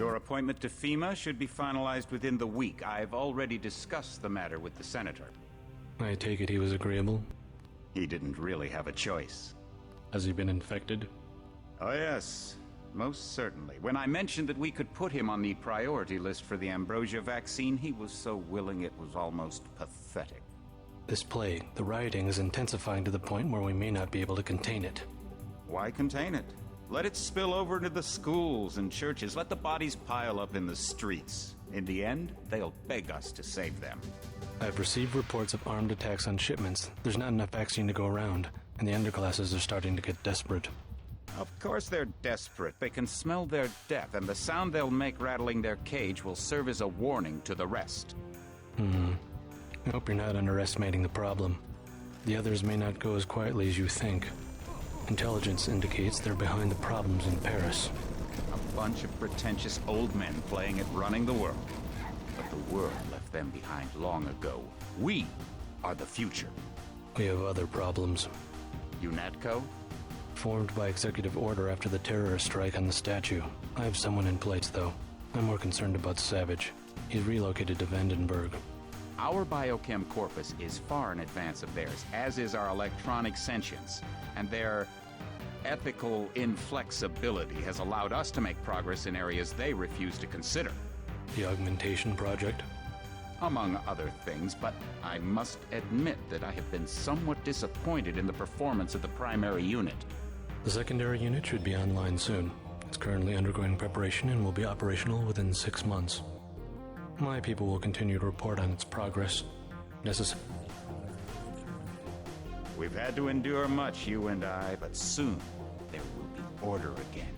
Your appointment to FEMA should be finalized within the week. I've already discussed the matter with the Senator. I take it he was agreeable? He didn't really have a choice. Has he been infected? Oh yes, most certainly. When I mentioned that we could put him on the priority list for the ambrosia vaccine, he was so willing it was almost pathetic. This plague, the rioting is intensifying to the point where we may not be able to contain it. Why contain it? Let it spill over into the schools and churches. Let the bodies pile up in the streets. In the end, they'll beg us to save them. I've received reports of armed attacks on shipments. There's not enough vaccine to go around, and the underclasses are starting to get desperate. Of course they're desperate. They can smell their death, and the sound they'll make rattling their cage will serve as a warning to the rest. I hope you're not underestimating the problem. The others may not go as quietly as you think. Intelligence indicates they're behind the problems in Paris. A bunch of pretentious old men playing at running the world. But the world left them behind long ago. We are the future. We have other problems. UNATCO? Formed by executive order after the terrorist strike on the statue. I have someone in place, though. I'm more concerned about Savage. He's relocated to Vandenberg. Our biochem corpus is far in advance of theirs, as is our electronic sentience, and their ethical inflexibility has allowed us to make progress in areas they refuse to consider. The augmentation project? Among other things, but I must admit that I have been somewhat disappointed in the performance of the primary unit. The secondary unit should be online soon. It's currently undergoing preparation and will be operational within 6 months. My people will continue to report on its progress. We've had to endure much, you and I, but soon there will be order again.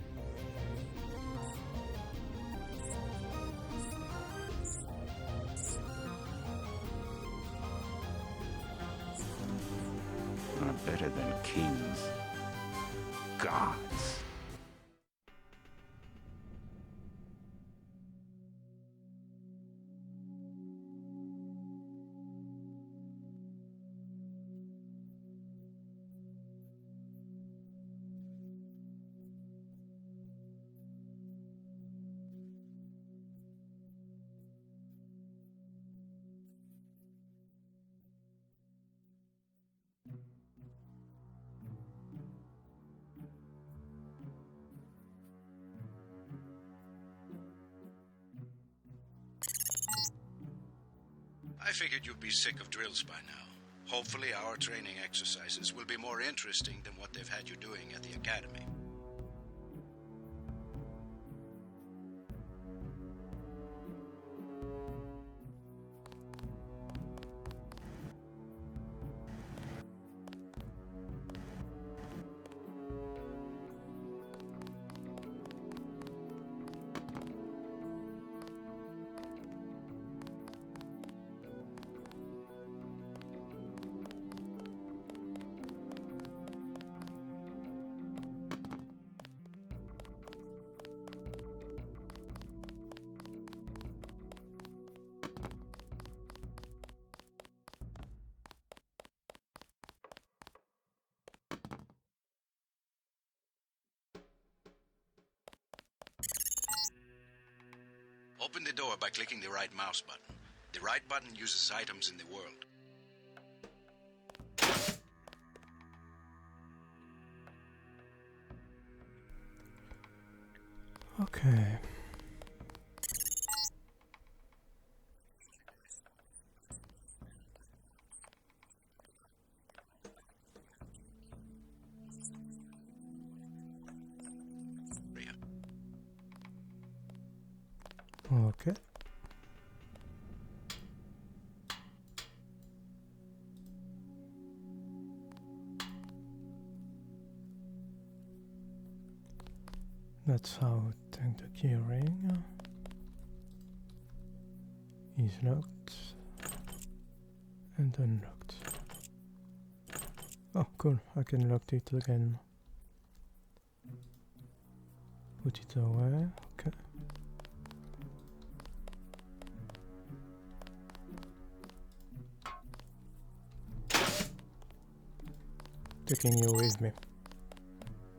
Not better than kings. Gods. I figured you'd be sick of drills by now. Hopefully our training exercises will be more interesting than what they've had you doing at the academy. Open the door by clicking the right mouse button. The right button uses items in the world. Okay. Okay. That's how I think the key ring is locked and unlocked. Oh, cool! I can lock it again. Put it away. Okay. Taking you with me.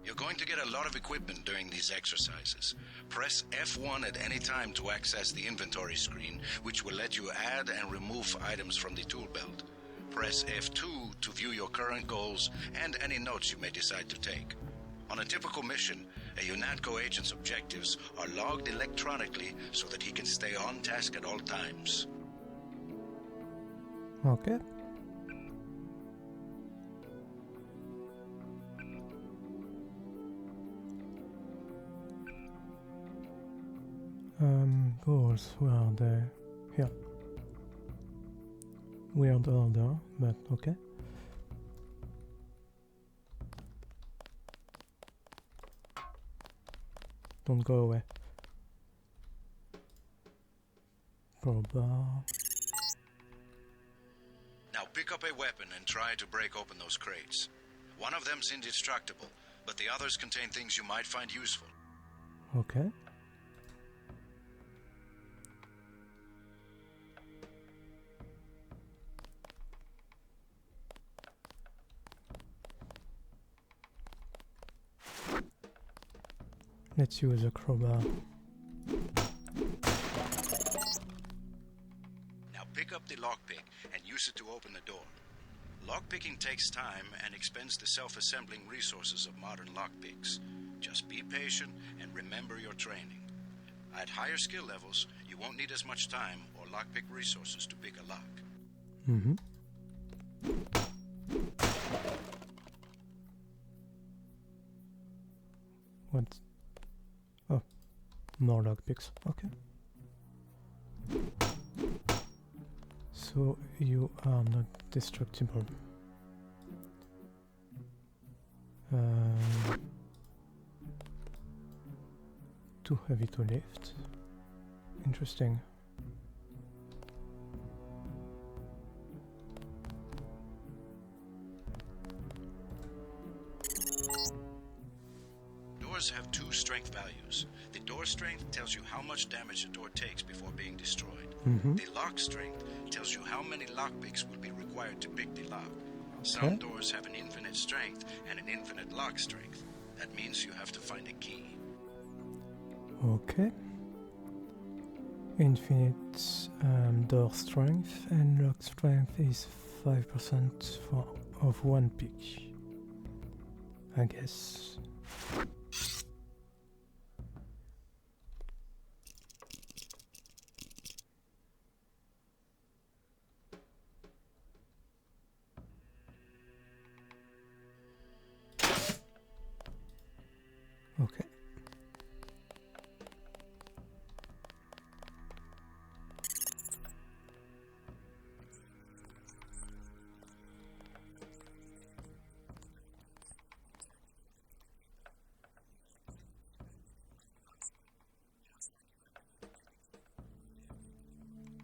You're going to get a lot of equipment during these exercises. Press F1 at any time to access the inventory screen, which will let you add and remove items from the tool belt. Press F2 to view your current goals and any notes you may decide to take. On a typical mission, a UNATCO agent's objectives are logged electronically so that he can stay on task at all times. Okay. Goals, where are they? Here. Weird order, but okay. Don't go away. Crowbar. Now pick up a weapon and try to break open those crates. One of them's indestructible, but the others contain things you might find useful. Okay. Let's use a crowbar. Now pick up the lockpick and use it to open the door. Lockpicking takes time and expends the self-assembling resources of modern lockpicks. Just be patient and remember your training. At higher skill levels, you won't need as much time or lockpick resources to pick a lock. Mm-hmm. What's... Oh, more lockpicks. Okay. So you are not destructible. Too heavy to lift. Interesting. Doors have two strength values. The door strength tells you how much damage a door takes before being destroyed. Mm-hmm. The lock strength tells you how many lockpicks will be required to pick the lock. Some doors have an infinite strength and an infinite lock strength. That means you have to find a key. Okay. Infinite door strength and lock strength is 5% of one pick. I guess. Okay.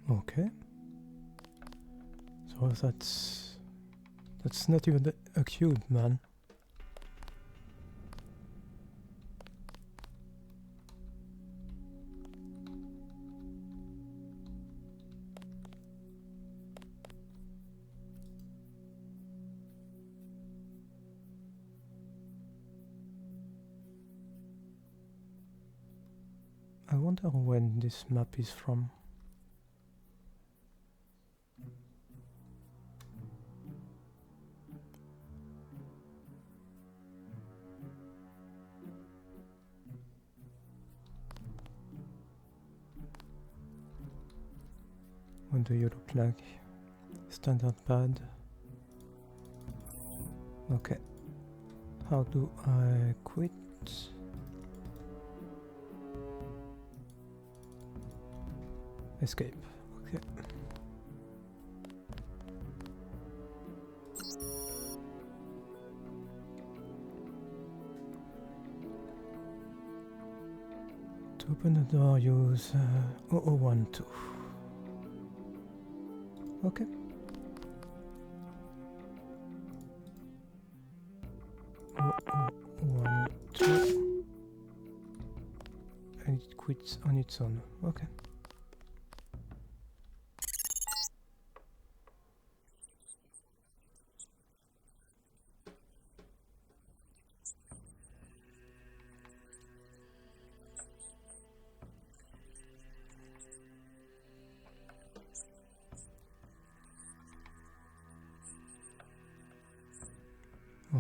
Okay. So that's not even a cube, man. I wonder when this map is from. What do you look like? Standard pad. Okay. How do I quit? Escape. Okay. To open the door, use 0012. Okay. One, two. And it quits on its own. Okay.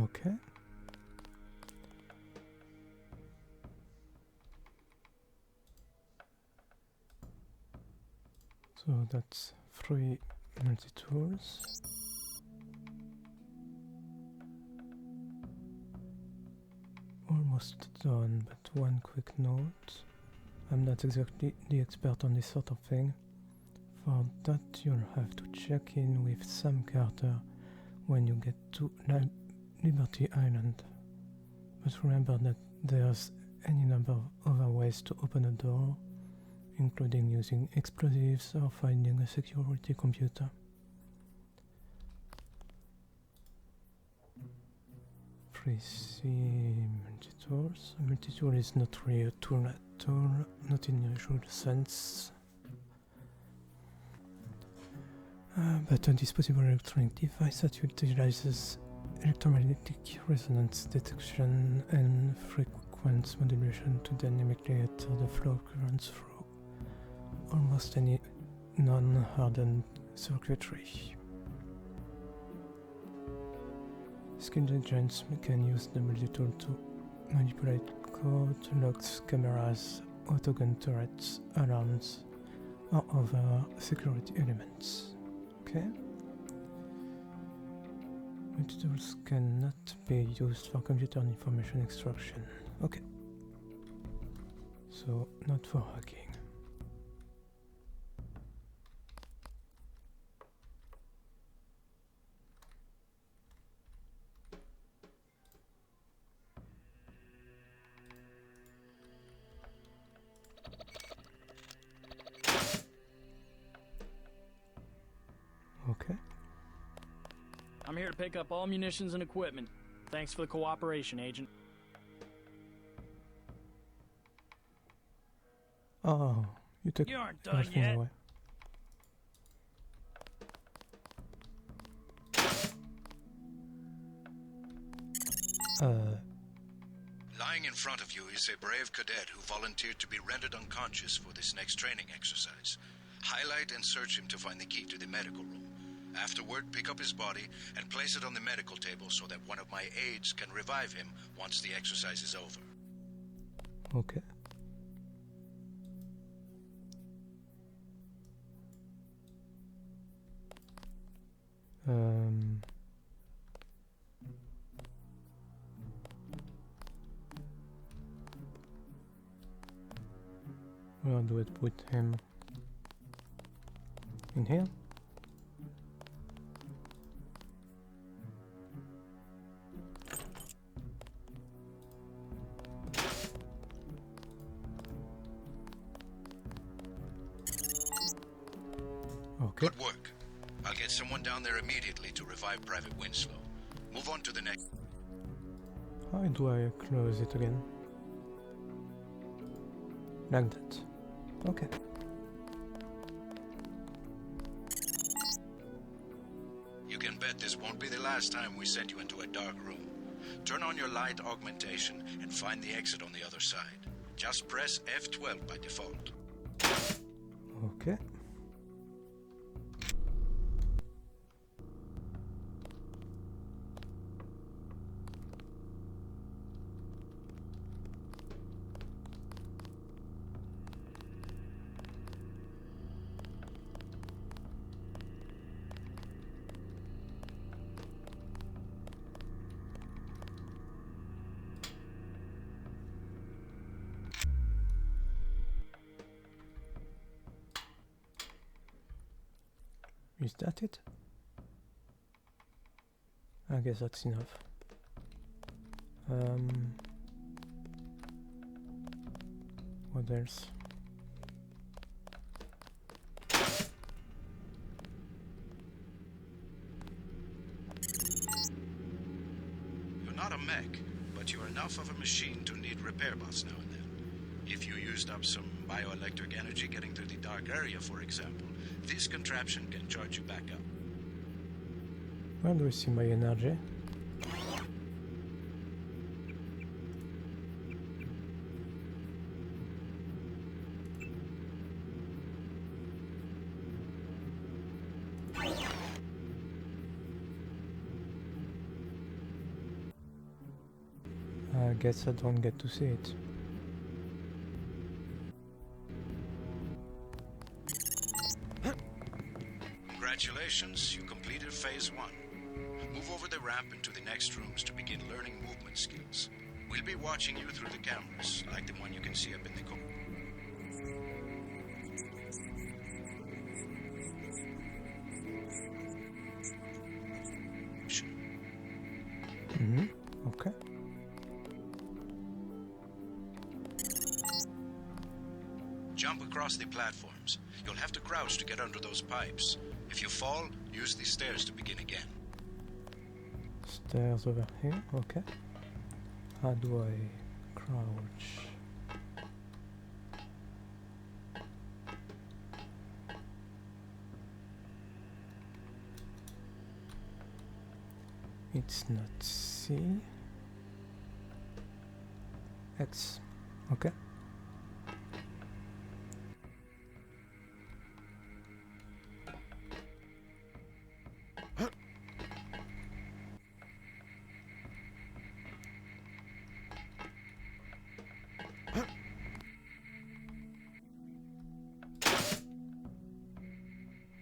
Okay. So that's 3 multi-tools. Almost done, but one quick note. I'm not exactly the expert on this sort of thing. For that, you'll have to check in with Sam Carter when you get to Liberty Island. But remember that there's any number of other ways to open a door, including using explosives or finding a security computer. Multi-tools. A multi-tool is not really a tool at all, not in the usual sense. But a disposable electronic device that utilizes electromagnetic resonance detection and frequency modulation to dynamically alter the flow of currents through almost any non-hardened circuitry. Skilled agents can use the multi-tool to manipulate code, locks, cameras, autogun turrets, alarms, or other security elements. Okay. Multi-tools cannot be used for computer information extraction. Okay. So, not for hacking. Okay. I'm here to pick up all munitions and equipment. Thanks for the cooperation, Agent. Oh, you took You aren't done everything yet. away. Lying in front of you is a brave cadet who volunteered to be rendered unconscious for this next training exercise. Highlight and search him to find the key to the medical room. Afterward, pick up his body and place it on the medical table so that one of my aides can revive him once the exercise is over. Okay. Where do it put him? In here? Okay. Good work. I'll get someone down there immediately to revive Private Winslow. Move on to the next. How do I close it again? Like that. Okay. You can bet this won't be the last time we send you into a dark room. Turn on your light augmentation and find the exit on the other side. Just press F12 by default. Okay. Is that it? I guess that's enough. What else? You're not a mech, but you're enough of a machine to need repair bots now and then. If you used up some bioelectric energy getting through the dark area, for example, this contraption can charge you back up. Where do I see my energy? I guess I don't get to see it. Congratulations, you completed phase 1. Move over the ramp into the next rooms to begin learning movement skills. We'll be watching you through the cameras, like the one you can see up in the corner. Okay. Jump across the platforms. You'll have to crouch to get under those pipes. If you fall, use the stairs to begin again. Stairs over here, okay. How do I crouch? It's not C. X. Okay.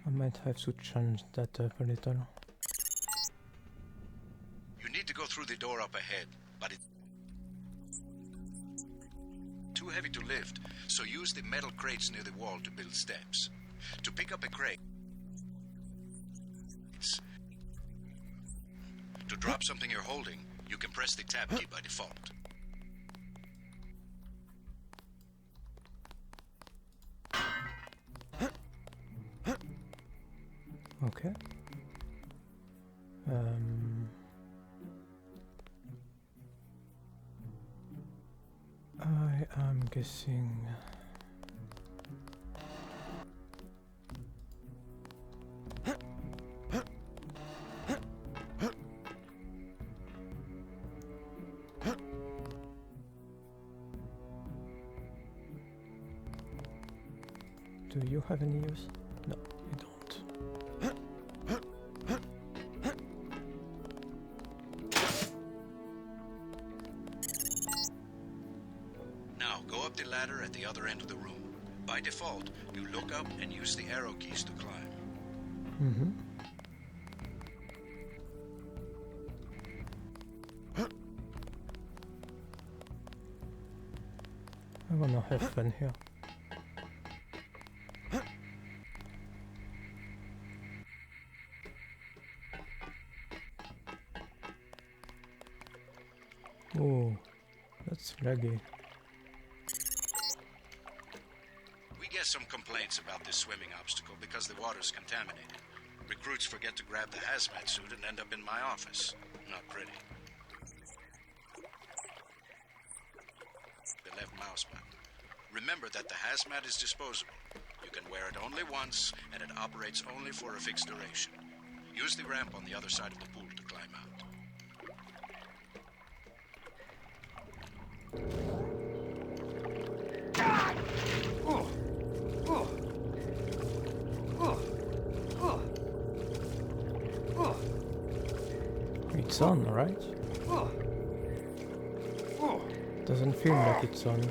I might have to change that up a little. You need to go through the door up ahead, but it's too heavy to lift, so use the metal crates near the wall to build steps. To pick up a crate, to drop something you're holding, you can press the tab key by default. Okay. I am guessing. Do you have any use? No, you don't. Now, go up the ladder at the other end of the room. By default, you look up and use the arrow keys to climb. Mm-hmm. I wanna have fun here. Oh, that's laggy. We get some complaints about this swimming obstacle because the water's contaminated. Recruits forget to grab the hazmat suit and end up in my office. Not pretty. The left mouse button. Remember that the hazmat is disposable. You can wear it only once, and it operates only for a fixed duration. Use the ramp on the other side of the pool to climb out. It's on, right? Doesn't feel like it's on.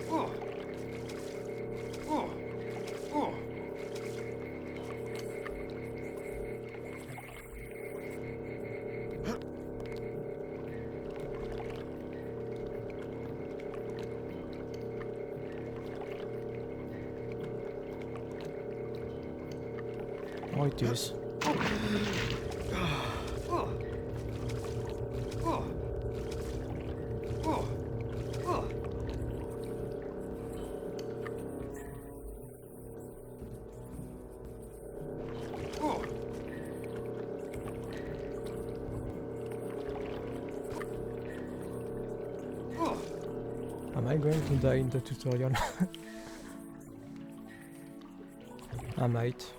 Oh, it is. Am I going to die in the tutorial? I might.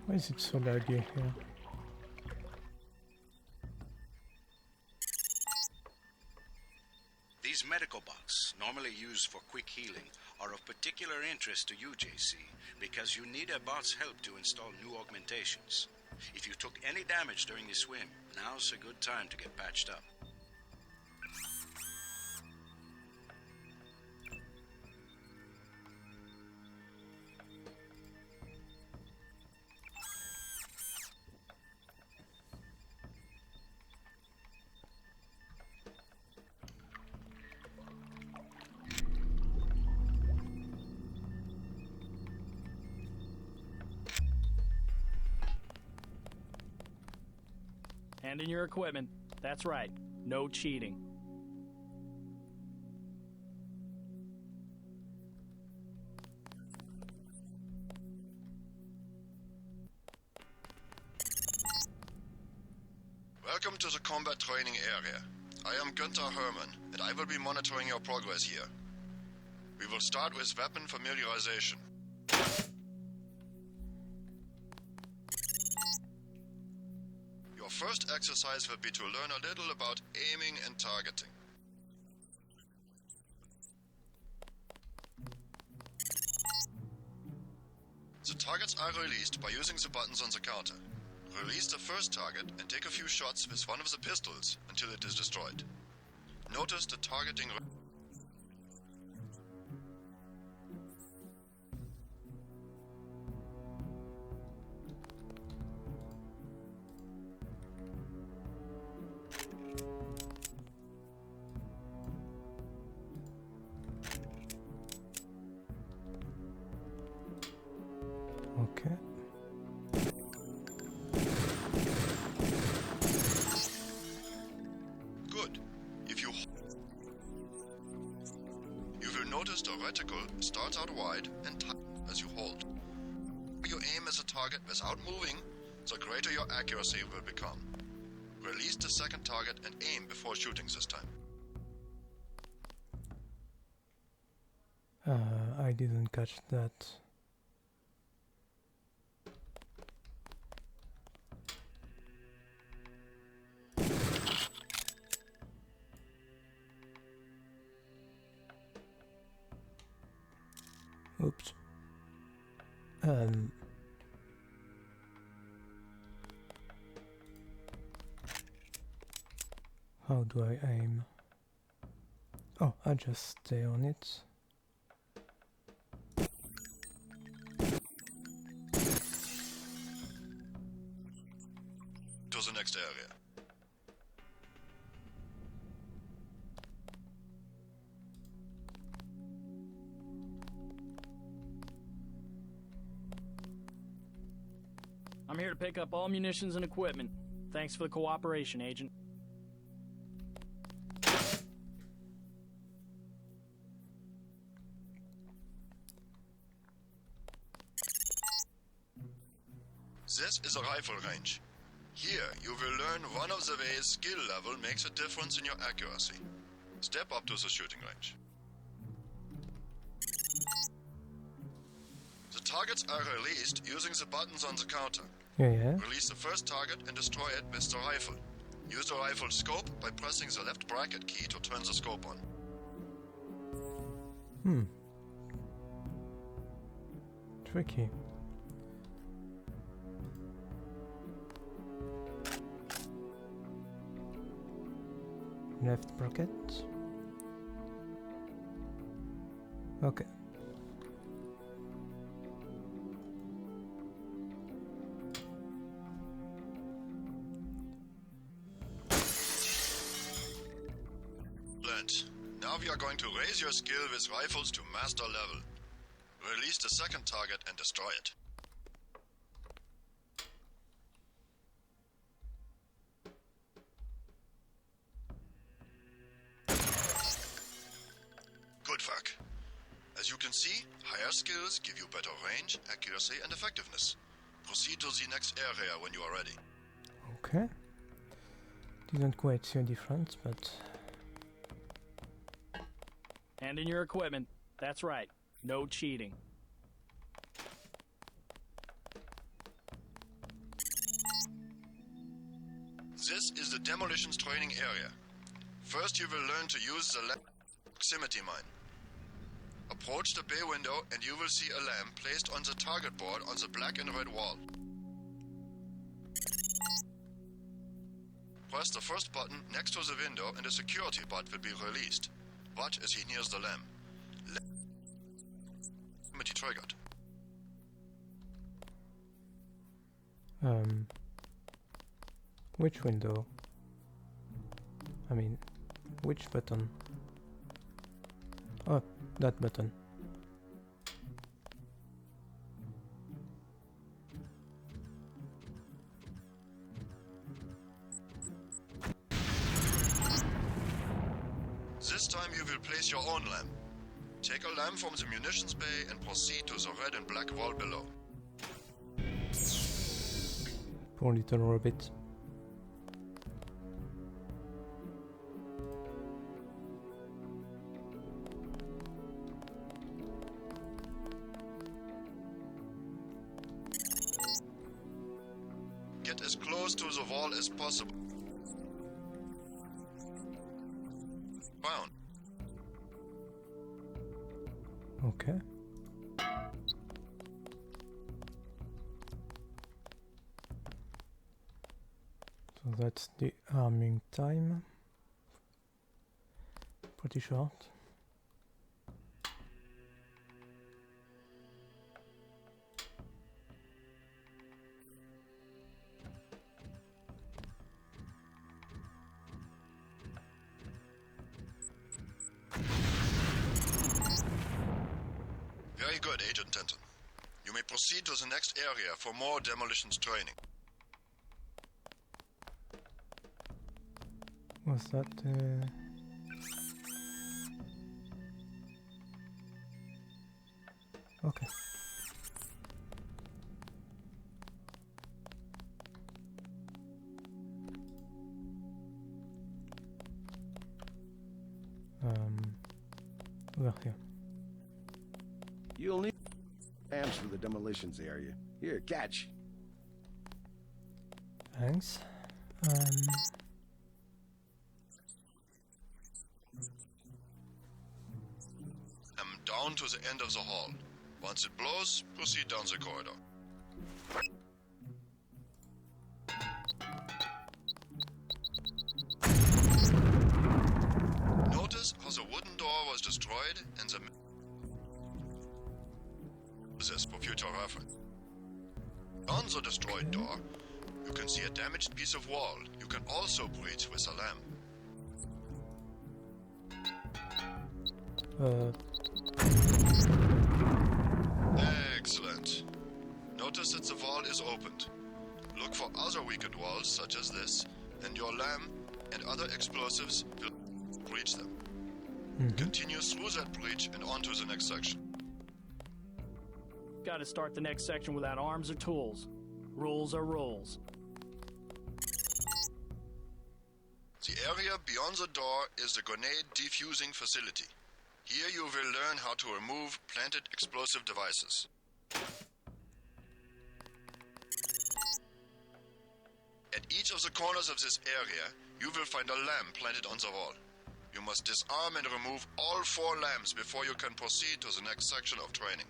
Why is it so laggy here? These medical bucks, normally used for quick healing, are of particular interest to you, JC, because you need a bot's help to install new augmentations. If you took any damage during the swim, now's a good time to get patched up. Hand in your equipment. That's right. No cheating. Welcome to the combat training area. I am Günther Hermann, and I will be monitoring your progress here. We will start with weapon familiarization. Your first exercise will be to learn a little about aiming and targeting. The targets are released by using the buttons on the counter. Release the first target and take a few shots with one of the pistols until it is destroyed. Notice the targeting. Okay. Good. You will notice the reticle starts out wide and tight as you hold. If you aim as a target without moving, the greater your accuracy will become. Release the second target and aim before shooting this time. I didn't catch that. Oops. How do I aim? Oh, I just stay on it. To the next area. I'm here to pick up all munitions and equipment. Thanks for the cooperation, Agent. This is a rifle range. Here, you will learn one of the ways skill level makes a difference in your accuracy. Step up to the shooting range. The targets are released using the buttons on the counter. Yeah. Release the first target and destroy it with the rifle. Use the rifle scope by pressing the left bracket key to turn the scope on. Tricky. Left bracket. Okay. Now we are going to raise your skill with rifles to master level. Release the second target and destroy it. Good work. As you can see, higher skills give you better range, accuracy, and effectiveness. Proceed to the next area when you are ready. Okay. Didn't quite see a difference, but... Hand in your equipment. That's right. No cheating. This is the demolitions training area. First you will learn to use the proximity mine. Approach the bay window and you will see a lamp placed on the target board on the black and red wall. Press the first button next to the window and a security bot will be released. Watch as he nears the lamp. Lamp triggered. Which window? I mean, which button? Oh, that button. This time you will place your own lamp. Take a lamp from the munitions bay and proceed to the red and black wall below. Poor little rabbit. Get as close to the wall as possible. Down. Okay. So that's the arming time. Pretty short. Very good, Agent Denton. You may proceed to the next area for more demolitions training. Was that okay. We're here. You'll need lamps for the demolitions area. Here, catch. Thanks. Down to the end of the hall. Once it blows, proceed down the corridor. Notice how the wooden door was destroyed and the this for future reference. On the destroyed door, you can see a damaged piece of wall. You can also breach with a lamp. Excellent. Notice that the wall is opened. Look for other weakened walls such as this, and your lamp and other explosives will breach them. Continue through that breach and on to the next section. Gotta start the next section without arms or tools. Rules are rules. The area beyond the door is the grenade defusing facility. Here you will learn how to remove planted explosive devices. At each of the corners of this area, you will find a lamp planted on the wall. You must disarm and remove all 4 lamps before you can proceed to the next section of training.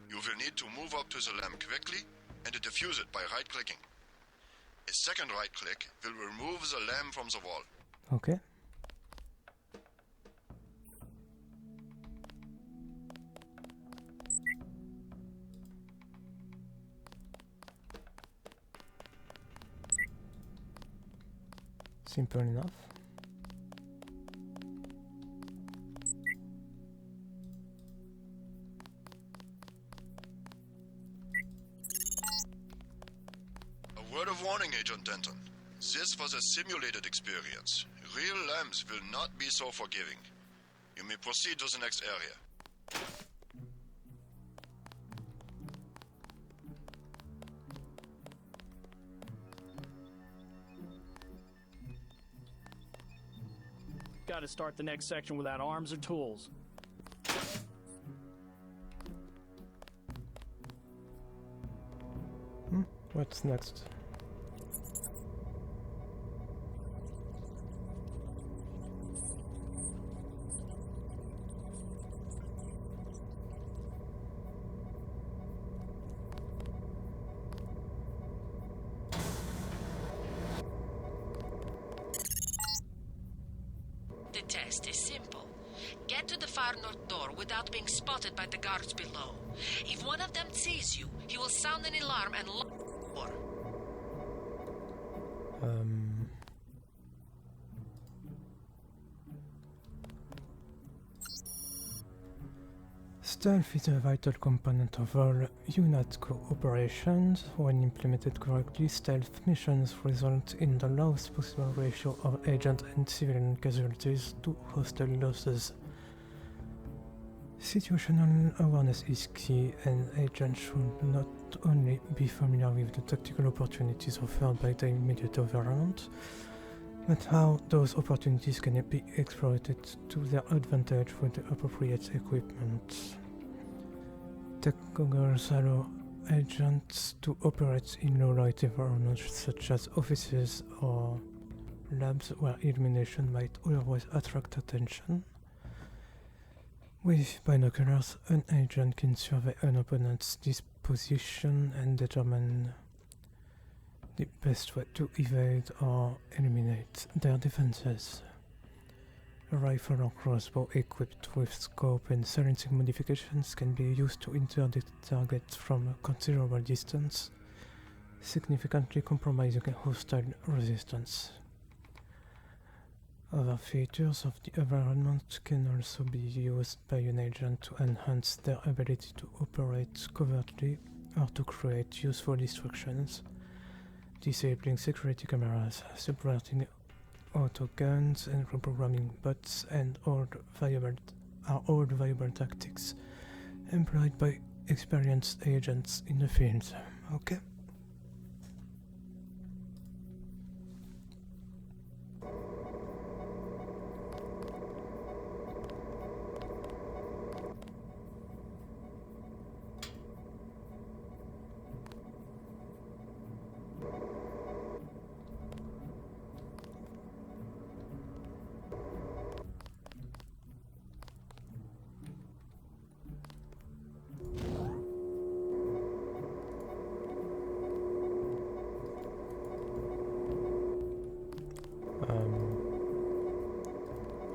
You will need to move up to the lamp quickly and defuse it by right-clicking. A second right-click will remove the lamp from the wall. Okay. Simple enough. A word of warning, Agent Denton. This was a simulated experience. Real lamps will not be so forgiving. You may proceed to the next area. Gotta start the next section without arms or tools. What's next? test is simple. Get to the far north door without being spotted by the guards below. If one of them sees you, he will sound an alarm and lock the door. Stealth is a vital component of all UNAT operations. When implemented correctly, stealth missions result in the lowest possible ratio of agent and civilian casualties to hostile losses. Situational awareness is key, and agents should not only be familiar with the tactical opportunities offered by the immediate overworld, but how those opportunities can be exploited to their advantage with the appropriate equipment. Tech goggles allow agents to operate in low-light environments such as offices or labs where illumination might otherwise attract attention. With binoculars, an agent can survey an opponent's disposition and determine the best way to evade or eliminate their defenses. A rifle or crossbow equipped with scope and silencing modifications can be used to interdict targets from a considerable distance, significantly compromising hostile resistance. Other features of the environment can also be used by an agent to enhance their ability to operate covertly or to create useful distractions, disabling security cameras, subverting auto guns, and reprogramming bots and all viable tactics employed by experienced agents in the field. Okay?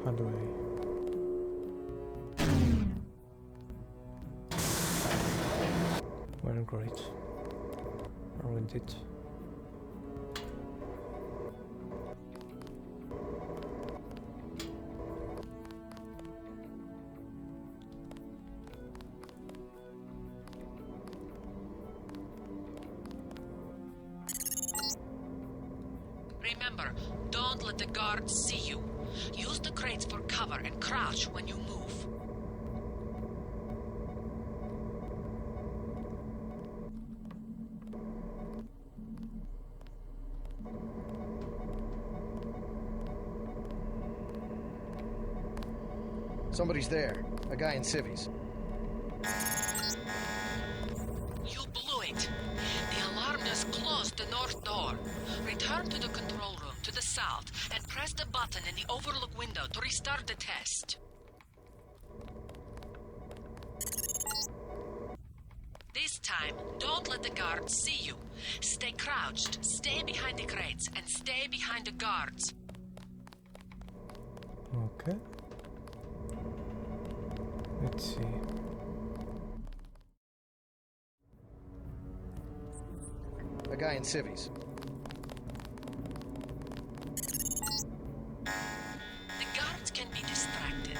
How do I... Well, great. Ruined it. Remember, don't let the guards see you. Use the crates for cover and crouch when you move. Somebody's there. A guy in civvies. You blew it. The alarm has closed the north door. Return to the control room to the south and press the button in the overlook window to restart the test. This time, don't let the guards see you. Stay crouched, stay behind the crates, and stay behind the guards. Okay. Let's see. A guy in civvies. The guards can be distracted.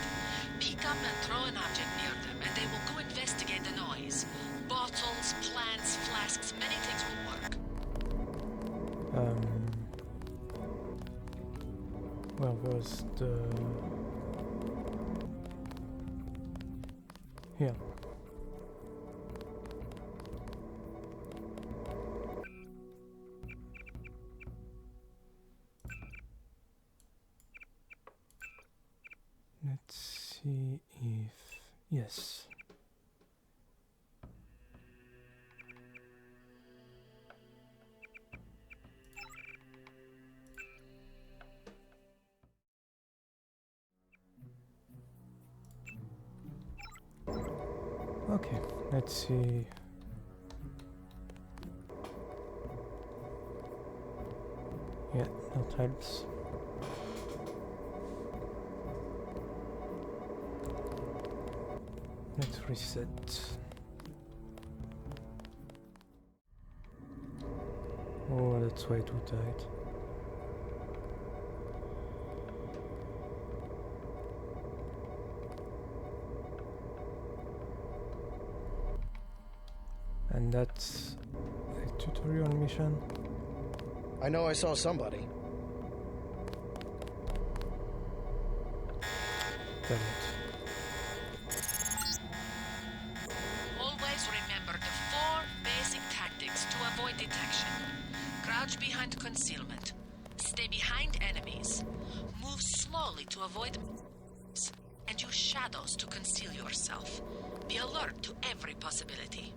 Pick up and throw an object near them, and they will go investigate the noise. Bottles, plants, flasks, many things will work. Where was the... Here. Let's see if... Yes. Okay, let's see. Yeah, that helps. Let's reset. Oh, that's way too tight. And that's a tutorial mission. I know I saw somebody. Damn it. Always remember the 4 basic tactics to avoid detection. Crouch behind concealment. Stay behind enemies. Move slowly to avoid and use shadows to conceal yourself. Be alert to every possibility.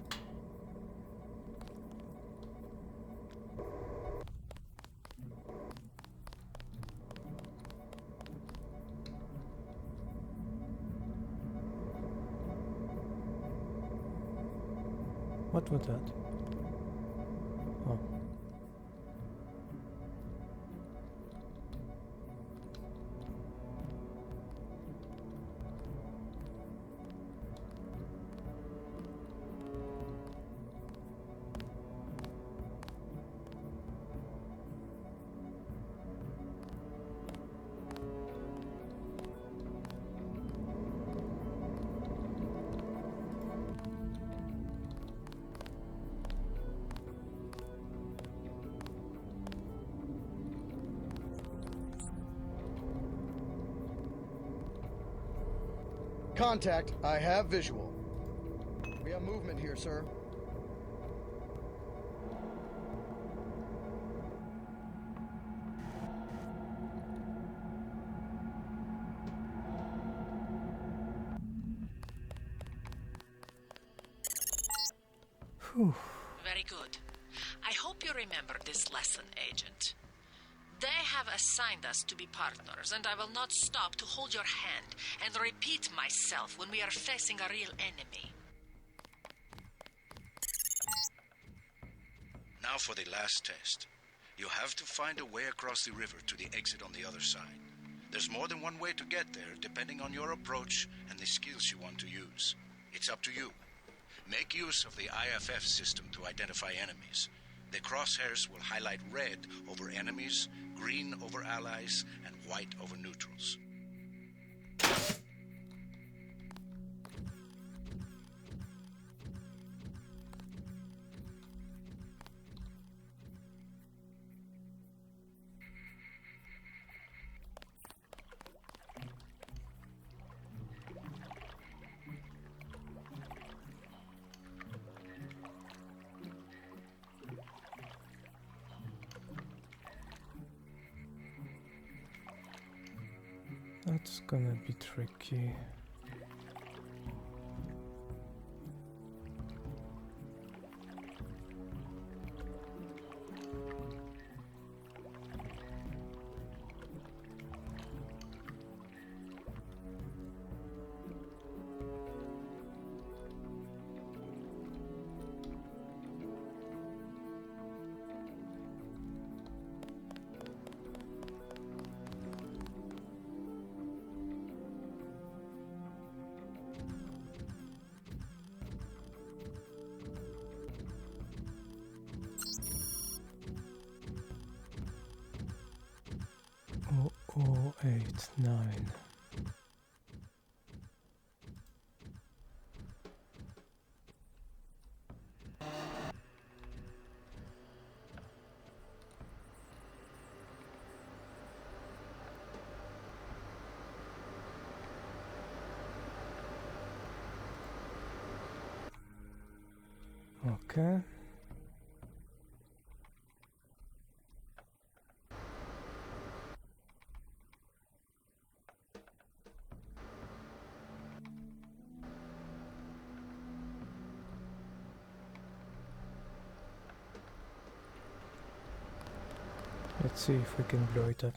What was that? Oh. Contact, I have visual. We have movement here, sir. Whew. Very good. I hope you remember this lesson, Agent. They have assigned us to be partners, and I will not stop to hold your hand and repeat myself when we are facing a real enemy. Now for the last test. You have to find a way across the river to the exit on the other side. There's more than one way to get there, depending on your approach and the skills you want to use. It's up to you. Make use of the IFF system to identify enemies. The crosshairs will highlight red over enemies, green over allies, and white over neutrals. That's gonna be tricky. Oh, 089. Okay. Let's see if we can blow it up.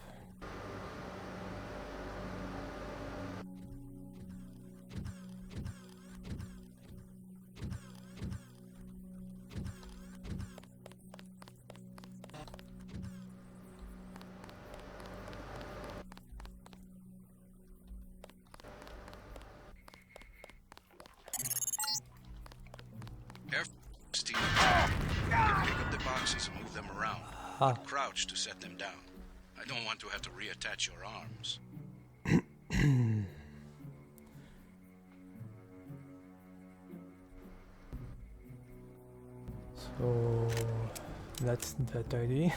team up. You pick up the boxes and move them around. But crouch to set them down. I don't want to have to reattach your arms. So that's that idea.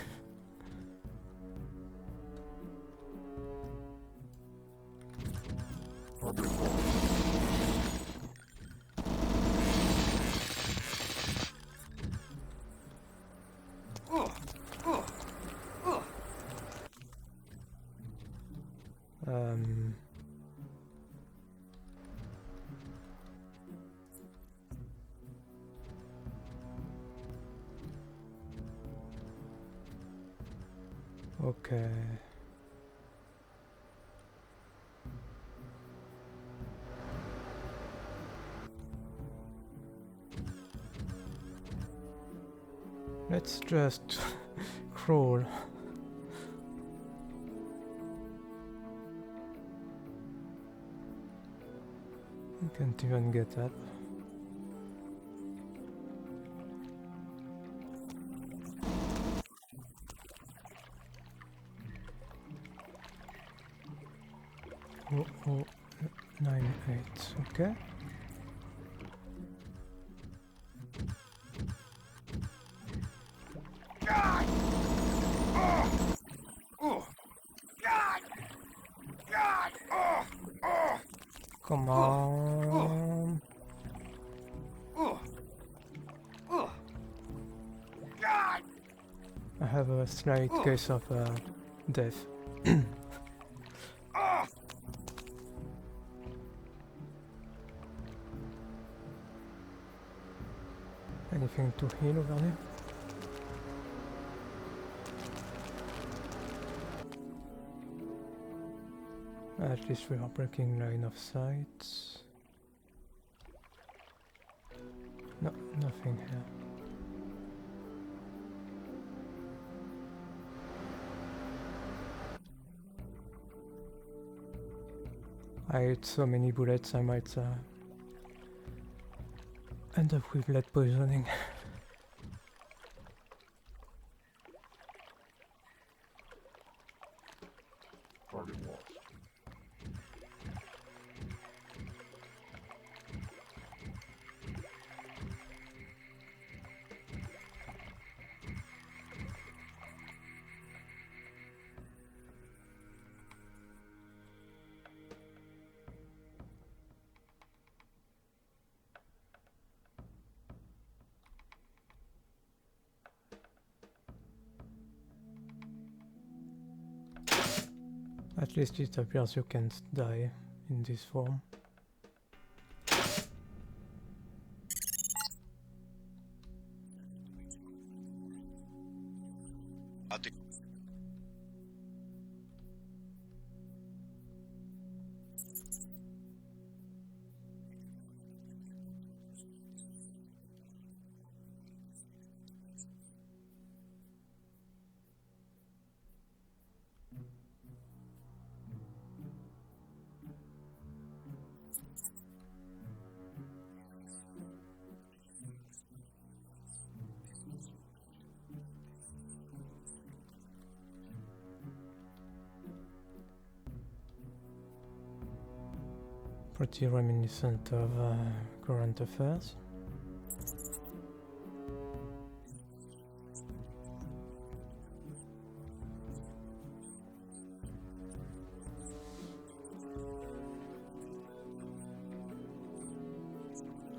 Okay. Let's just crawl. I can't even get up. Oh, 9, 8, okay. Come on. I have a slight case of death. Anything to heal over there? At least we are breaking line of sight. No, nothing here. I ate so many bullets I might end up with lead poisoning. At least it appears you can't die in this form. Pretty reminiscent of current affairs.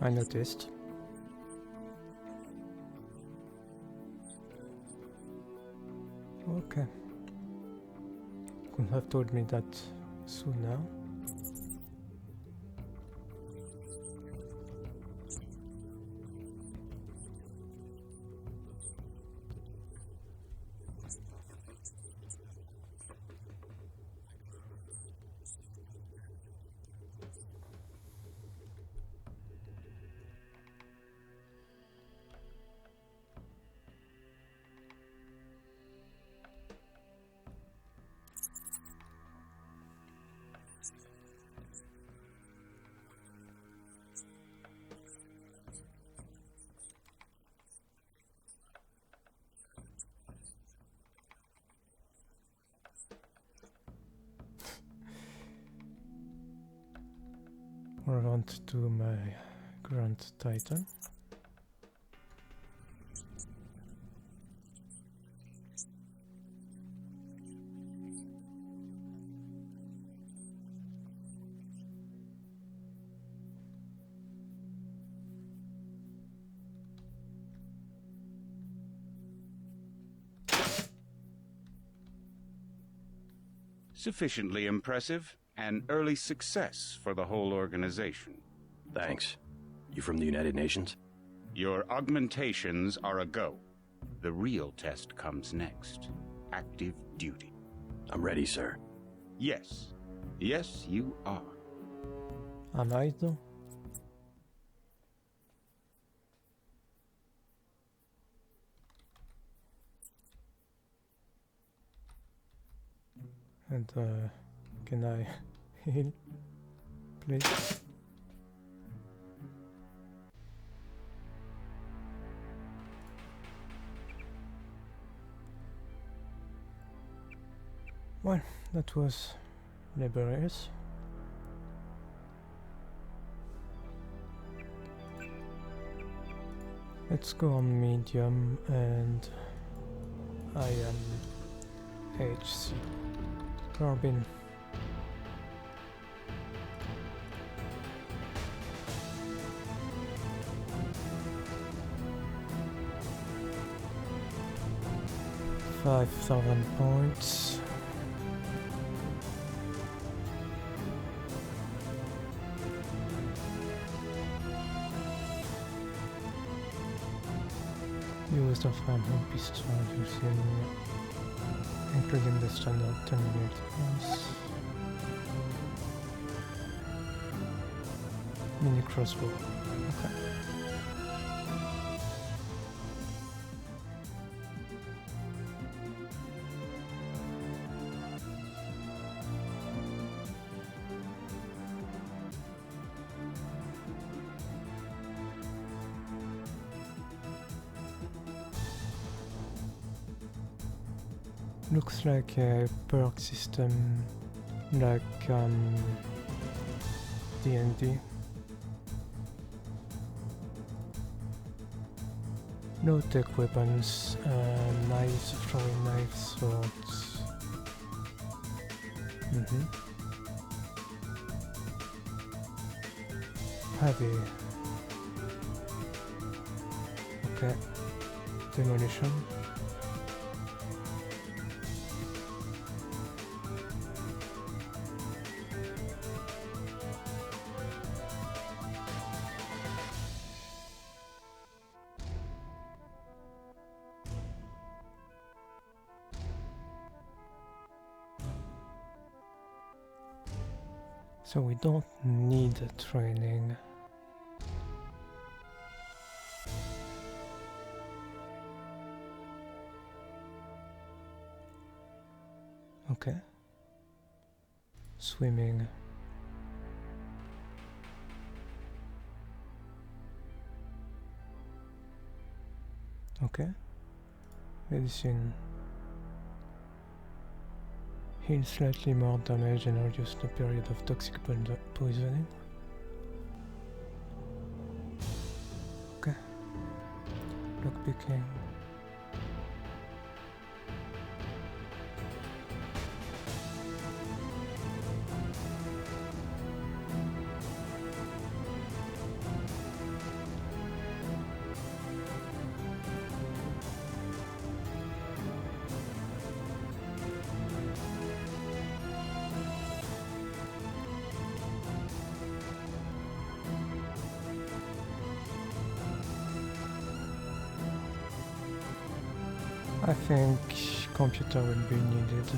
I noticed. Okay. Couldn't have told me that sooner. move on to my Grand Titan. Sufficiently impressive. An early success for the whole organization. Thanks. You from the United Nations? Your augmentations are a go. The real test comes next. Active duty. I'm ready, sir. Yes. Yes, you are. Am I though? And can I heal, please? Well, that was laborious. Let's go on medium, and I am HC. Carbon. £5,000. Used of handheld pistol including the standard 10mm rounds. Mini crossbow. Okay. Looks like a perk system like D&D. Low-tech weapons, knives, throwing knives, swords. Heavy. Okay. Demolition. So we don't need training. Okay. Swimming. Okay. Medicine. Heal slightly more damage and reduce the period of toxic poisoning. Okay. Lockpicking. I think computer will be needed.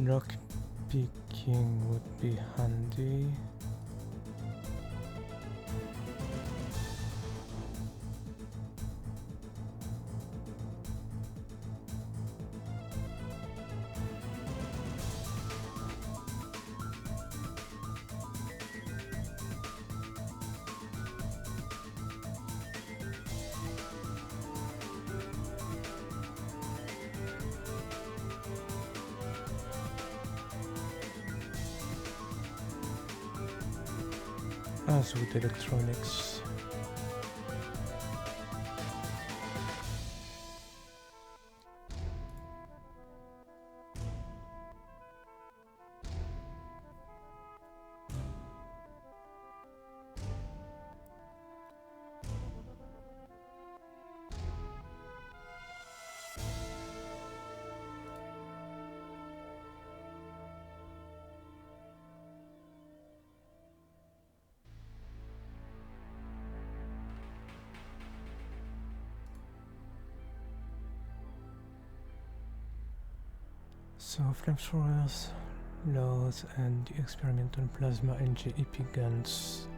Lock picking would be handy. as with electronics. So flamethrowers, laws, and the experimental plasma NJEP guns.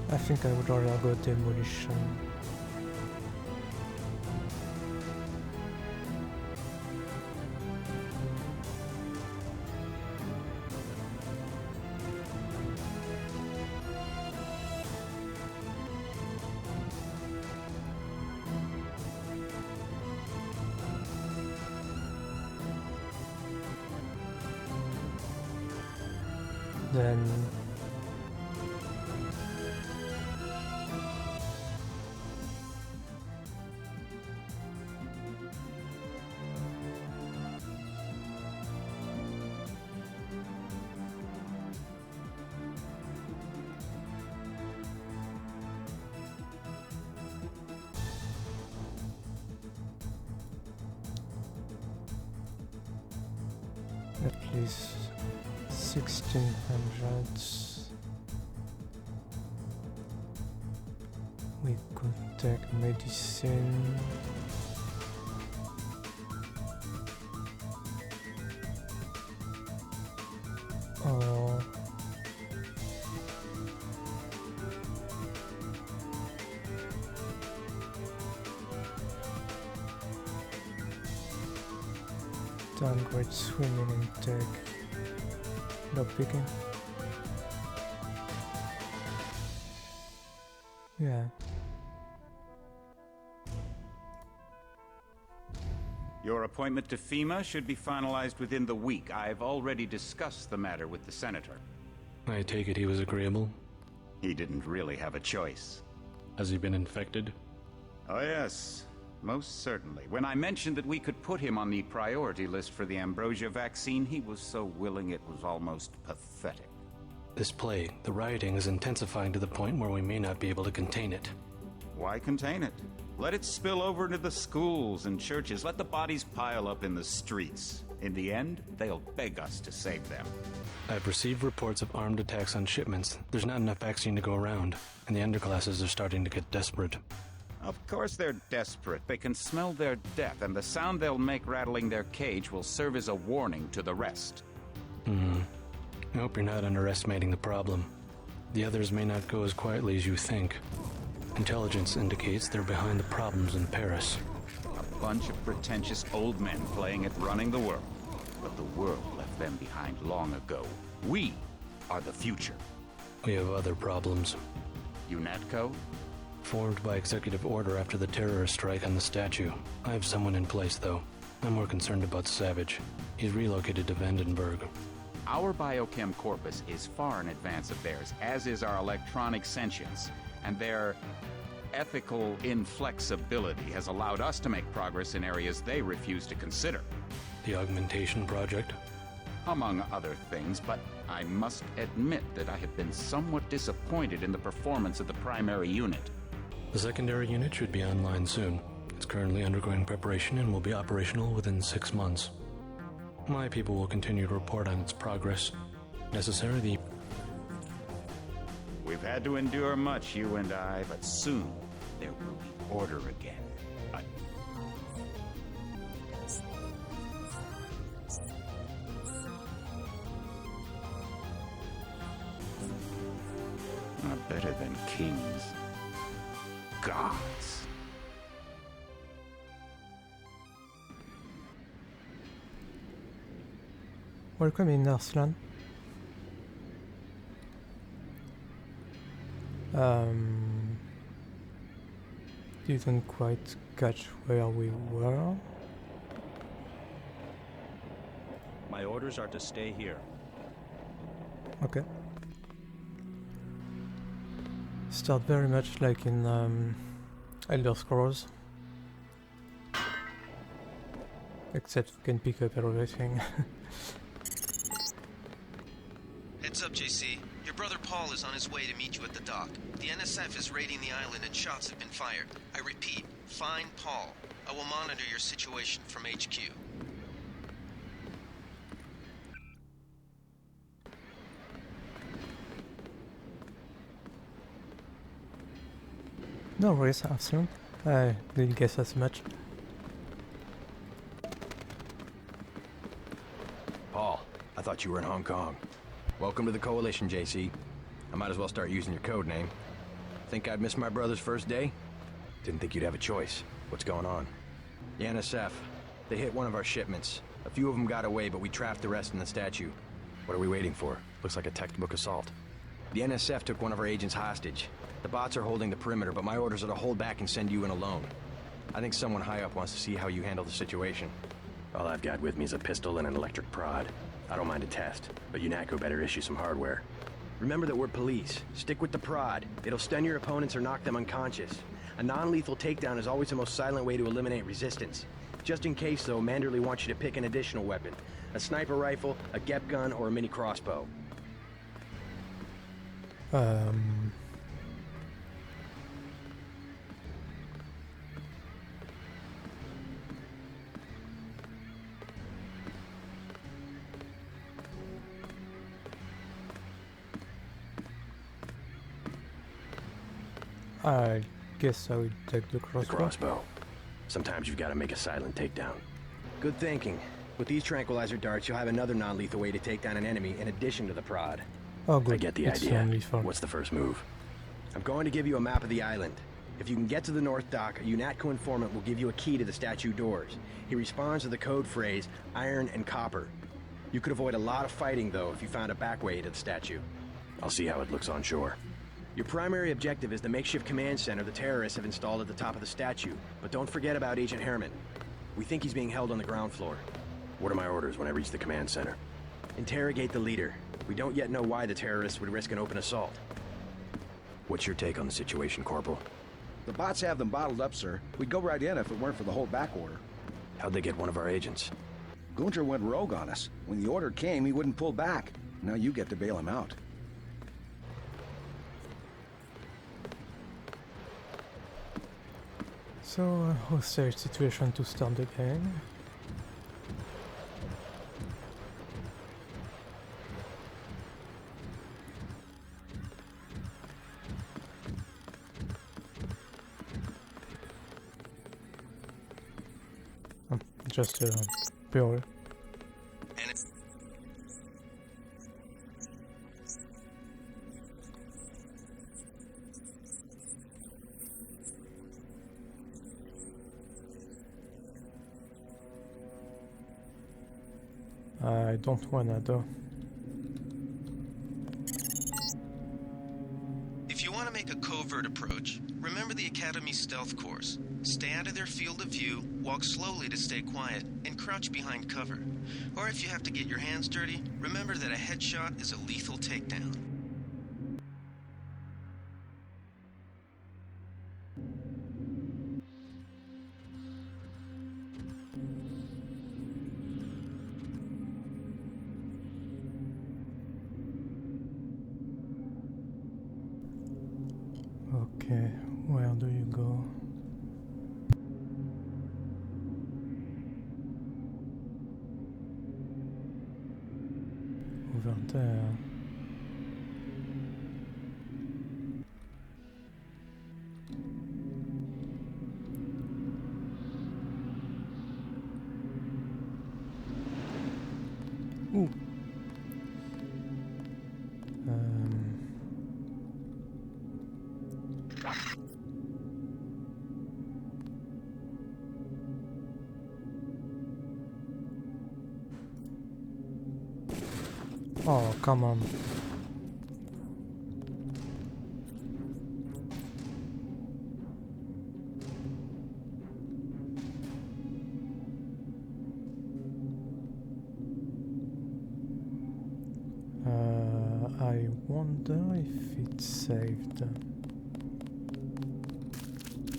I think I would rather go demolition. Then at least 1600s. We could take medicine. Or downgrade swimming and take lockpicking. Yeah. Your appointment to FEMA should be finalized within the week. I've already discussed the matter with the senator. I take it he was agreeable? He didn't really have a choice. Has he been infected? Oh yes, most certainly. When I mentioned that we could put him on the priority list for the ambrosia vaccine, he was so willing it was almost pathetic. This plague, the rioting is intensifying to the point where we may not be able to contain it. Why contain it? Let it spill over into the schools and churches. Let the bodies pile up in the streets. In the end, they'll beg us to save them. I've received reports of armed attacks on shipments. There's not enough vaccine to go around, and the underclasses are starting to get desperate. Of course they're desperate. They can smell their death, and the sound they'll make rattling their cage will serve as a warning to the rest. I hope you're not underestimating the problem. The others may not go as quietly as you think. Intelligence indicates they're behind the problems in Paris. A bunch of pretentious old men playing at running the world. But the world left them behind long ago. We are the future. We have other problems. UNATCO? Formed by executive order after the terrorist strike on the statue. I have someone in place, though. I'm more concerned about Savage. He's relocated to Vandenberg. Our biochem corpus is far in advance of theirs, as is our electronic sentience, and their ethical inflexibility has allowed us to make progress in areas they refuse to consider. The augmentation project? Among other things, but I must admit that I have been somewhat disappointed in the performance of the primary unit. The secondary unit should be online soon. It's currently undergoing preparation and will be operational within 6 months. My people will continue to report on its progress. Necessary, We've had to endure much, you and I, but soon there will be order again. Not better than kings. Gods. Welcome in, Arslan. Didn't quite catch where we were. My orders are to stay here. Okay. Start very much like in Elder Scrolls. Except we can pick up everything. Heads up, JC. Your brother Paul is on his way to meet you at the dock. The NSF is raiding the island and shots have been fired. I repeat, find Paul. I will monitor your situation from HQ. No worries, Arsenal. I didn't guess as much. Paul, I thought you were in Hong Kong. Welcome to the Coalition, JC. I might as well start using your code name. Think I'd miss my brother's first day? Didn't think you'd have a choice. What's going on? The NSF. They hit one of our shipments. A few of them got away, but we trapped the rest in the statue. What are we waiting for? Looks like a textbook assault. The NSF took one of our agents hostage. The bots are holding the perimeter, but my orders are to hold back and send you in alone. I think someone high up wants to see how you handle the situation. All I've got with me is a pistol and an electric prod. I don't mind a test, but UNATCO better issue some hardware. Remember that we're police. Stick with the prod. It'll stun your opponents or knock them unconscious. A non-lethal takedown is always the most silent way to eliminate resistance. Just in case, though, Manderley wants you to pick an additional weapon. A sniper rifle, a GEP gun, or a mini crossbow. I guess I would take the crossbow. The crossbow. Sometimes you've got to make a silent takedown. Good thinking. With these tranquilizer darts, you'll have another non-lethal way to take down an enemy in addition to the prod. Oh, good. I get the It's idea. only fun. What's the first move? I'm going to give you a map of the island. If you can get to the North Dock, a UNATCO informant will give you a key to the statue doors. He responds to the code phrase, iron and copper. You could avoid a lot of fighting, though, if you found a back way to the statue. I'll see how it looks on shore. Your primary objective is the makeshift command center the terrorists have installed at the top of the statue. But don't forget about Agent Herman. We think he's being held on the ground floor. What are my orders when I reach the command center? Interrogate the leader. We don't yet know why the terrorists would risk an open assault. What's your take on the situation, Corporal? The bots have them bottled up, sir. We'd go right in if it weren't for the whole back order. How'd they get one of our agents? Gunter went rogue on us. When the order came, he wouldn't pull back. Now you get to bail him out. So, hostage situation to start the game. Just pure. I don't wanna though. If you want to make a covert approach, remember the Academy stealth course. Stay out of their field of view, walk slowly to stay quiet, and crouch behind cover. Or if you have to get your hands dirty, remember that a headshot is a lethal takedown. Okay, where do you go? Over there. Ooh. Oh, come on. Wonder if it's saved.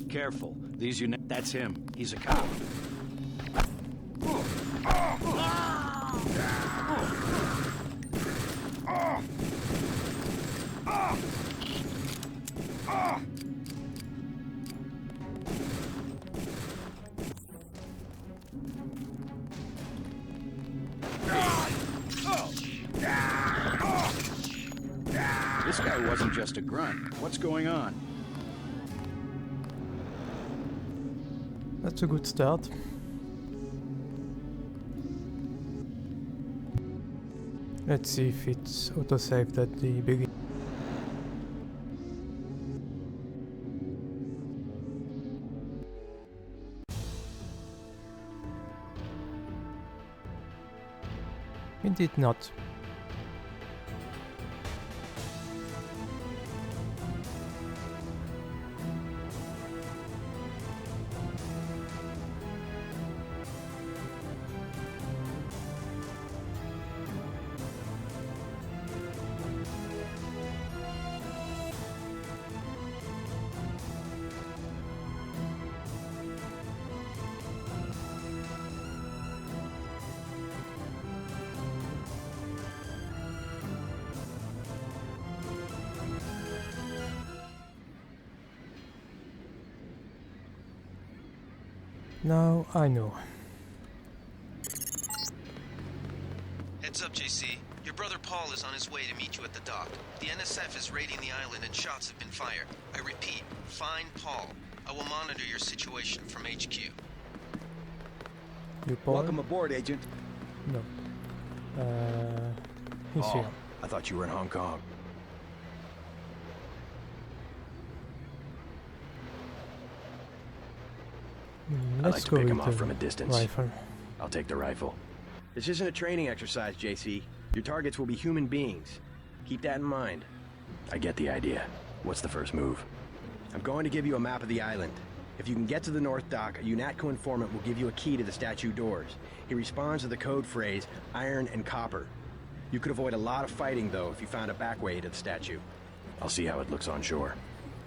Careful. These That's him. He's a cop. This guy wasn't just a grunt. What's going on? That's a good start. Let's see if it's autosaved at the beginning. It did not. Now I know. Heads up, JC. Your brother Paul is on his way to meet you at the dock. The NSF is raiding the island and shots have been fired. I repeat, find Paul. I will monitor your situation from HQ. You Paul? Welcome aboard, Agent. No. He's Paul, here. I thought you were in Hong Kong. I Let's like to go pick him with off the from a distance. rifle. I'll take the rifle. This isn't a training exercise, JC. Your targets will be human beings. Keep that in mind. I get the idea. What's the first move? I'm going to give you a map of the island. If you can get to the North Dock, a UNATCO informant will give you a key to the statue doors. He responds to the code phrase, iron and copper. You could avoid a lot of fighting, though, if you found a back way to the statue. I'll see how it looks on shore.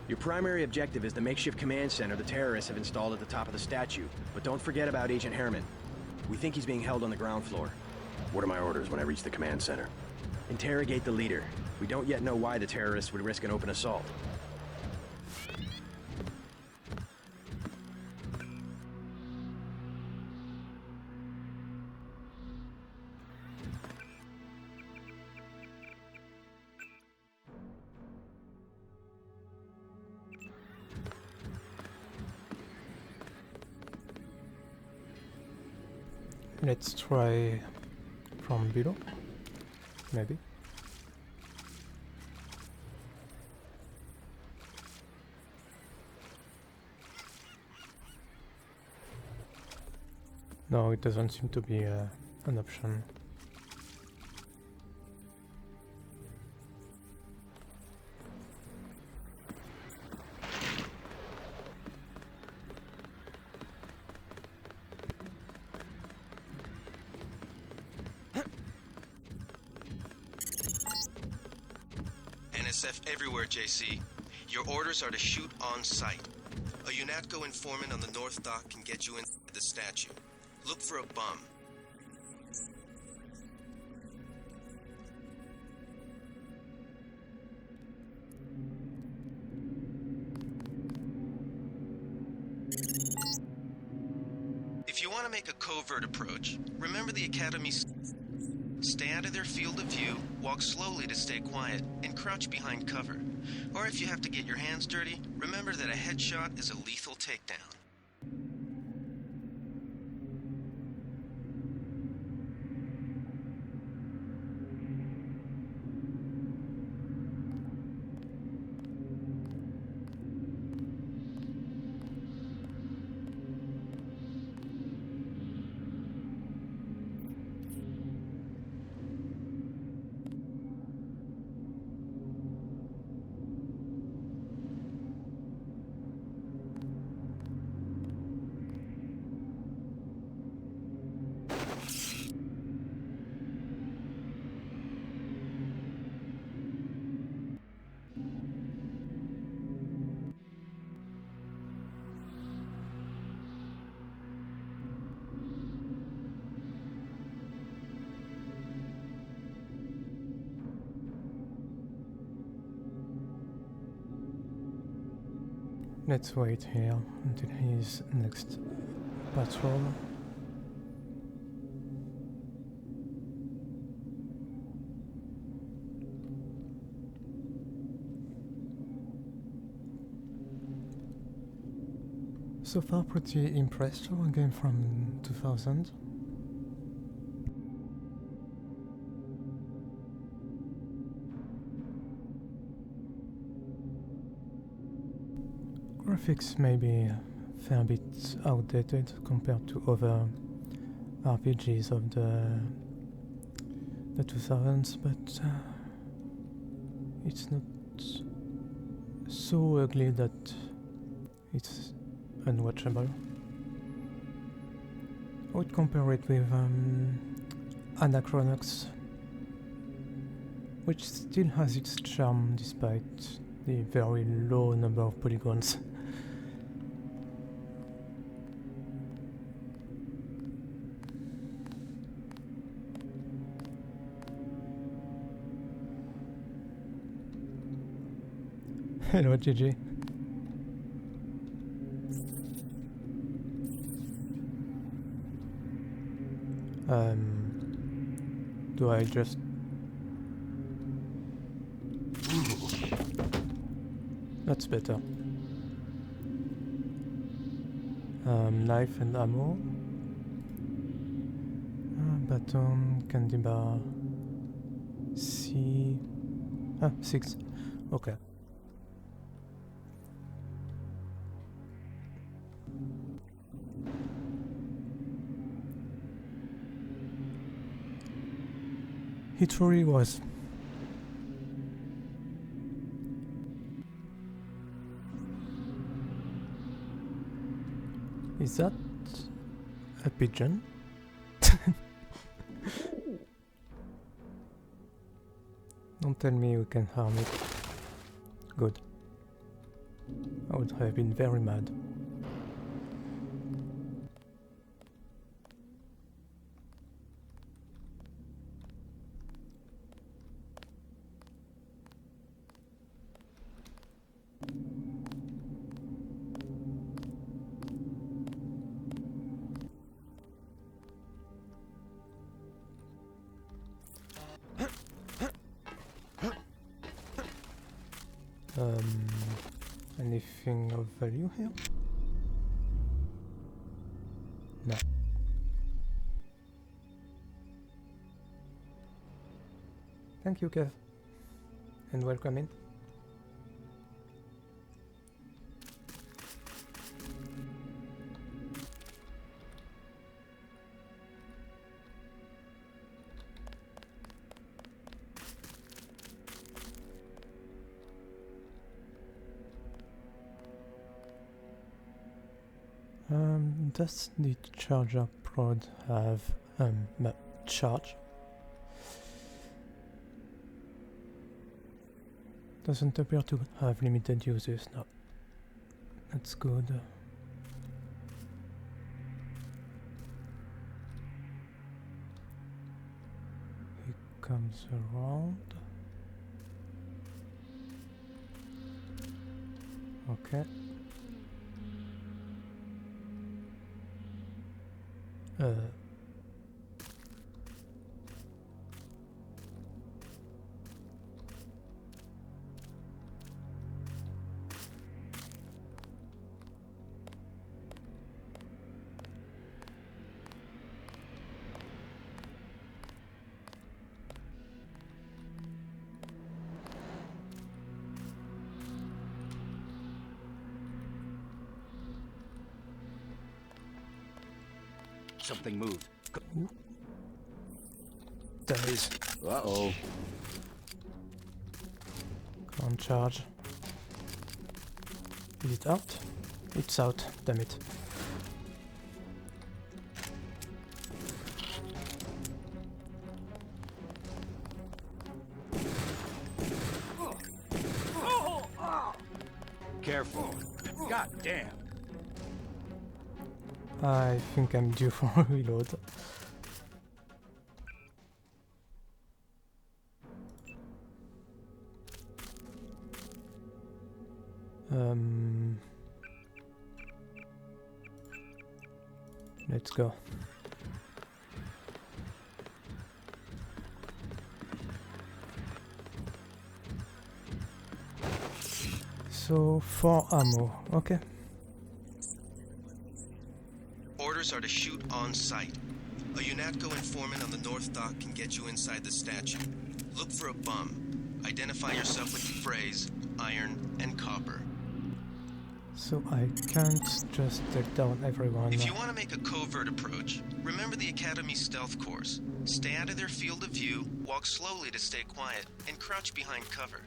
Your primary objective is the makeshift command center the terrorists have installed at the top of the statue. But don't forget about Agent Herman. We think he's being held on the ground floor. What are my orders when I reach the command center? Interrogate the leader. We don't yet know why the terrorists would risk an open assault. Let's try from below, maybe. No, it doesn't seem to be an option. NSF everywhere, JC. Your orders are to shoot on sight. A UNATCO informant on the North Dock can get you in the statue. Look for a bum. If you want to make a covert approach, remember the Academy's... Stay out of their field of view, walk slowly to stay quiet, and crouch behind cover. Or if you have to get your hands dirty, remember that a headshot is a lethal takedown. Let's wait here until his next patrol. So far pretty impressed with a game from 2000. Graphics may be a fair bit outdated compared to other RPGs of the 2000s, but it's not so ugly that it's unwatchable. I would compare it with Anachronox, which still has its charm despite the very low number of polygons. Hello, GG. Do I just... That's better. Knife and ammo. Baton, candy bar. C... 6. Okay. It truly was. Is that a pigeon? Don't tell me you can harm it. Good. I would have been very mad. Anything of value here? No. Thank you, Kev. And welcome in. Does the charger prod have charge? Doesn't appear to have limited uses, no. That's good. He comes around. Okay. Something moved. That is. Uh-oh. Can't charge. Is it out? It's out, damn it. Careful. God damn. I think I'm due for a reload. Let's go. So, 4 ammo, okay. Orders are to shoot on sight. A UNATCO informant on the North Dock can get you inside the statue. Look for a bum. Identify yourself with the phrase, iron and copper. So I can't just take down everyone. If you want to make a covert approach, remember the Academy stealth course. Stay out of their field of view, walk slowly to stay quiet, and crouch behind cover.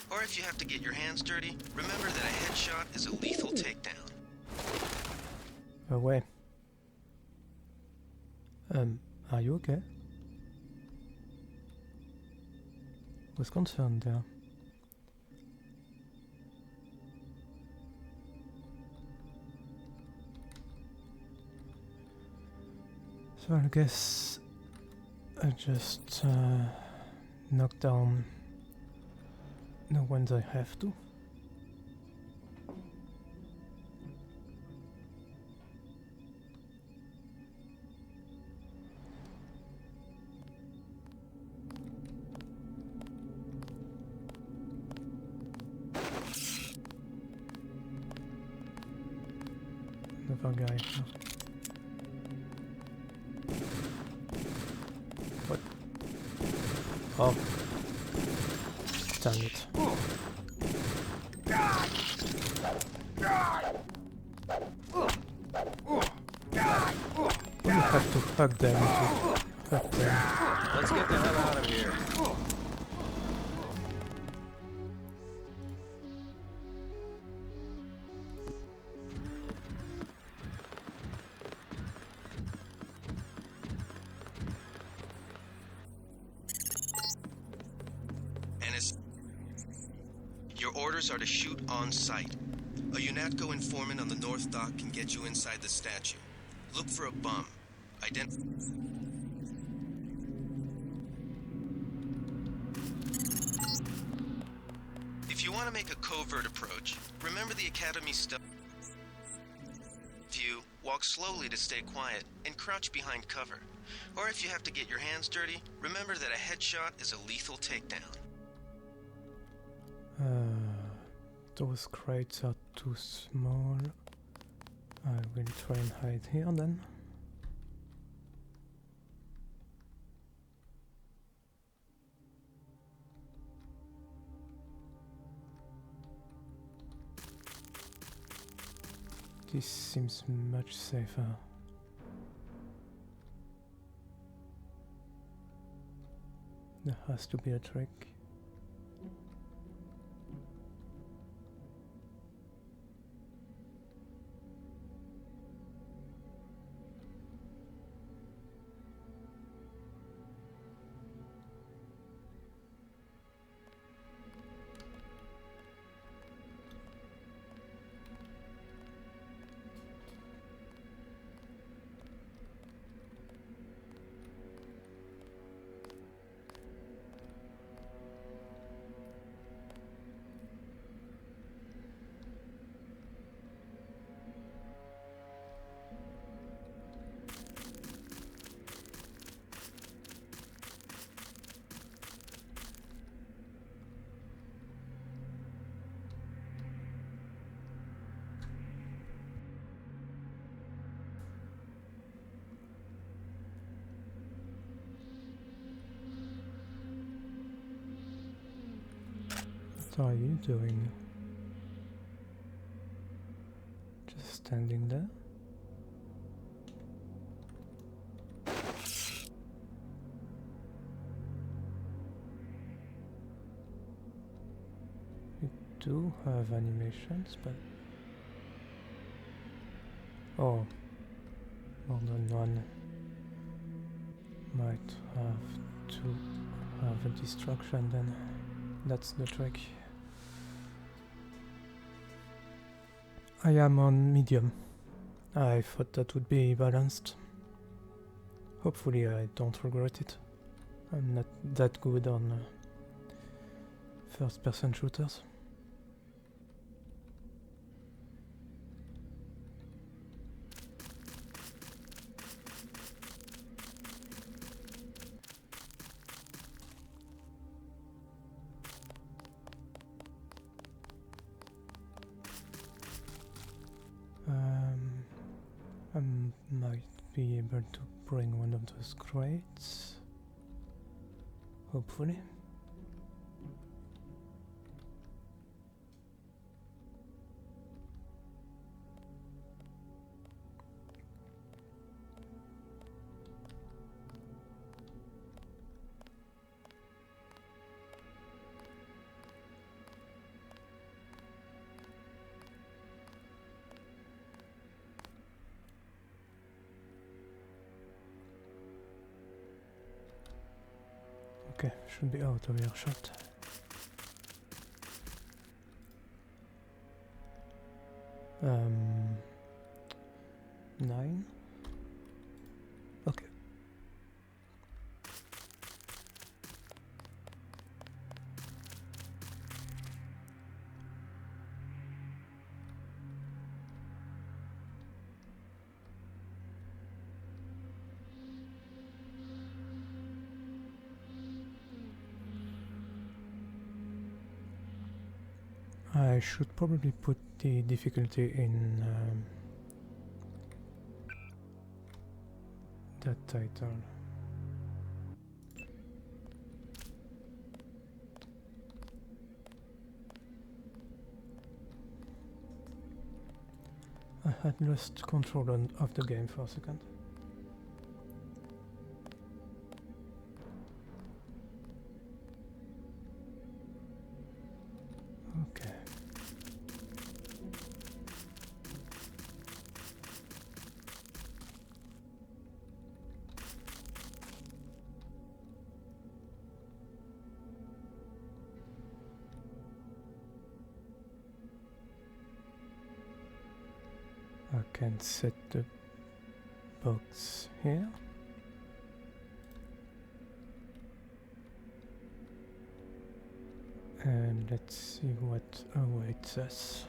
Or if you have to get your hands dirty, remember that a headshot is a lethal takedown. Away. Are you okay? Was concerned there. So I guess I just knock down the ones I have to. Another guy. What? Oh. Dang it. You have to hug them to hug them. Let's get the hell out of here. Your orders are to shoot on sight. A UNATCO informant on the North Dock can get you inside the statue. Look for a bum. If you want to make a covert approach, remember the Academy stealth view, walk slowly to stay quiet, and crouch behind cover. Or if you have to get your hands dirty, remember that a headshot is a lethal takedown. Those crates are too small. I will try and hide here then. This seems much safer. There has to be a trick. What are you doing? Just standing there? You do have animations, but... Oh, more than one might have to have a distraction then. That's the trick. I am on medium. I thought that would be balanced. Hopefully I don't regret it. I'm not that good on first-person shooters. I might be able to bring one of those crates. Hopefully. Okay, should be out of earshot. Um, 9? Okay. I should probably put the difficulty in that title. I had lost control of the game for a second. Okay. I can set the box here. And let's see what awaits us.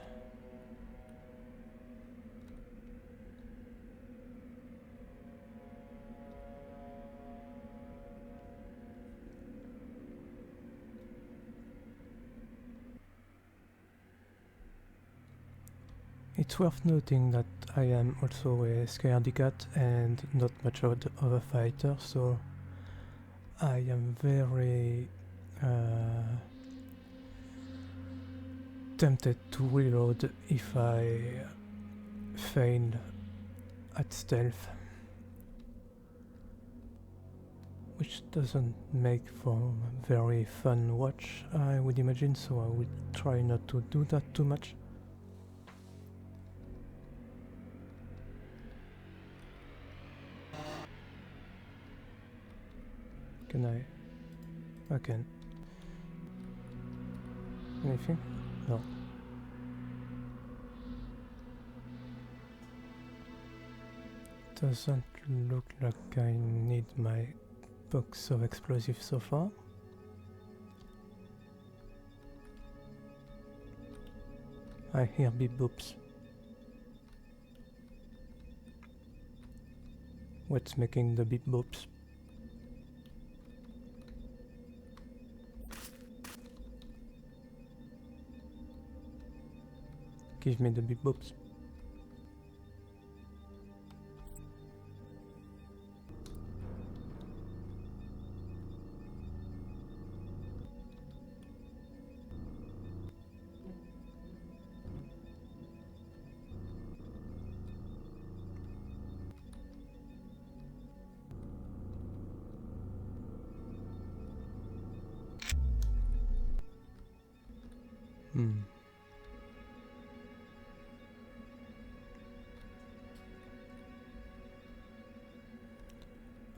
It's worth noting that I am also a scaredy cat and not much of a fighter, so I am very tempted to reload if I fail at stealth, which doesn't make for a very fun watch, I would imagine, so I would try not to do that too much. Can I can. Anything? No. Doesn't look like I need my box of explosives so far. I hear beep boops. What's making the beep boops? Give me the beep boops.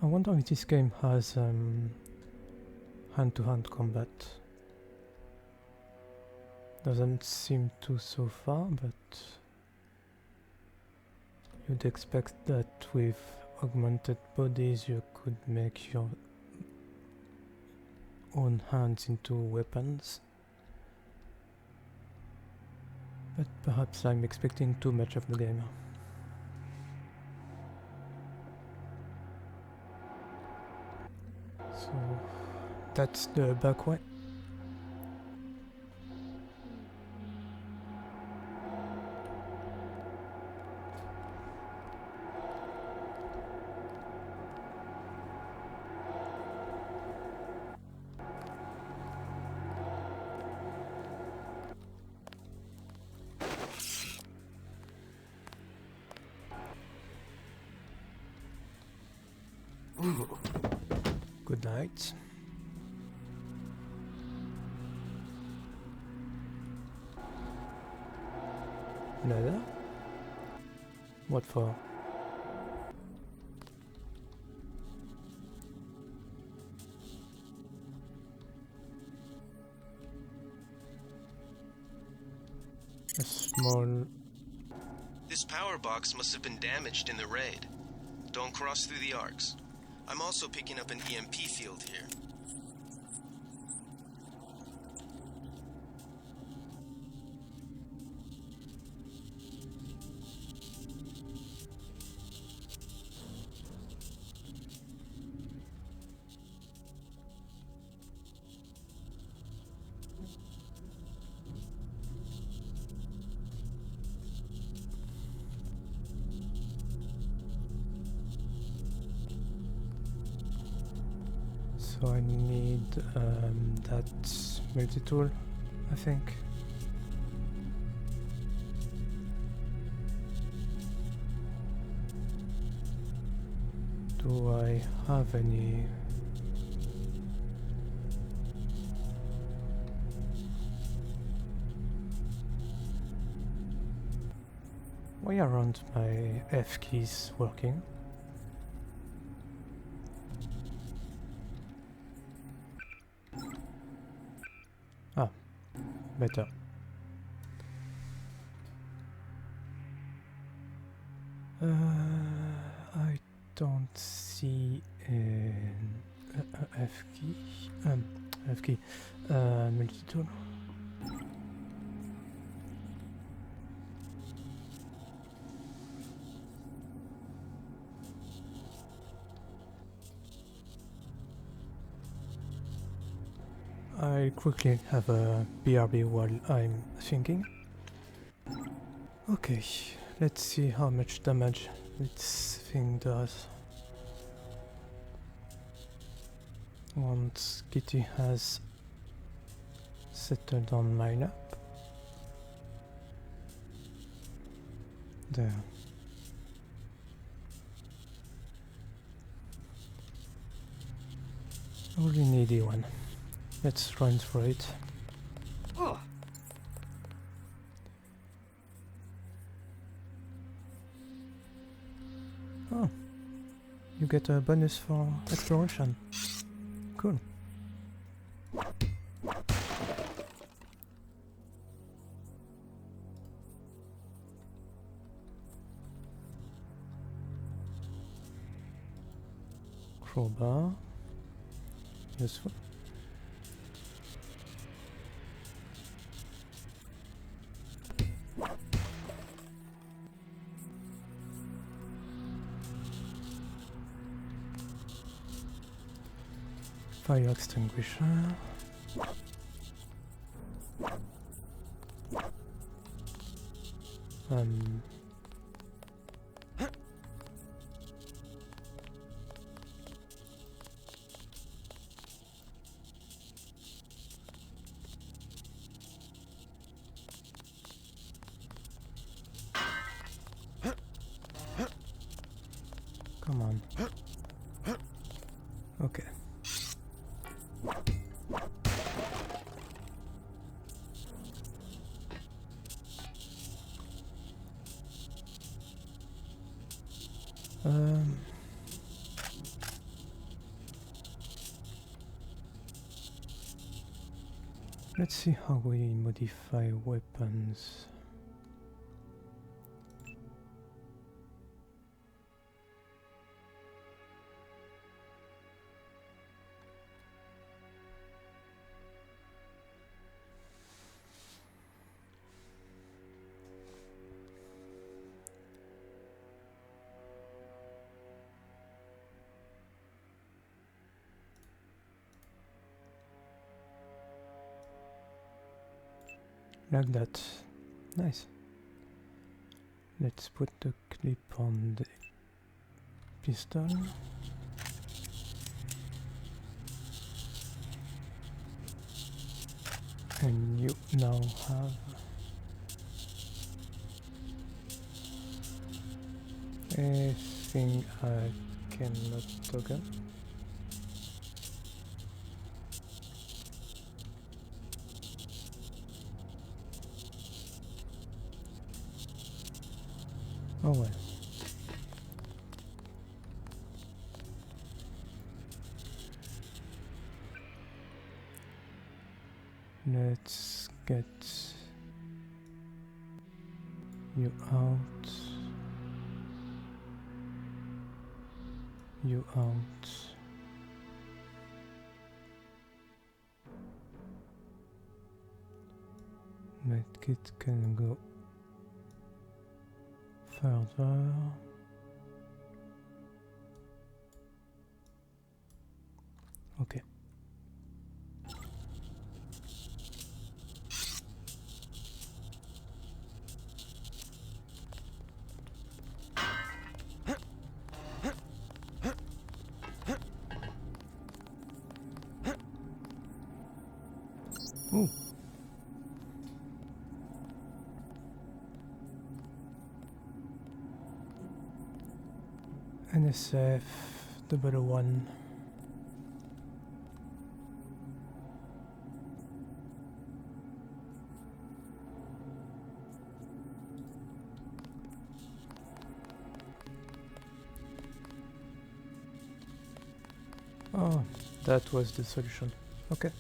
I wonder if this game has hand-to-hand combat. Doesn't seem to so far, but you'd expect that with augmented bodies you could make your own hands into weapons. But perhaps I'm expecting too much of the game. So that's the back way. Good night. Another? What for? A small... This power box must have been damaged in the raid. Don't cross through the arcs. I'm also picking up an EMP field here. So I need that multi-tool, I think. Do I have any? Why aren't my F keys working? Ah, better. I don't see an F key, multi-tool. I quickly have a BRB while I'm thinking. Okay, let's see how much damage this thing does. Once Kitty has settled on my lap. There. Only needy one. Let's run for it. Oh. Oh, you get a bonus for exploration. Cool. Crowbar. Useful. Fire extinguisher. Come on. Okay. Let's see how we modify weapons. Like that. Nice. Let's put the clip on the pistol. And you now have everything I cannot toggle. Oh well. Let's get you out. You out. Medkit can go further. Okay. Ooh. NSF 001. Oh, that was the solution. Okay.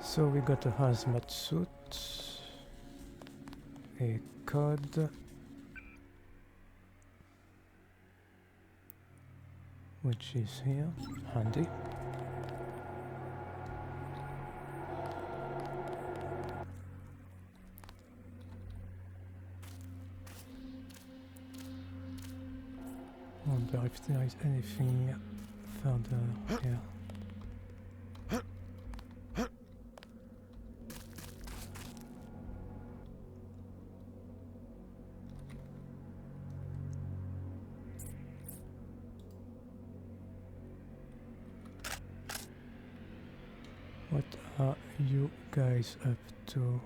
So we got a hazmat suit, a code, which is here, handy. Wonder if there is anything further here. What are you guys up to?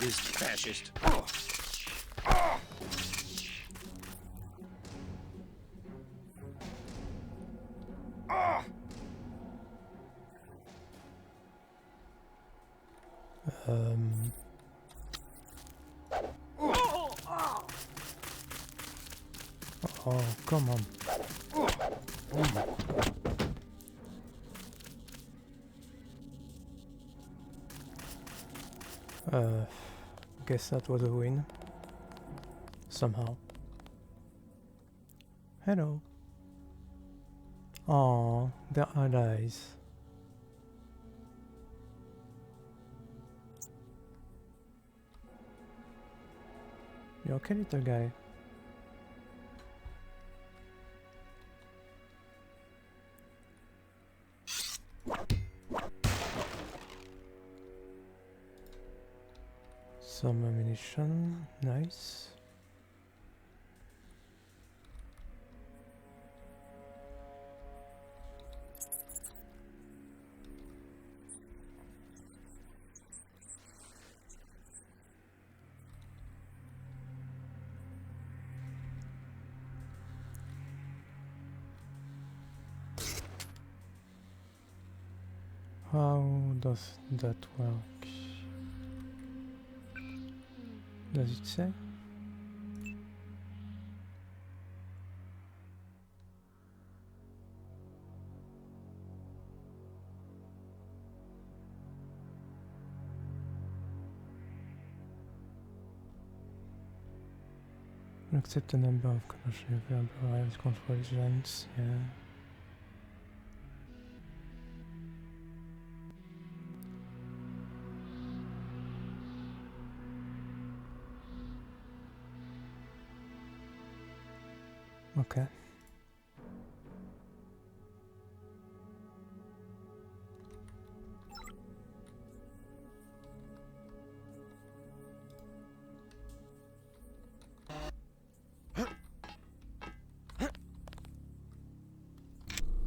Is fascist. Oh, come on. Guess that was a win. Somehow. Hello. Oh, they're allies. You okay, little guy? Some ammunition, nice. How does that work? Does it say? Accept a number of commercially available arrivals control agents, yeah. Okay.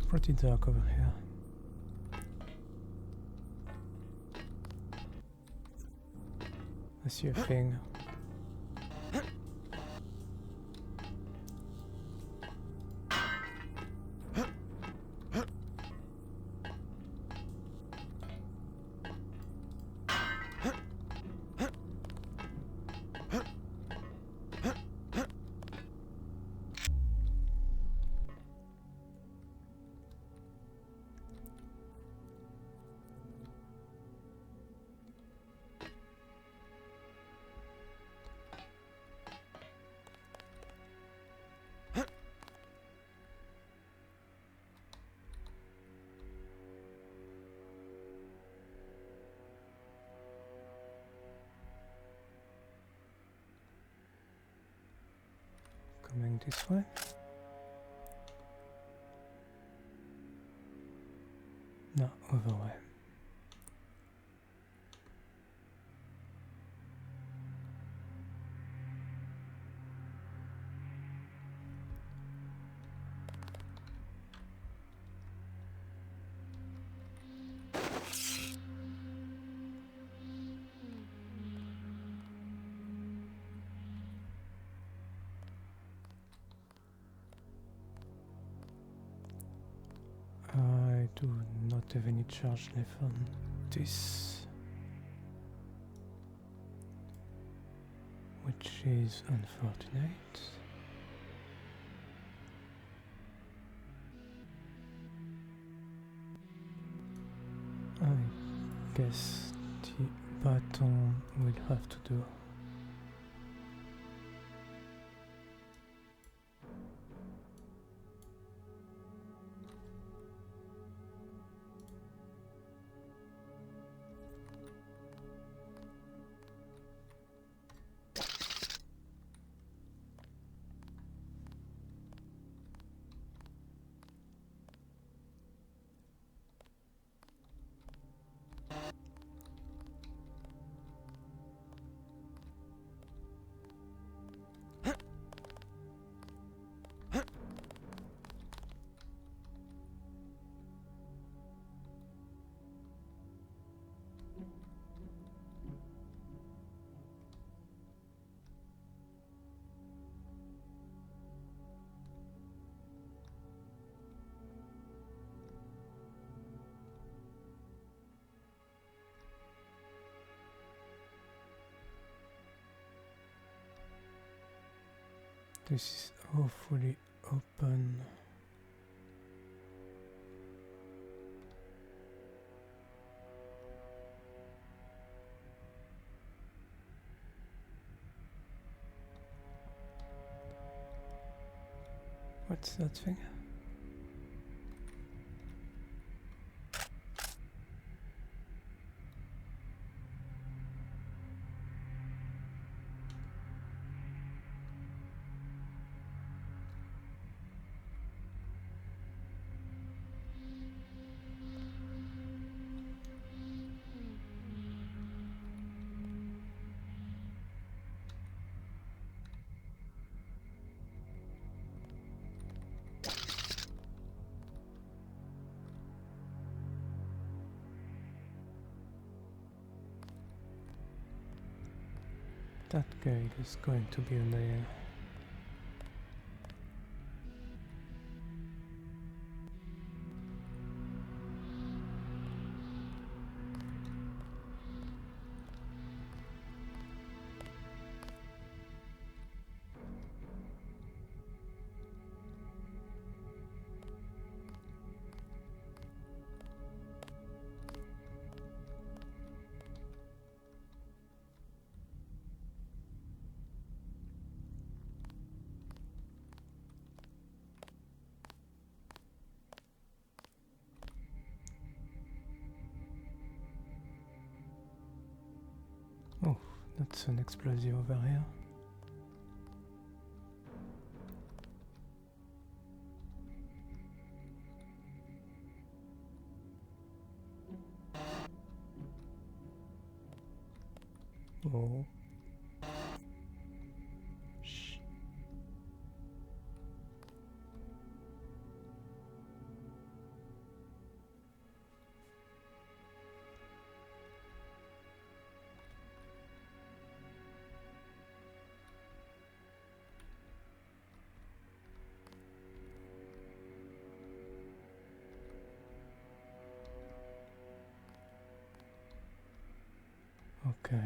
Pretty dark over here. I see a thing. Coming this way. No, other way. I do not have any charge left on this, which is unfortunate. I guess the baton will have to do. This is hopefully open. What's that thing? That gate is going to be annoying. That's an explosive over here. Oh. Shh. Okay.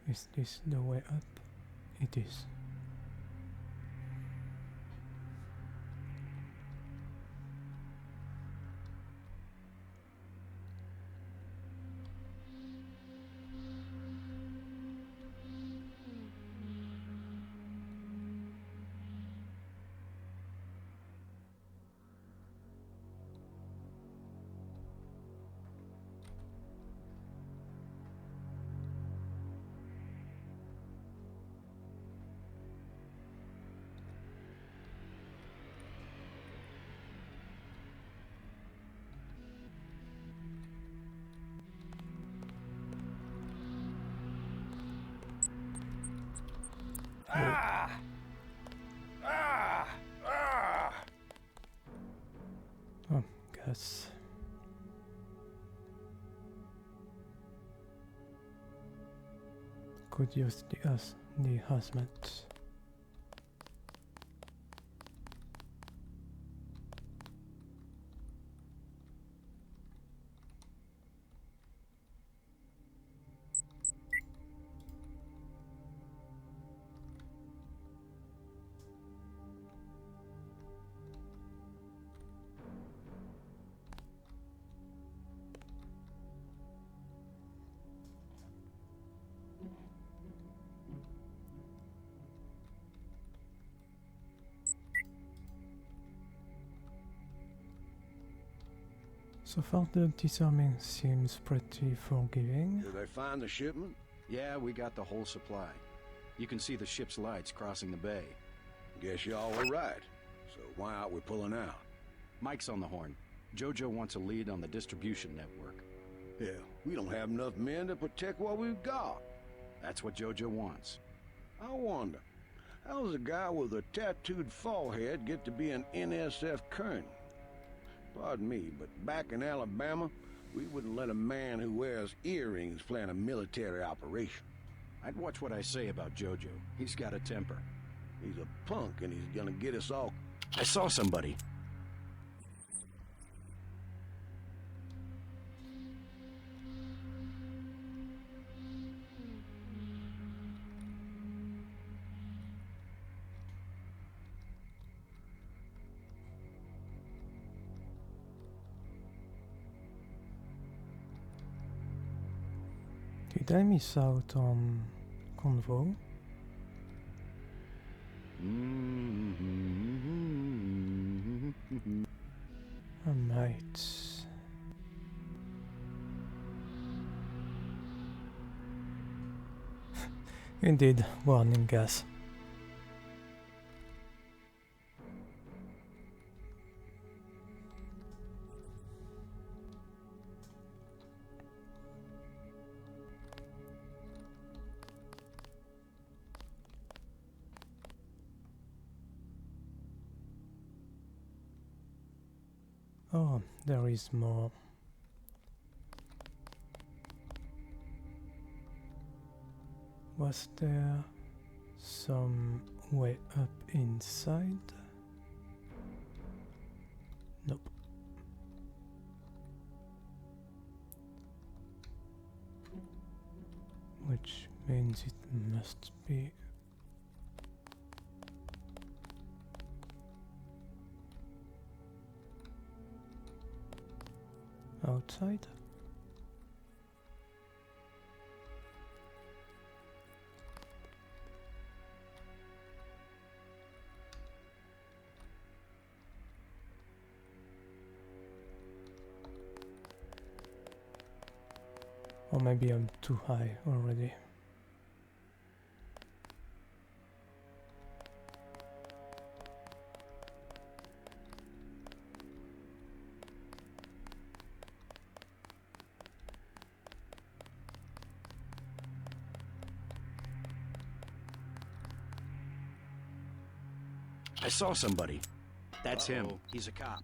Is this the way up? It is. Oh, guess. Could use the hazmat. So far the disarming seems pretty forgiving. Did they find the shipment? Yeah, we got the whole supply. You can see the ship's lights crossing the bay. Guess y'all were right. So why aren't we pulling out? Mike's on the horn. Jojo wants a lead on the distribution network. Yeah, we don't have enough men to protect what we've got. That's what Jojo wants. I wonder, how does a guy with a tattooed forehead get to be an NSF colonel? Pardon me, but back in Alabama, we wouldn't let a man who wears earrings plan a military operation. I'd watch what I say about Jojo. He's got a temper. He's a punk and he's gonna get us all... I saw somebody. Did I miss out on convo? I might. Indeed, warning gas. Oh, there is more. Was there some way up inside? Nope. Which means it must be outside. Or maybe I'm too high already. I saw somebody. That's him. He's a cop.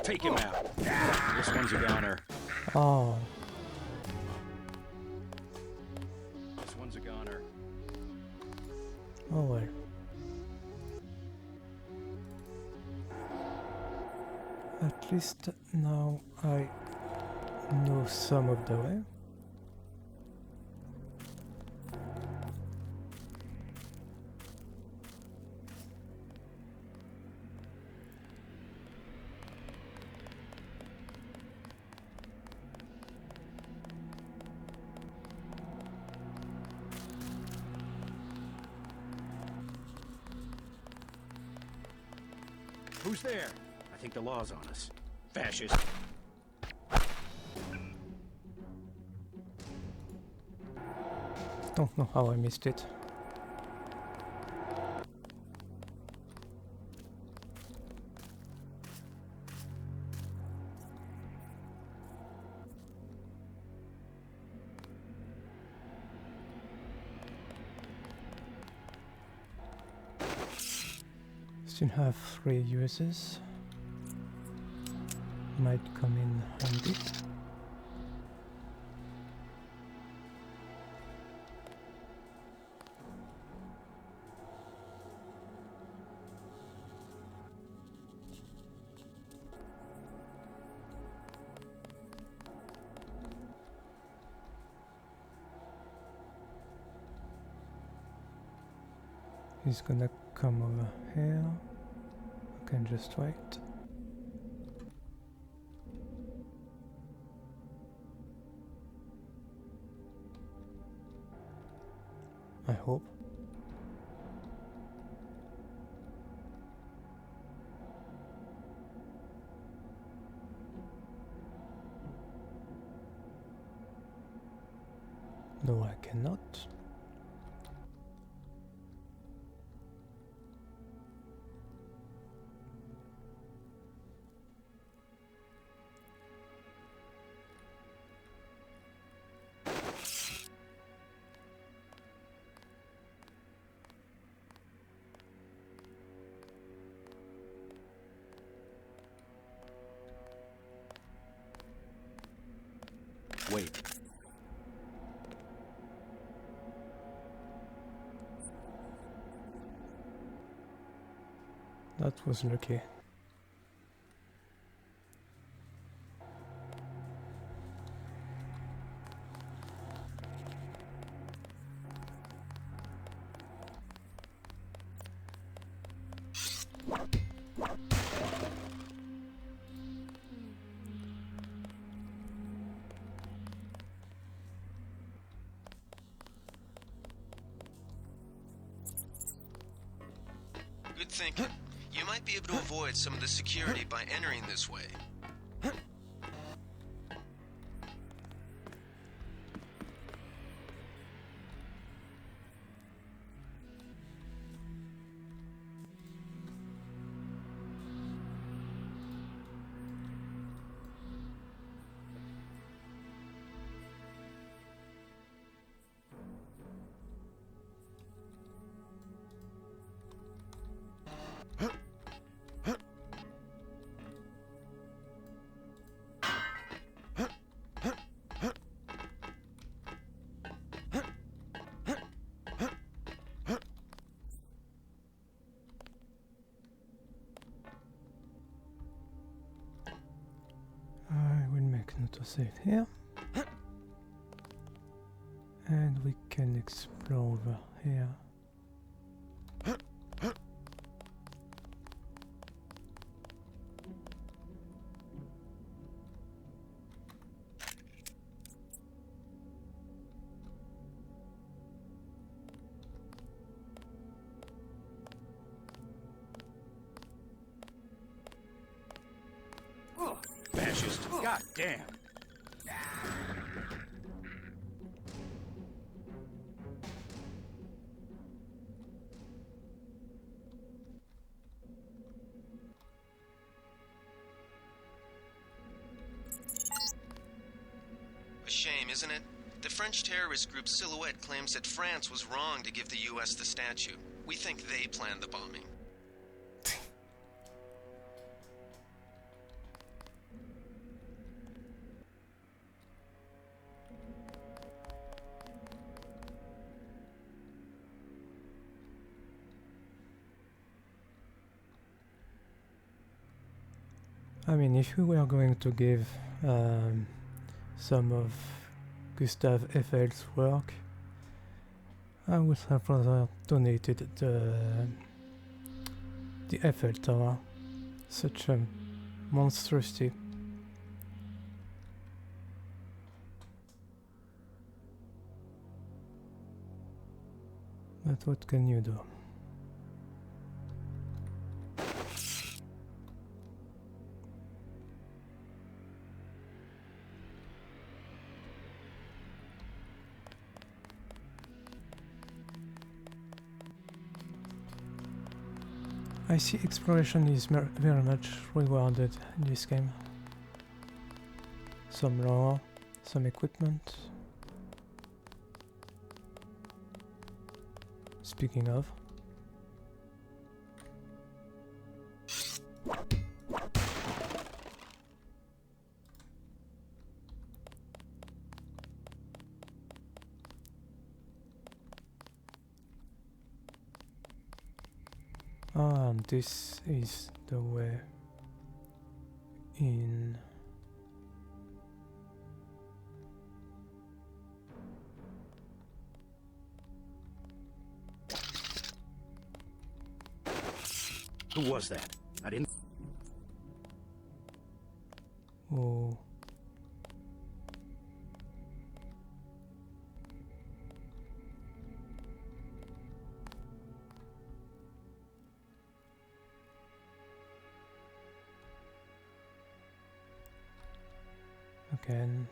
Take him out. This one's a goner. Oh. This one's a goner. Oh well. At least now I know some of the way. Who's there? I think the law's on us. Fascist. Don't know how I missed it. Still have 3 uses. Might come in handy. He's gonna come over here. I can just wait. I hope. No, I cannot. Wait. That was lucky. Good thinking. You might be able to avoid some of the security by entering this way. I will make an autosave here. And we can explore over here. God damn. A shame, isn't it? The French terrorist group Silhouette claims that France was wrong to give the US the statue. We think they planned the bombing. I mean, if we were going to give some of Gustave Eiffel's work, I would have rather donated the Eiffel Tower. Such a monstrosity. But what can you do? I see exploration is very much rewarded in this game. Some lore, some equipment. Speaking of. And this is the way in. Who was that? I didn't... Oh. Again.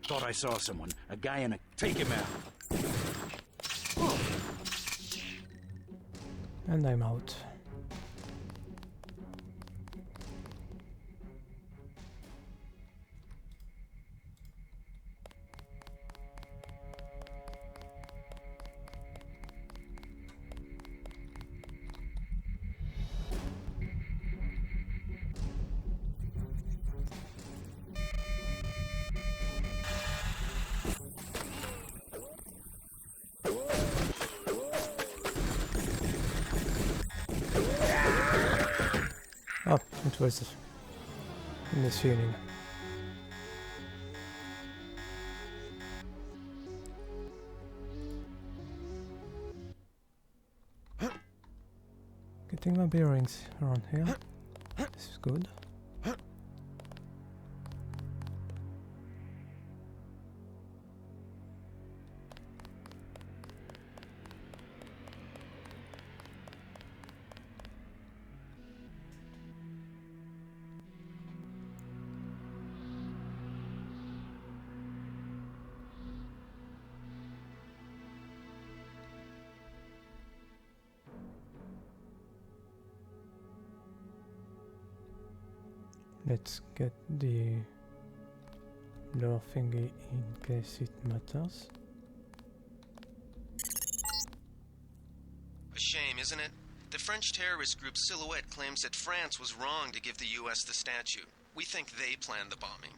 Thought I saw someone. A guy in a... Take him out. And I'm out. Oh, it was a misfeeling. Getting my bearings around here. This is good. Let's get the lure thingy in case it matters. A shame, isn't it? The French terrorist group Silhouette claims that France was wrong to give the US the statue. We think they planned the bombing.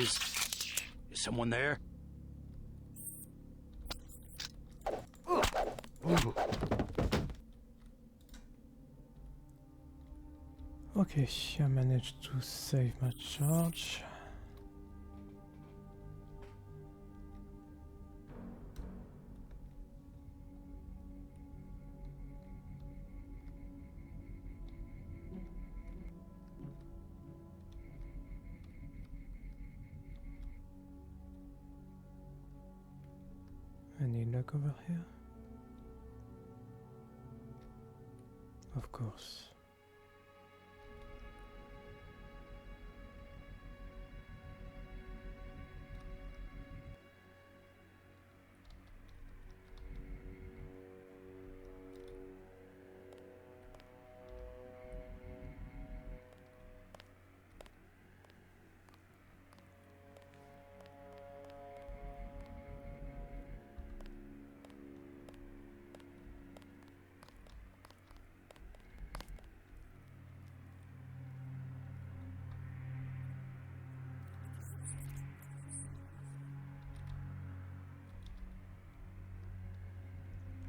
Is someone there? Okay, I managed to save my charge. Any luck over here? Of course.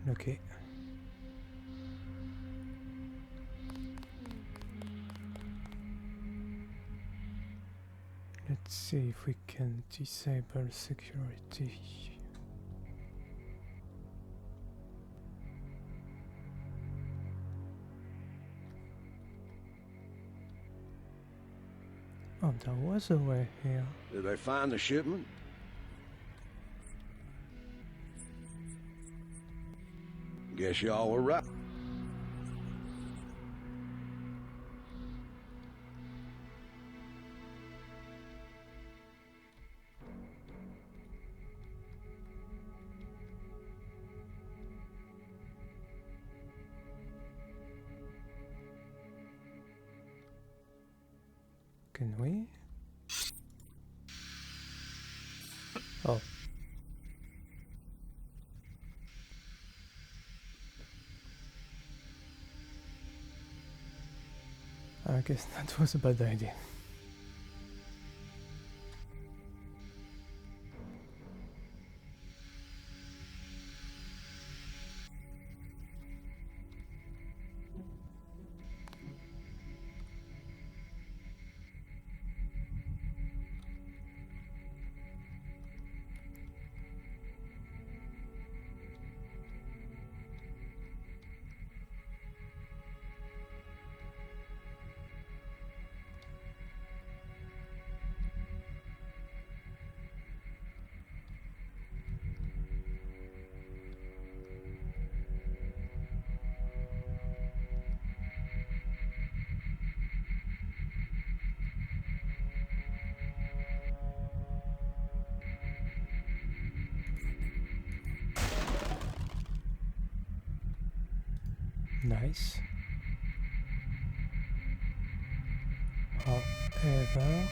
Okay. Let's see if we can disable security. Oh, there was a way here. Did they find the shipment? Guess y'all were right. Can we? Oh. I guess that was a bad idea. Nice. However,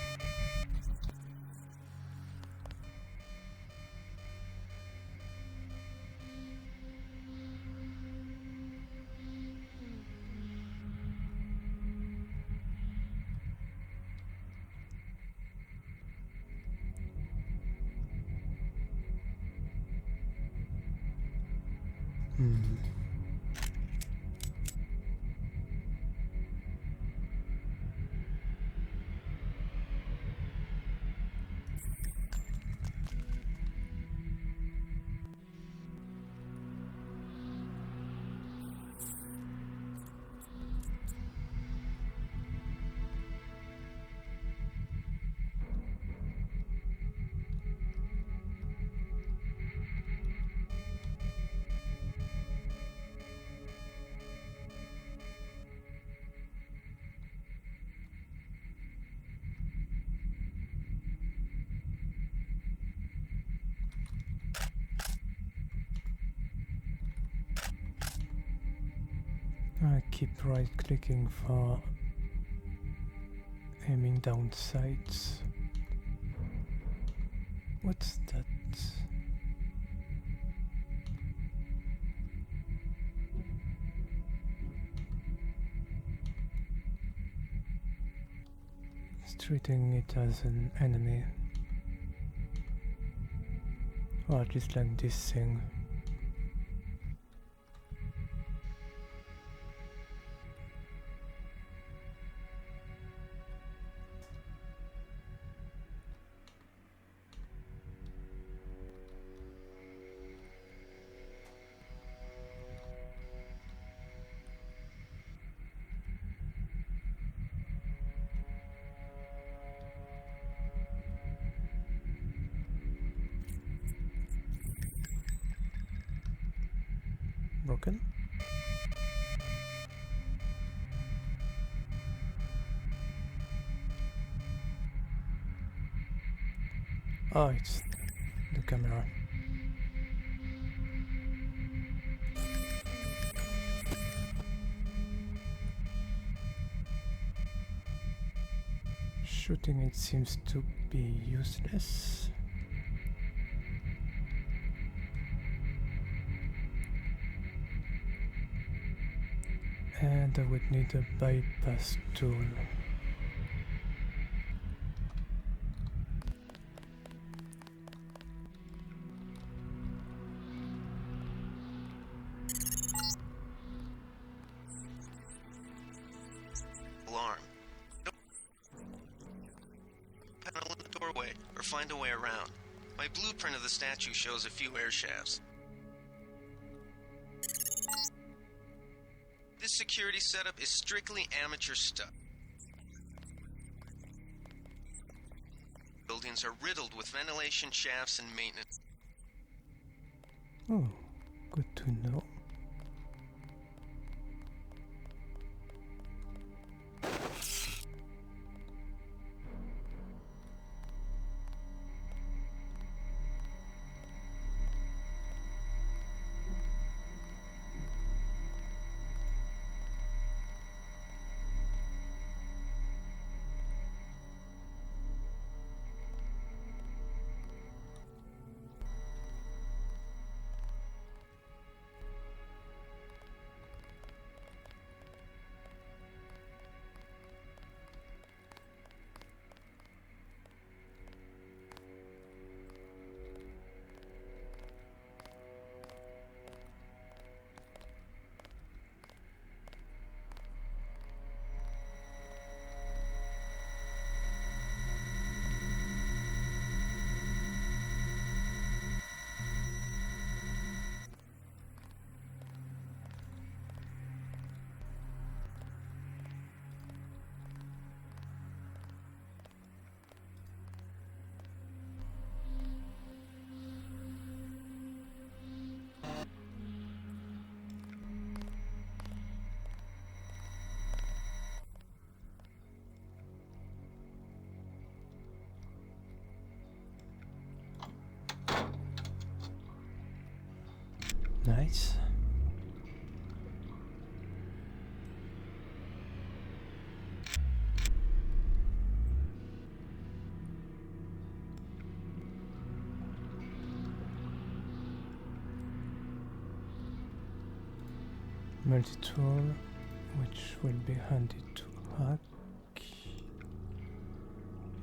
I keep right clicking for aiming down sights. What's that? It's treating it as an enemy. Or at least like this thing. Broken? Oh, it's the camera. Shooting it seems to be useless. And I would need a bypass tool. Alarm. Panel in the doorway, or find a way around. My blueprint of the statue shows a few air shafts. This security setup is strictly amateur stuff. Buildings are riddled with ventilation shafts and maintenance. Oh, good to know. Nice. Multi-tool, which will be handy to hack.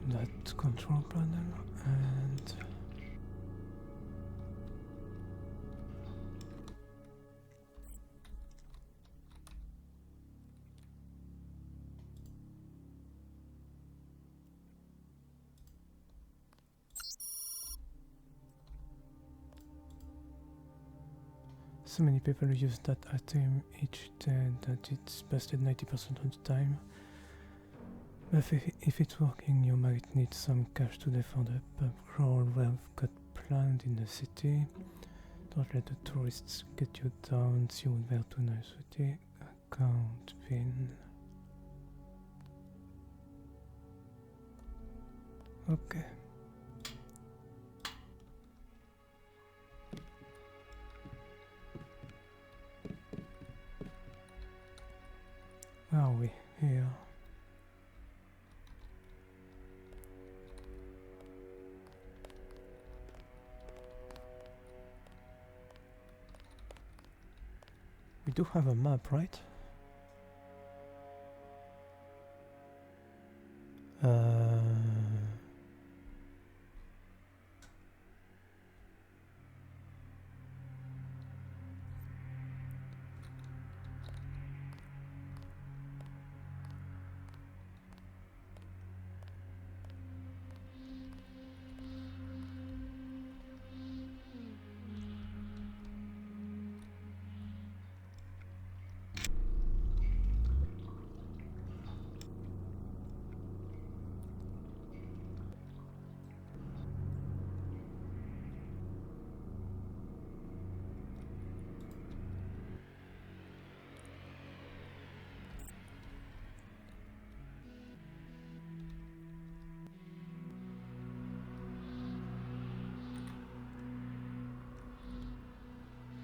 That control panel and so many people use that item each day that it's busted 90% of the time. But if it's working, you might need some cash today for the pub crawl we've got planned in the city. Don't let the tourists get you down, see you where to nice city. Account pin. Okay. Where are we? Here. We do have a map, right?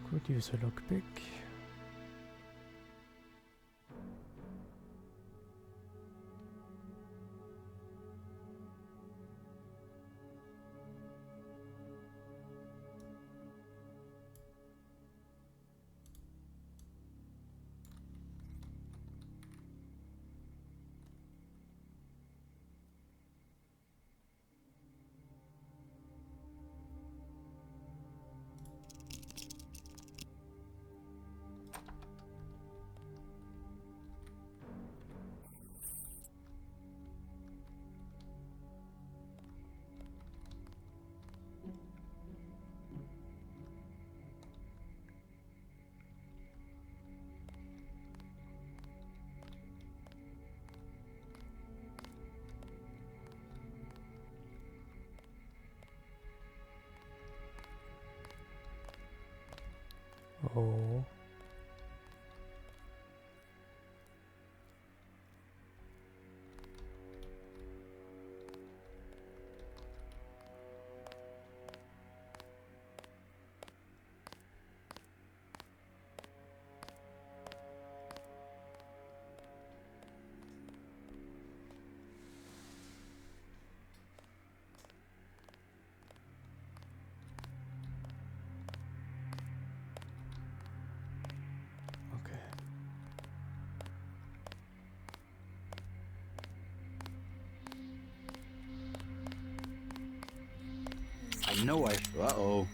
Could use a lockpick. Oh. I know I... Uh-oh.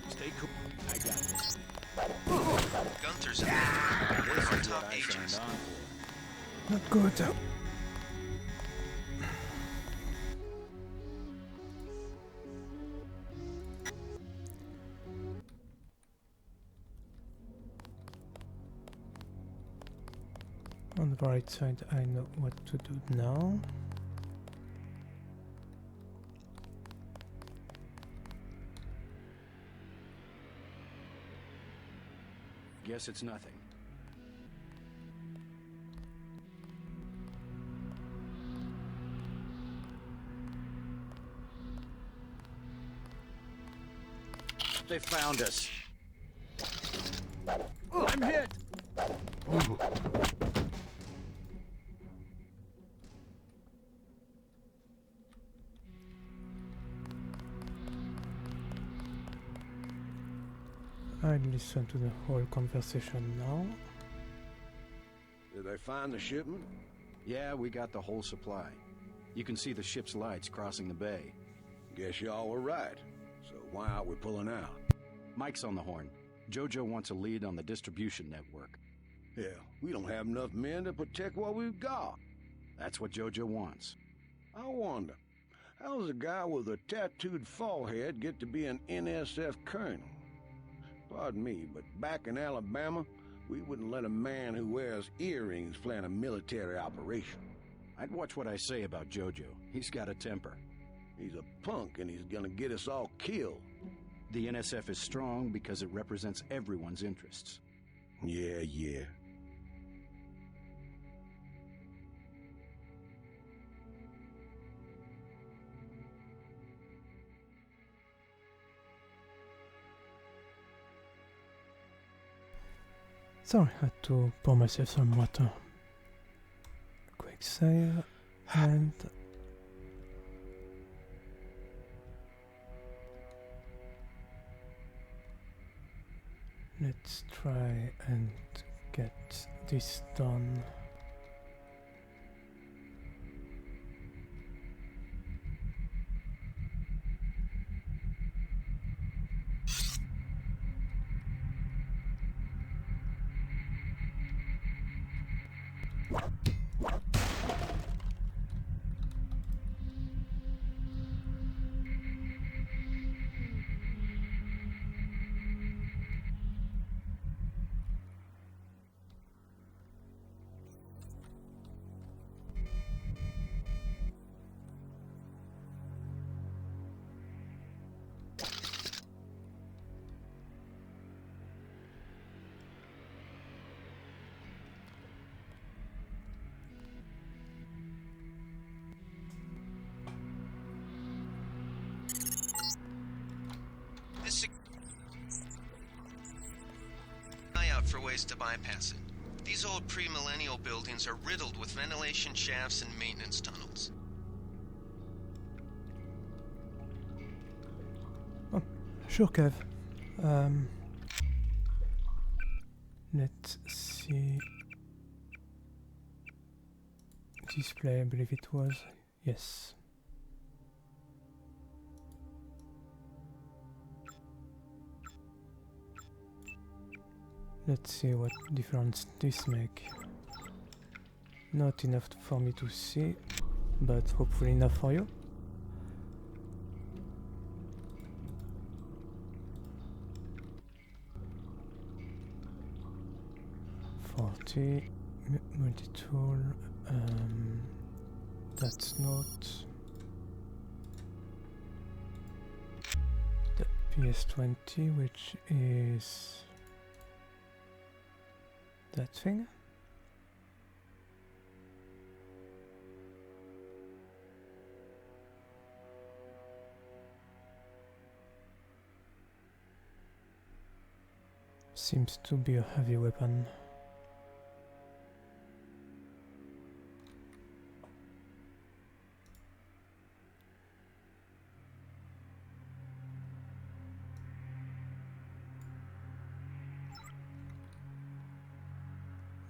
Stay cool. I got this. Gunther's in there. One of our top agents. Not good. On the right side, I know what to do now. Guess it's nothing. They found us. I'm hit! Ooh. I'll listen to the whole conversation now. Did they find the shipment? Yeah, we got the whole supply. You can see the ship's lights crossing the bay. Guess y'all were right. So why aren't we pulling out? Mike's on the horn. Jojo wants a lead on the distribution network. Yeah, we don't have enough men to protect what we've got. That's what Jojo wants. I wonder, how does a guy with a tattooed forehead get to be an NSF colonel? Pardon me, but back in Alabama, we wouldn't let a man who wears earrings plan a military operation. I'd watch what I say about Jojo. He's got a temper. He's a punk and he's gonna get us all killed. The NSF is strong because it represents everyone's interests. Yeah. Sorry, I had to pour myself some water. Quick save and let's try and get this done. for ways to bypass it. These old pre-millennial buildings are riddled with ventilation shafts and maintenance tunnels. Oh, sure, Kev. Let's see. Display, I believe it was. Yes. Let's see what difference this make. Not enough for me to see, but hopefully enough for you. Multi-tool, that's not the PS20, which is that thing. Seems to be a heavy weapon.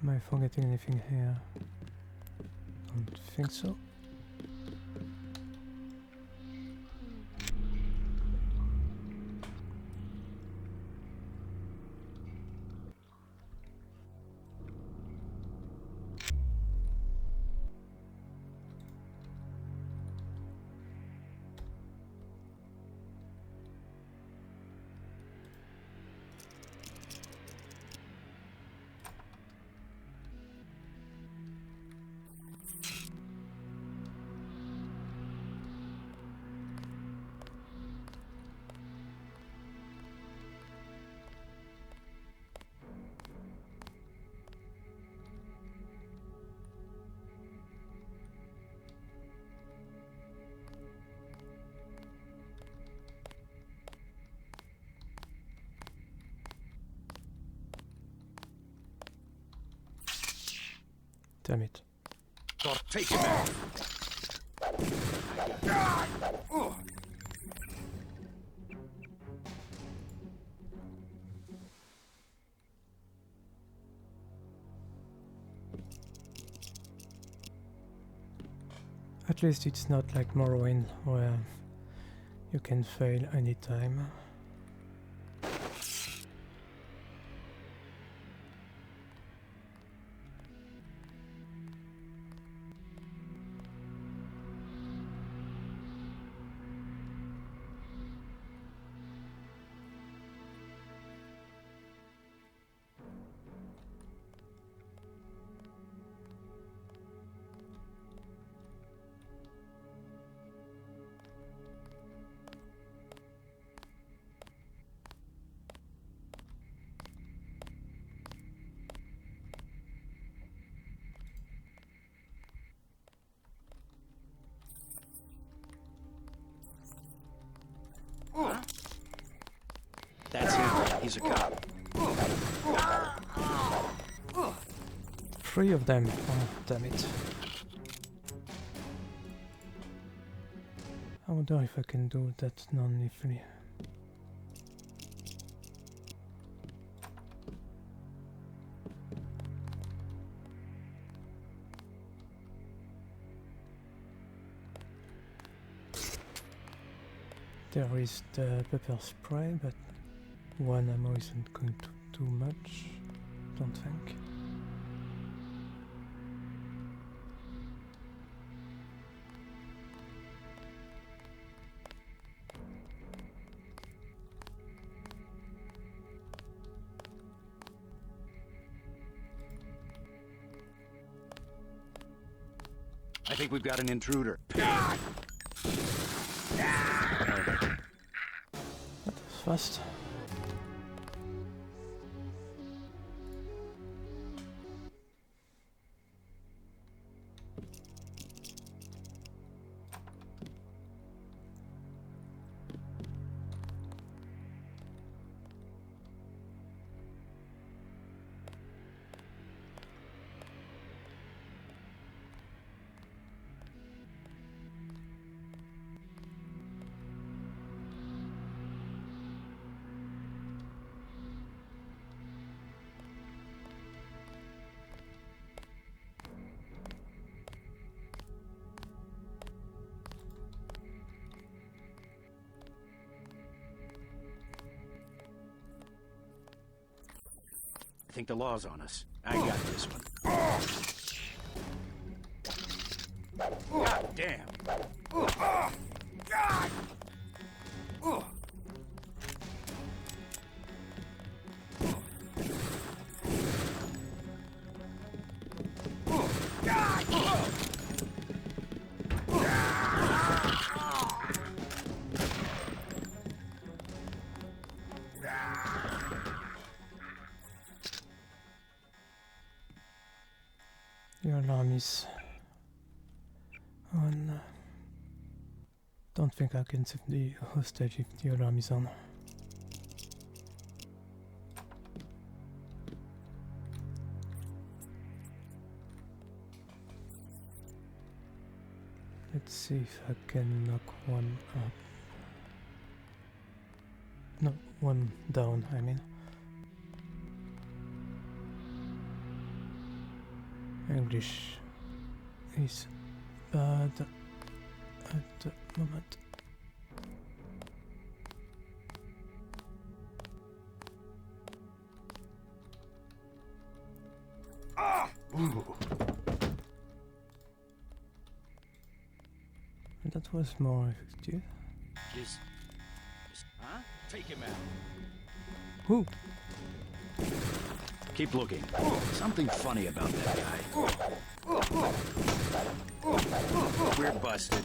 Am I forgetting anything here? Don't think so. Damn it. Take it back. At least it's not like Morrowind, where you can fail anytime. That's him. He's a cop. 3 of them. Oh, damn it. I wonder if I can do that non-lethally. There is the pepper spray, but 1 ammo isn't going to do much, don't think. I think we've got an intruder. That was fast. think the law's on us. I got this one. God damn! God! Your alarm is on. Don't think I can save the hostage if the alarm is on. Let's see if I can knock one up. No, one down, I mean. English is bad at the moment. That was more effective. Just huh? Take him out. Who? Keep looking. Something funny about that guy. We're busted.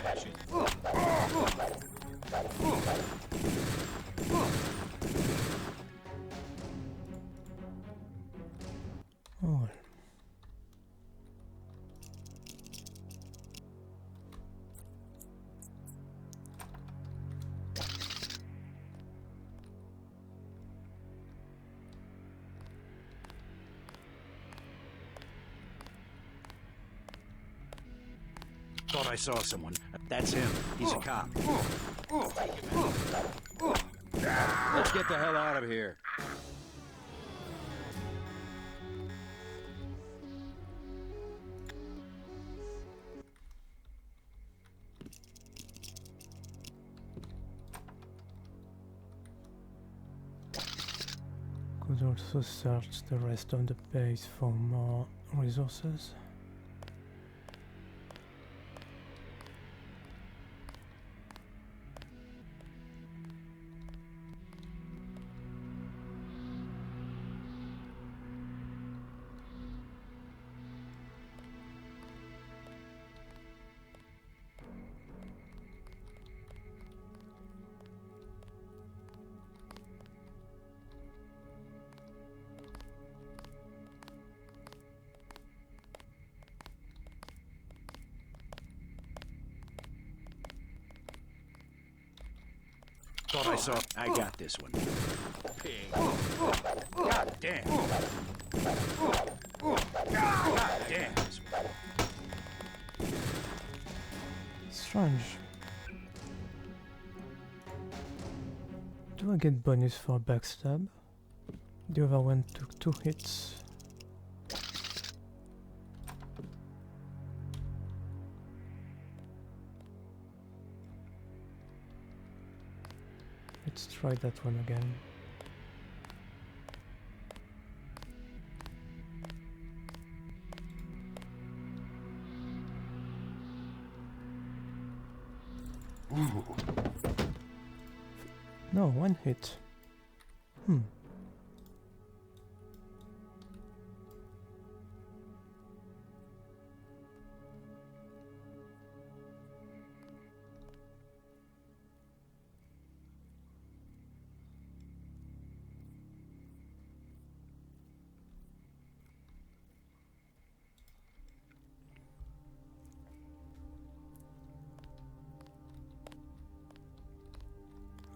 Patch it. Oh. Thought I saw someone. That's him. He's a cop. Let's get the hell out of here. Could also search the rest of the base for more resources. Thought I saw. I got this one. Pig. God damn. God damn. Strange. Do I get bonus for backstab? The other one took 2 hits. Let's try that one again. No, 1 hit.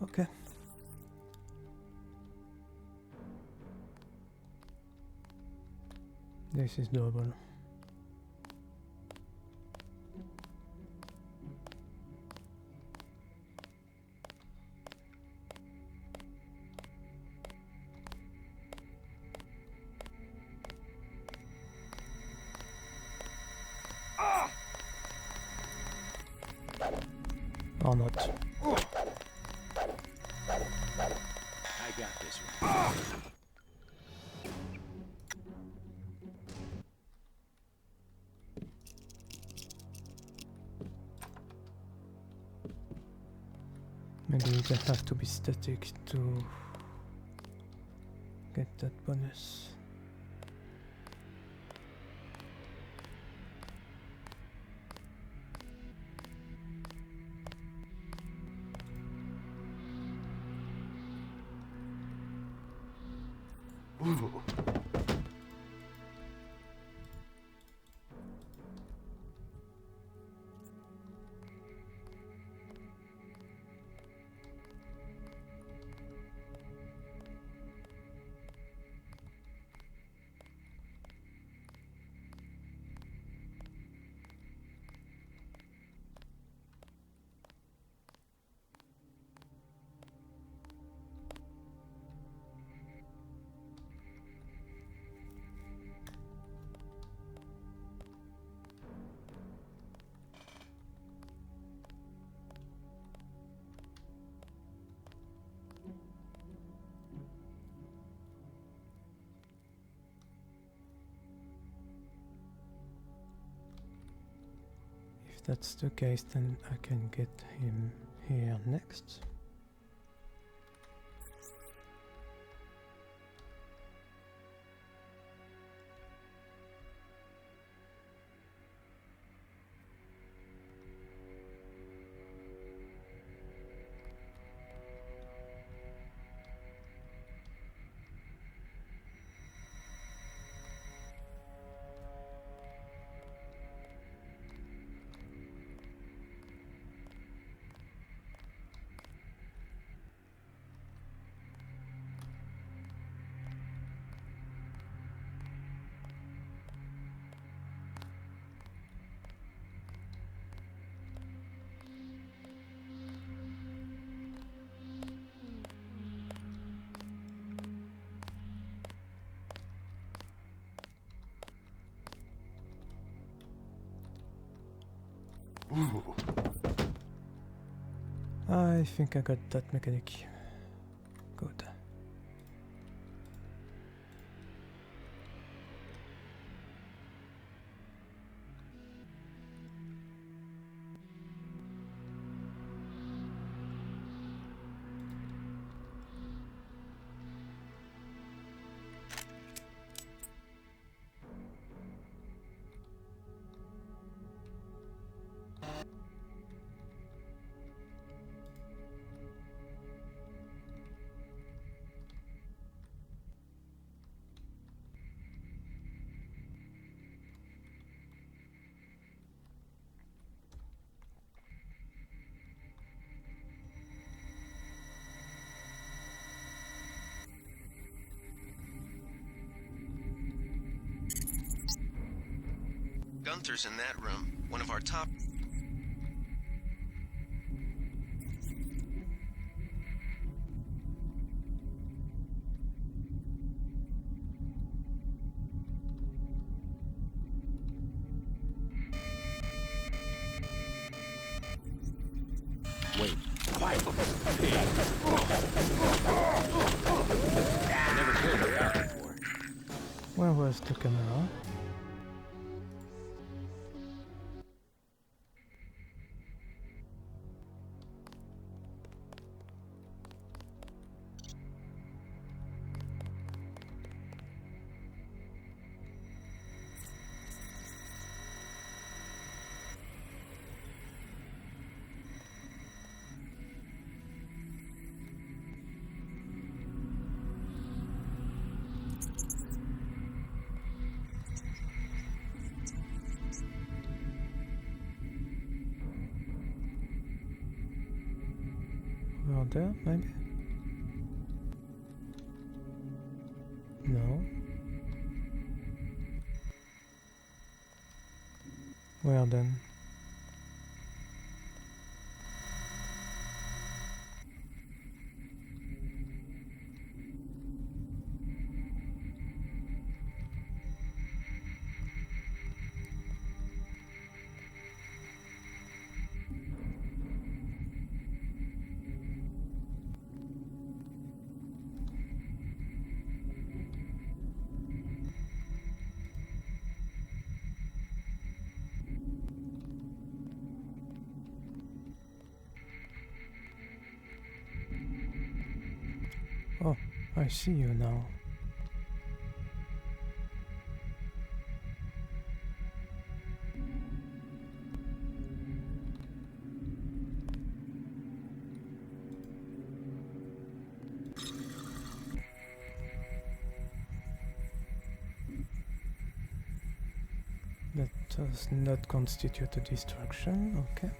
Okay. This is doable. Or not. I got this one. Maybe you just have to be static to get that bonus. Ooh. If that's the case, then I can get him here next. Ooh. I think I got that mechanic. Good. Gunther's in that room, one of our top... Wait. Fight! I never killed her out before. Where was the camera? Around there, maybe? No. Where then? Oh, I see you now. That does not constitute a distraction, okay.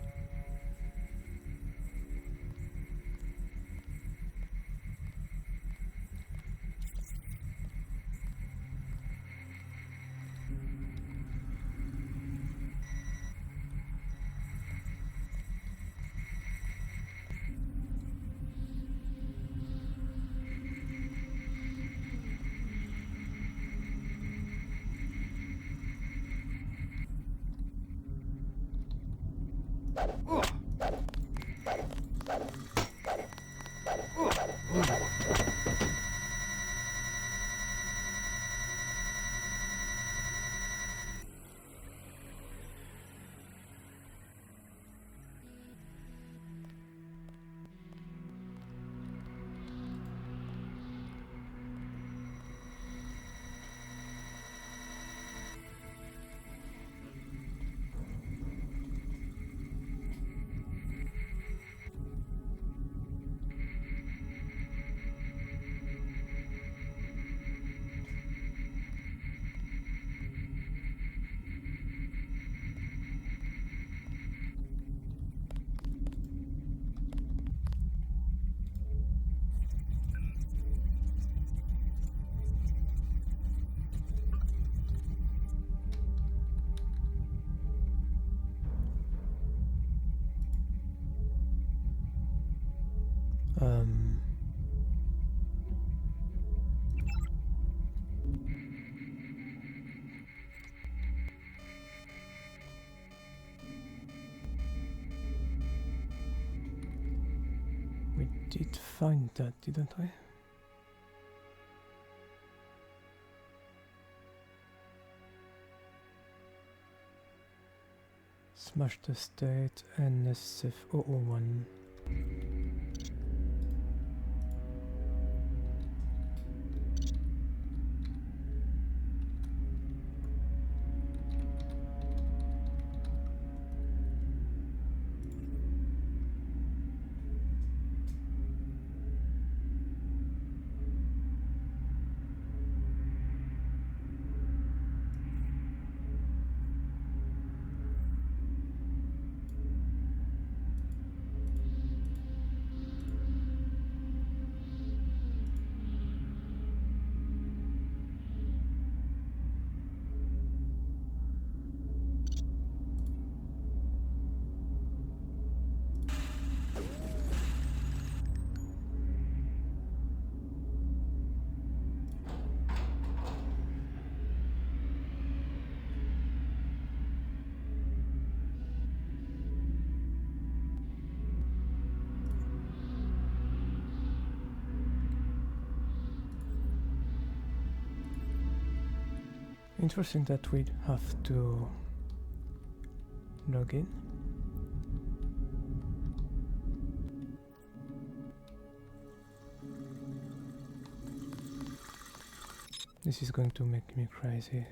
We did find that, didn't we? Smash the state NSF001. Interesting that we'd have to log in. This is going to make me crazy.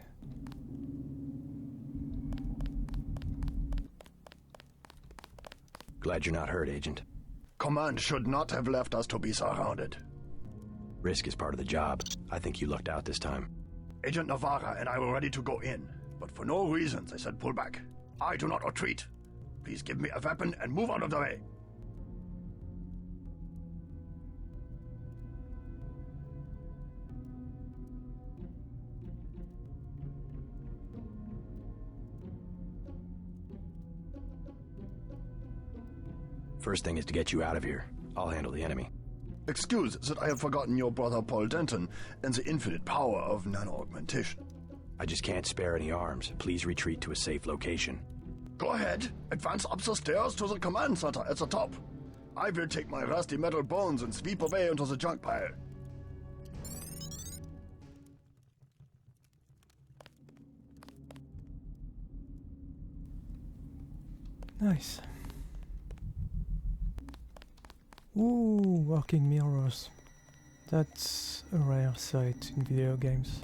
Glad you're not hurt, Agent. Command should not have left us to be surrounded. Risk is part of the job. I think you lucked out this time. Agent Navarra and I were ready to go in, but for no reason they said pull back. I do not retreat. Please give me a weapon and move out of the way. First thing is to get you out of here. I'll handle the enemy. Excuse that I have forgotten your brother Paul Denton and the infinite power of nano-augmentation. I just can't spare any arms. Please retreat to a safe location. Go ahead. Advance up the stairs to the command center at the top. I will take my rusty metal bones and sweep away into the junk pile. Nice. Ooh, working mirrors. That's a rare sight in video games.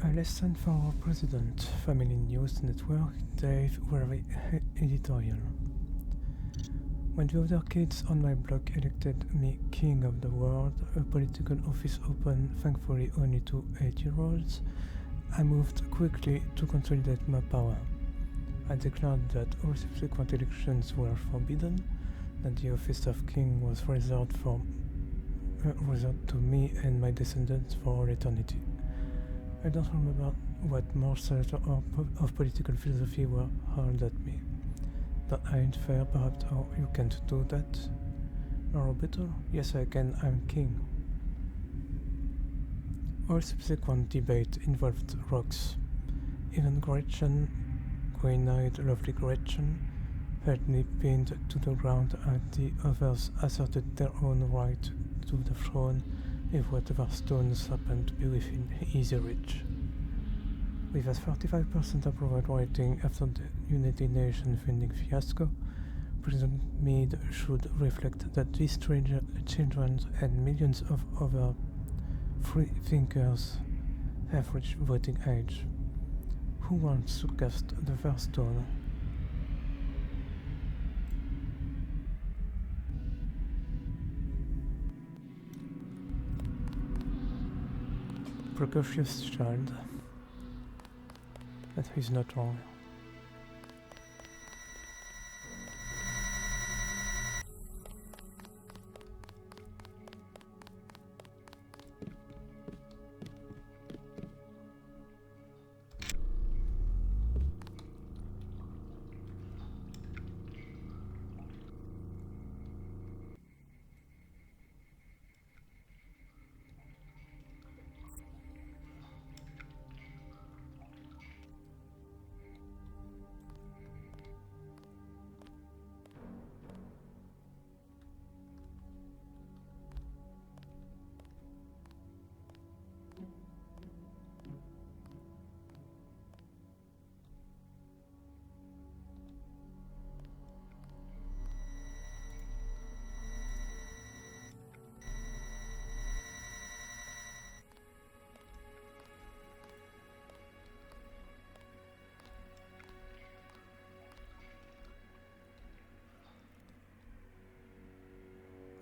A lesson for our president, Family News Network, Dave, very editorial. When the other kids on my block elected me king of the world, a political office open thankfully only to 8-year-olds, I moved quickly to consolidate my power. I declared that all subsequent elections were forbidden, that the office of king was reserved to me and my descendants for all eternity. I don't remember what morsels of political philosophy were hurled at me. That ain't fair, perhaps. Oh, you can't do that. Or better? Yes, I can. I'm king. All subsequent debate involved rocks. Even Gretchen, green-eyed, lovely Gretchen, felt me pinned to the ground, and the others asserted their own right to the throne if whatever stones happened to be within easy reach. With a 35% approval rating after the United Nations funding fiasco, President Meade should reflect that these children and millions of other free thinkers have reached voting age. Who wants to cast the first stone? Precocious child. But he's not wrong.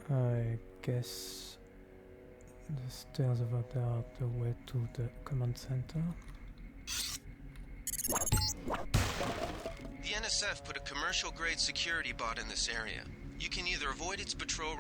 I guess the stairs over there are the way to the command center. The NSF put a commercial-grade security bot in this area. You can either avoid its patrol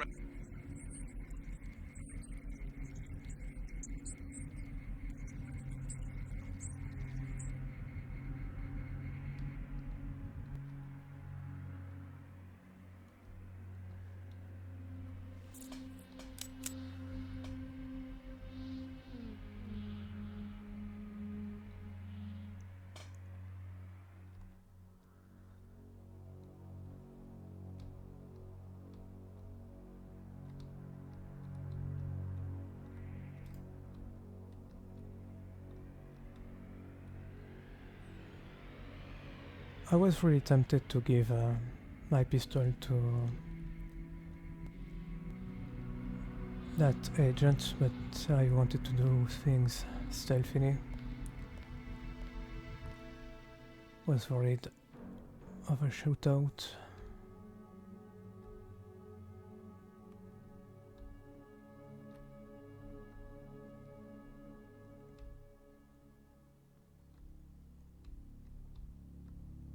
I was really tempted to give my pistol to that agent, but I wanted to do things stealthily. Was worried of a shootout.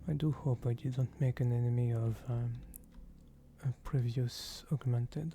I do hope I didn't make an enemy of a previous augmented.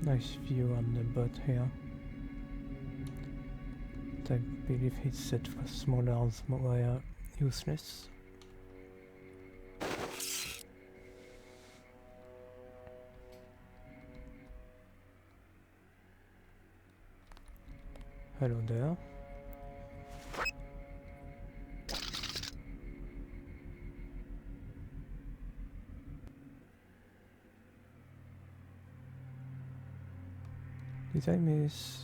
Nice view on the boat here. But I believe it's set for smaller wire useless. Hello there. Did I miss?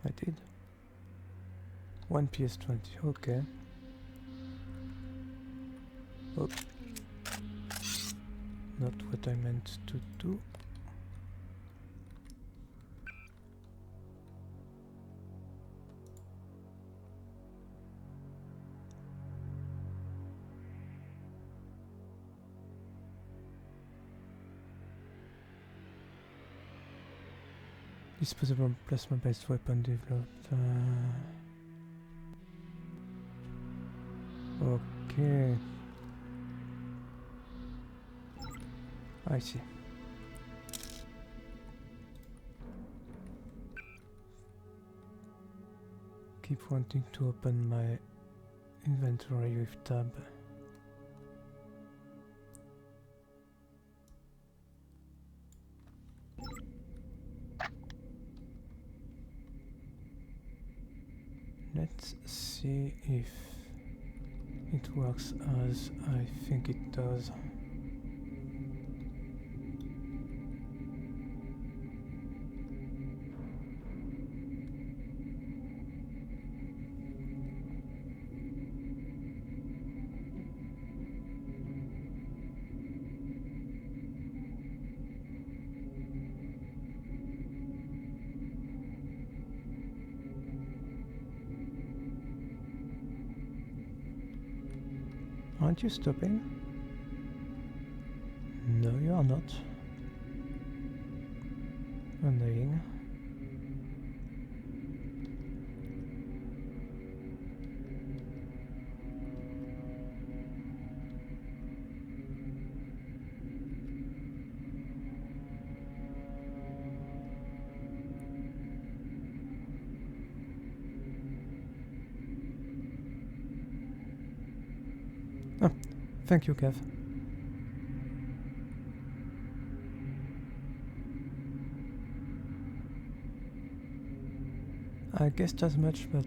I did. 1 PS20, okay. Oh. Not what I meant to do. Disposable plasma-based weapon developed. Okay. I see. Keep wanting to open my inventory with tab. Let's see if it works as I think it does. Aren't you stopping? No, you are not. Annoying. Oh, thank you, Kev. I guessed as much, but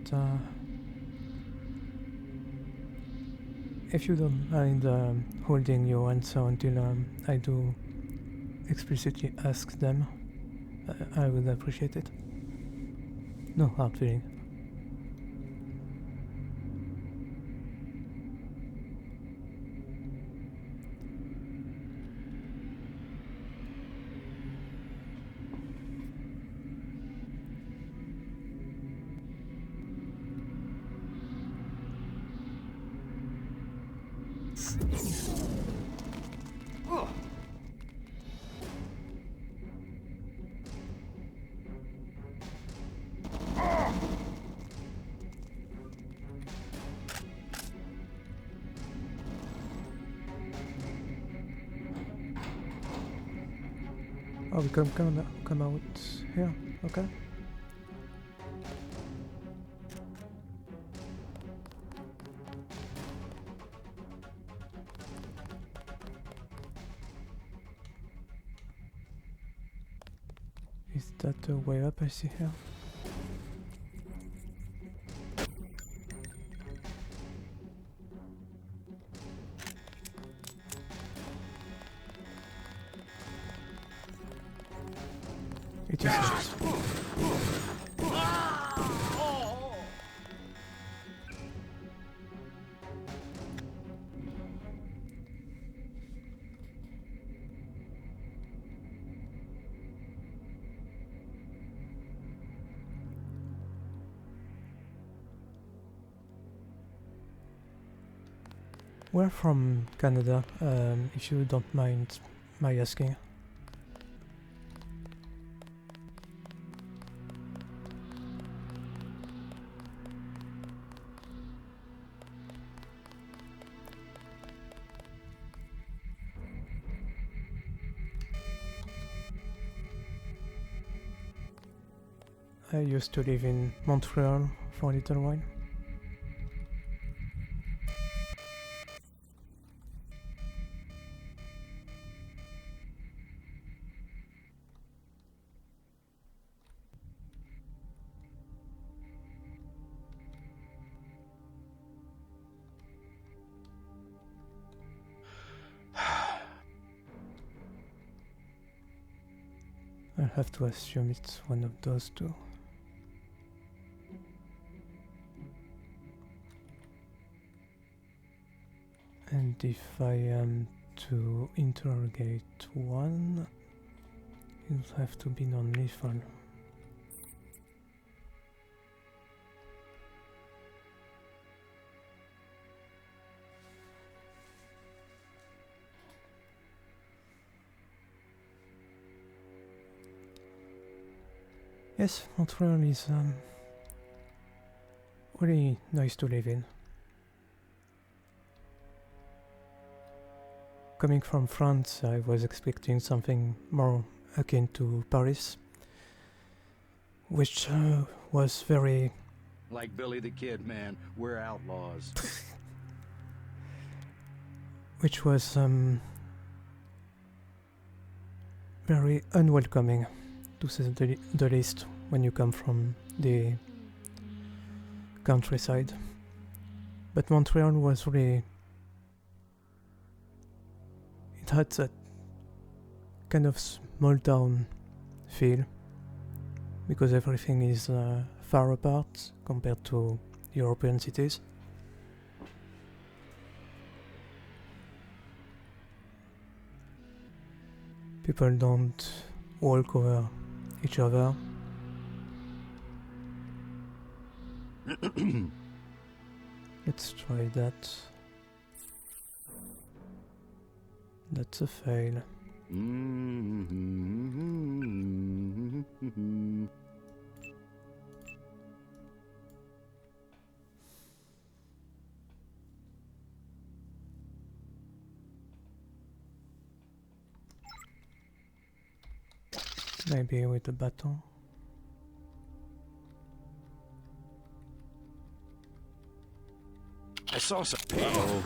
if you don't mind holding your answer until I do explicitly ask them, I would appreciate it. No hard feeling. Oh, we come out here, okay. Is that the way up I see here? It is not. We're from Canada, if you don't mind my asking. I used to live in Montreal for a little while. I'll have to assume it's one of those two. And if I am to interrogate one, it'll have to be non-lethal. Yes, Montreal is really nice to live in. Coming from France, I was expecting something more akin to Paris, which was very... Like Billy the Kid, man. We're outlaws. which was very unwelcoming, to say the least, when you come from the countryside. But Montreal was really... it had that kind of small town feel, because everything is far apart compared to European cities. People don't walk over each other. Let's try that. That's a fail. Maybe with a baton. I saw some. Uh-oh.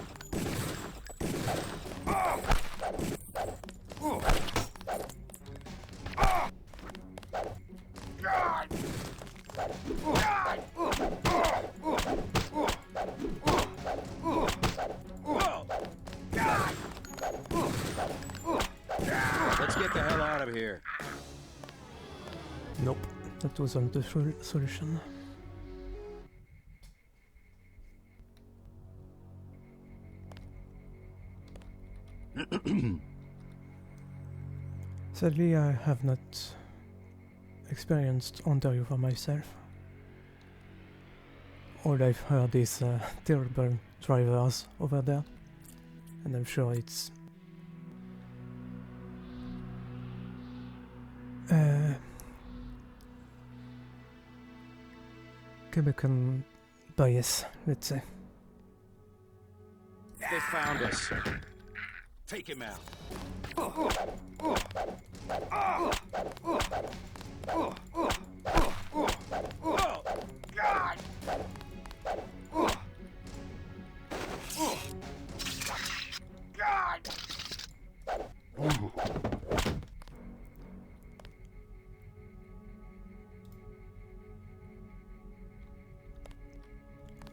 Let's get the hell out of here. Nope, that wasn't the solution. Sadly, I have not experienced Ontario for myself. All I've heard is terrible drivers over there, and I'm sure it's Quebecan bias, let's say. They found us. Take him out.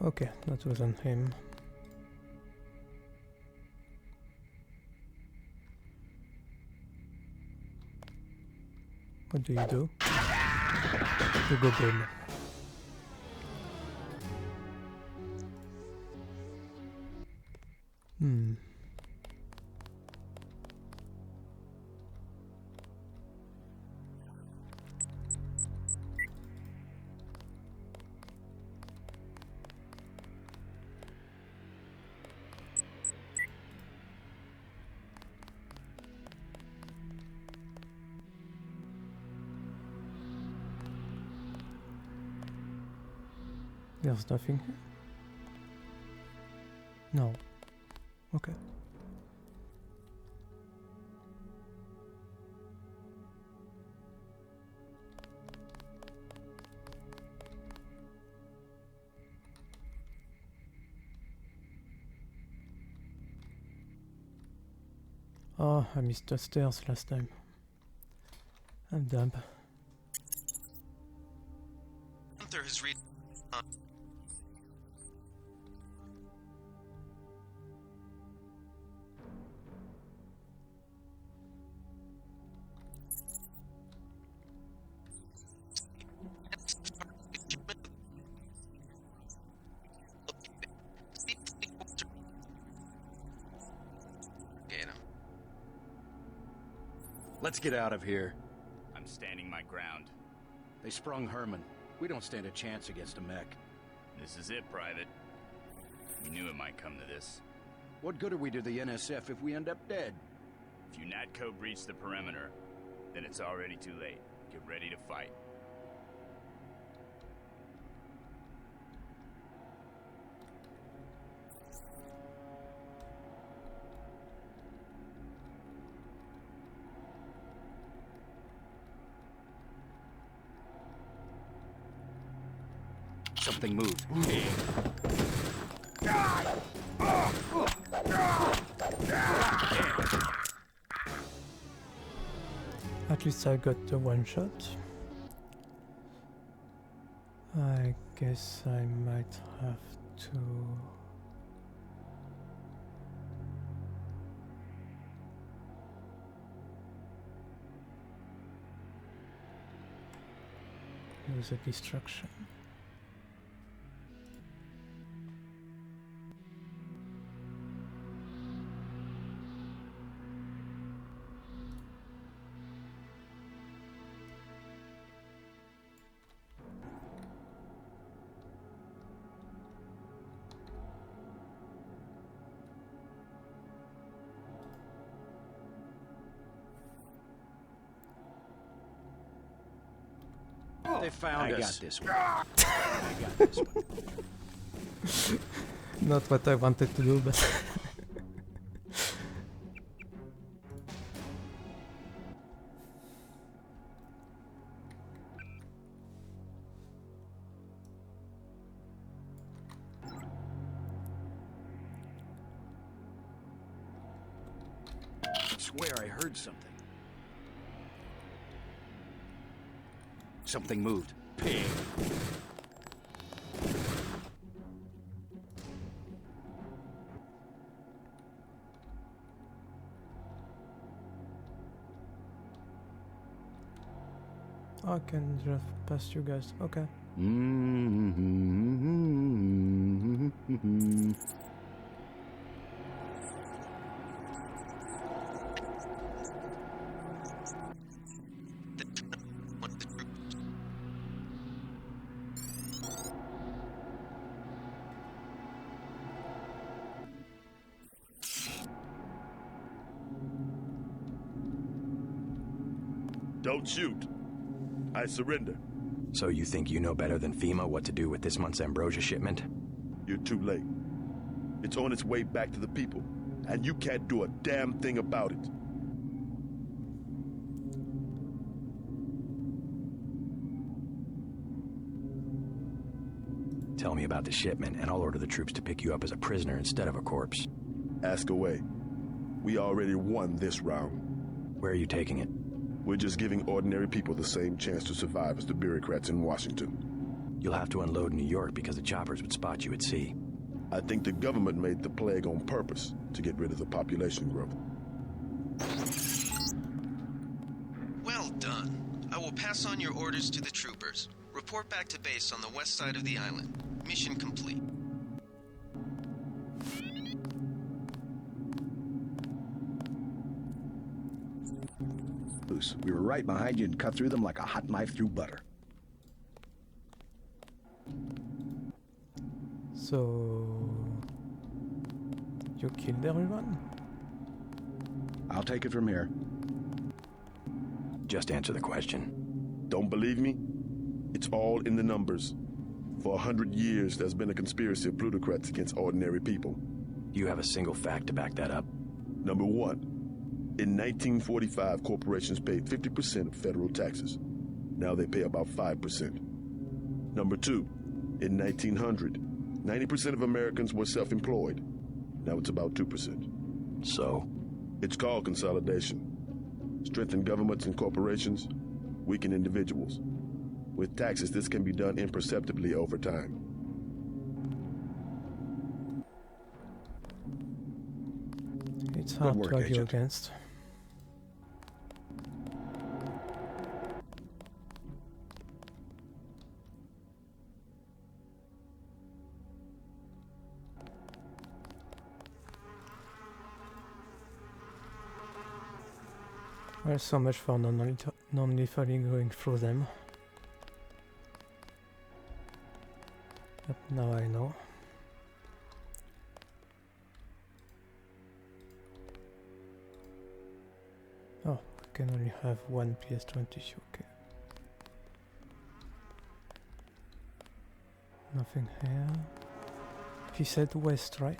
Okay, that wasn't him. What do? You go boom. There's nothing here? No. Okay. Oh, I missed the stairs last time. I'm dumb. Gunther has reached. Let's get out of here. I'm standing my ground. They sprung Herman. We don't stand a chance against a mech. This is it, Private. We knew it might come to this. What good are we to the NSF if we end up dead? If you NATCO breach the perimeter, then it's already too late. Get ready to fight. Something moved. At least I got the one shot. I guess I might have to... use a distraction. They found us. I got this one. I got this one. Not what I wanted to do, but... I swear I heard something. Something moved. Pig. I can drive past you guys. Okay. Don't shoot. I surrender. So you think you know better than FEMA what to do with this month's ambrosia shipment? You're too late. It's on its way back to the people, and you can't do a damn thing about it. Tell me about the shipment, and I'll order the troops to pick you up as a prisoner instead of a corpse. Ask away. We already won this round. Where are you taking it? We're just giving ordinary people the same chance to survive as the bureaucrats in Washington. You'll have to unload in New York because the choppers would spot you at sea. I think the government made the plague on purpose to get rid of the population growth. Well done. I will pass on your orders to the troopers. Report back to base on the west side of the island. Mission complete. We were right behind you and cut through them like a hot knife through butter. So... you killed everyone? I'll take it from here. Just answer the question. Don't believe me? It's all in the numbers. For 100 years, there's been a conspiracy of plutocrats against ordinary people. Do you have a single fact to back that up? Number one. In 1945, corporations paid 50% of federal taxes. Now they pay about 5%. Number two, in 1900, 90% of Americans were self-employed. Now it's about 2%. So? It's called consolidation. Strengthen governments and corporations, weaken individuals. With taxes, this can be done imperceptibly over time. It's hard to argue against. Well, so much for non-lethally going through them. But now I know. Oh, we can only have one PS20, okay. Nothing here. He said west, right?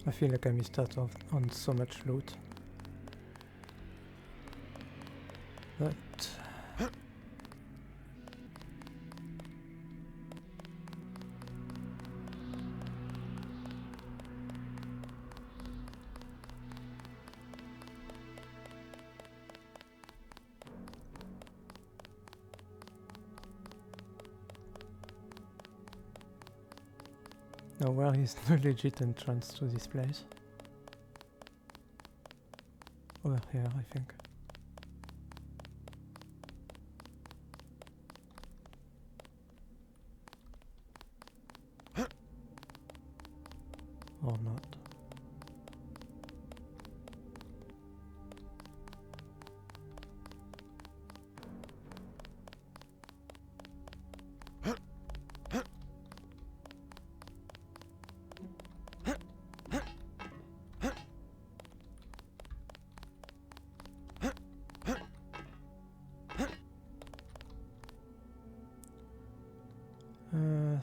I feel like I missed out on so much loot. But... Now where is the legit entrance to this place? Over here, I think. Or not.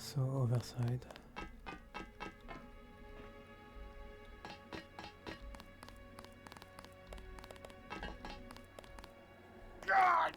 So overside. God!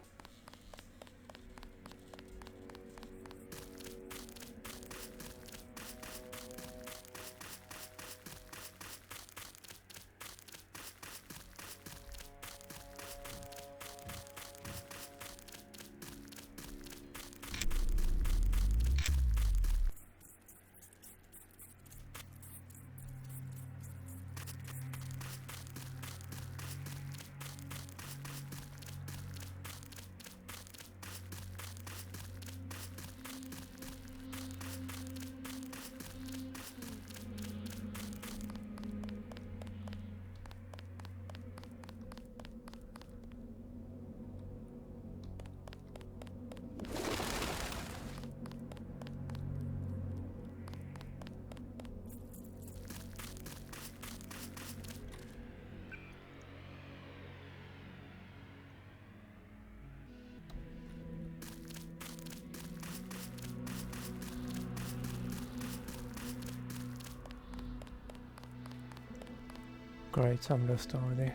Great, I'm lost already.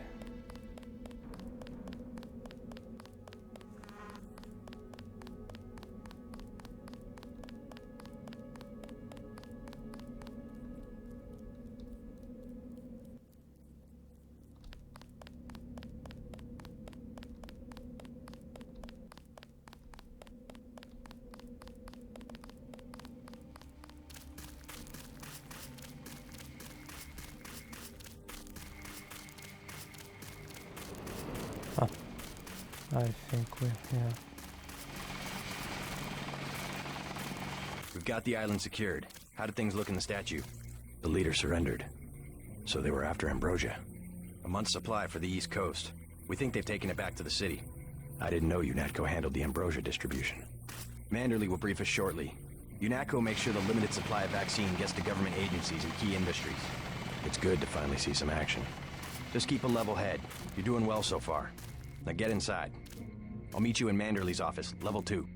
I think we're here. We've got the island secured. How did things look in the statue? The leader surrendered. So they were after Ambrosia. A month's supply for the East Coast. We think they've taken it back to the city. I didn't know UNATCO handled the Ambrosia distribution. Manderley will brief us shortly. UNATCO makes sure the limited supply of vaccine gets to government agencies and key industries. It's good to finally see some action. Just keep a level head. You're doing well so far. Now get inside. I'll meet you in Manderley's office, level 2.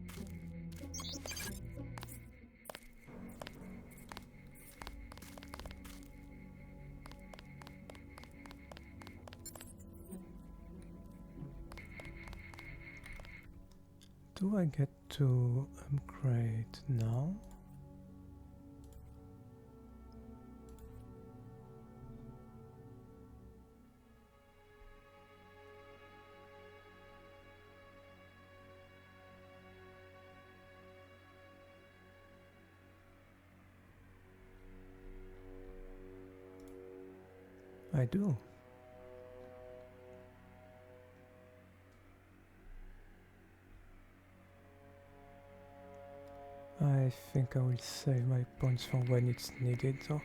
Do I get to upgrade now? I do. I think I will save my points for when it's needed though.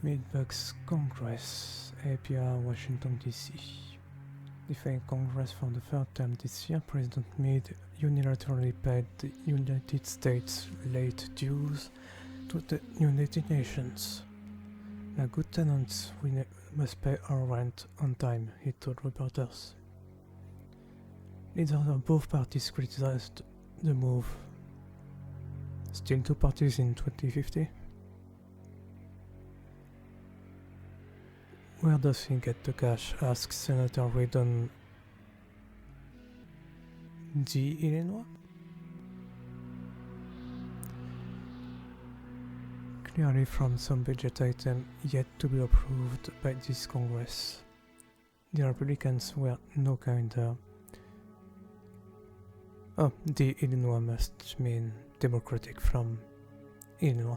Midbugs Congress, APR, Washington DC. Defying Congress for the third time this year, President Meade unilaterally paid the United States late dues to the United Nations. Like good tenants, we must pay our rent on time, he told reporters. Leaders of both parties criticized the move. Still two parties in 2050? Where does he get the cash? Asks Senator Reid on the Illinois. Clearly from some budget item yet to be approved by this Congress. The Republicans were no kinder. Oh, the Illinois must mean Democratic from Illinois.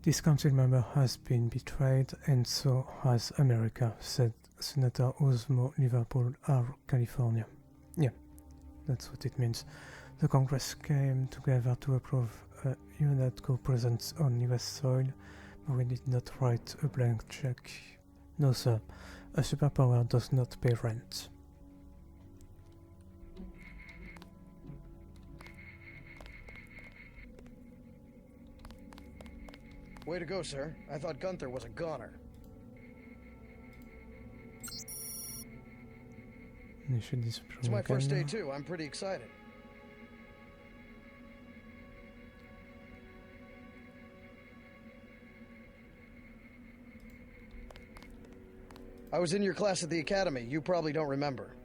This council member has been betrayed, and so has America, said Senator Osmo Liverpool R. California. Yeah, that's what it means. The Congress came together to approve a UNATCO presence on US soil, but we did not write a blank check. No sir, a superpower does not pay rent. Way to go, sir. I thought Gunther was a goner. It's my first day too. I'm pretty excited. I was in your class at the academy. You probably don't remember.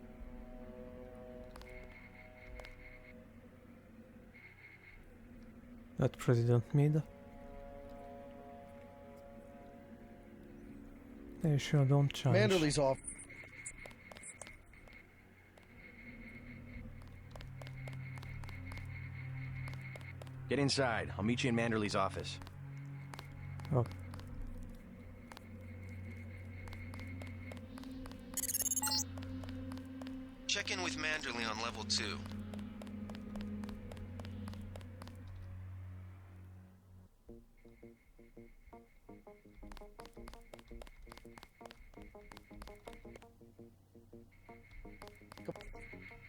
That President Meade? They sure don't change. Manderley's off. Get inside. I'll meet you in Manderley's office. Oh. Check in with Manderley on level 2.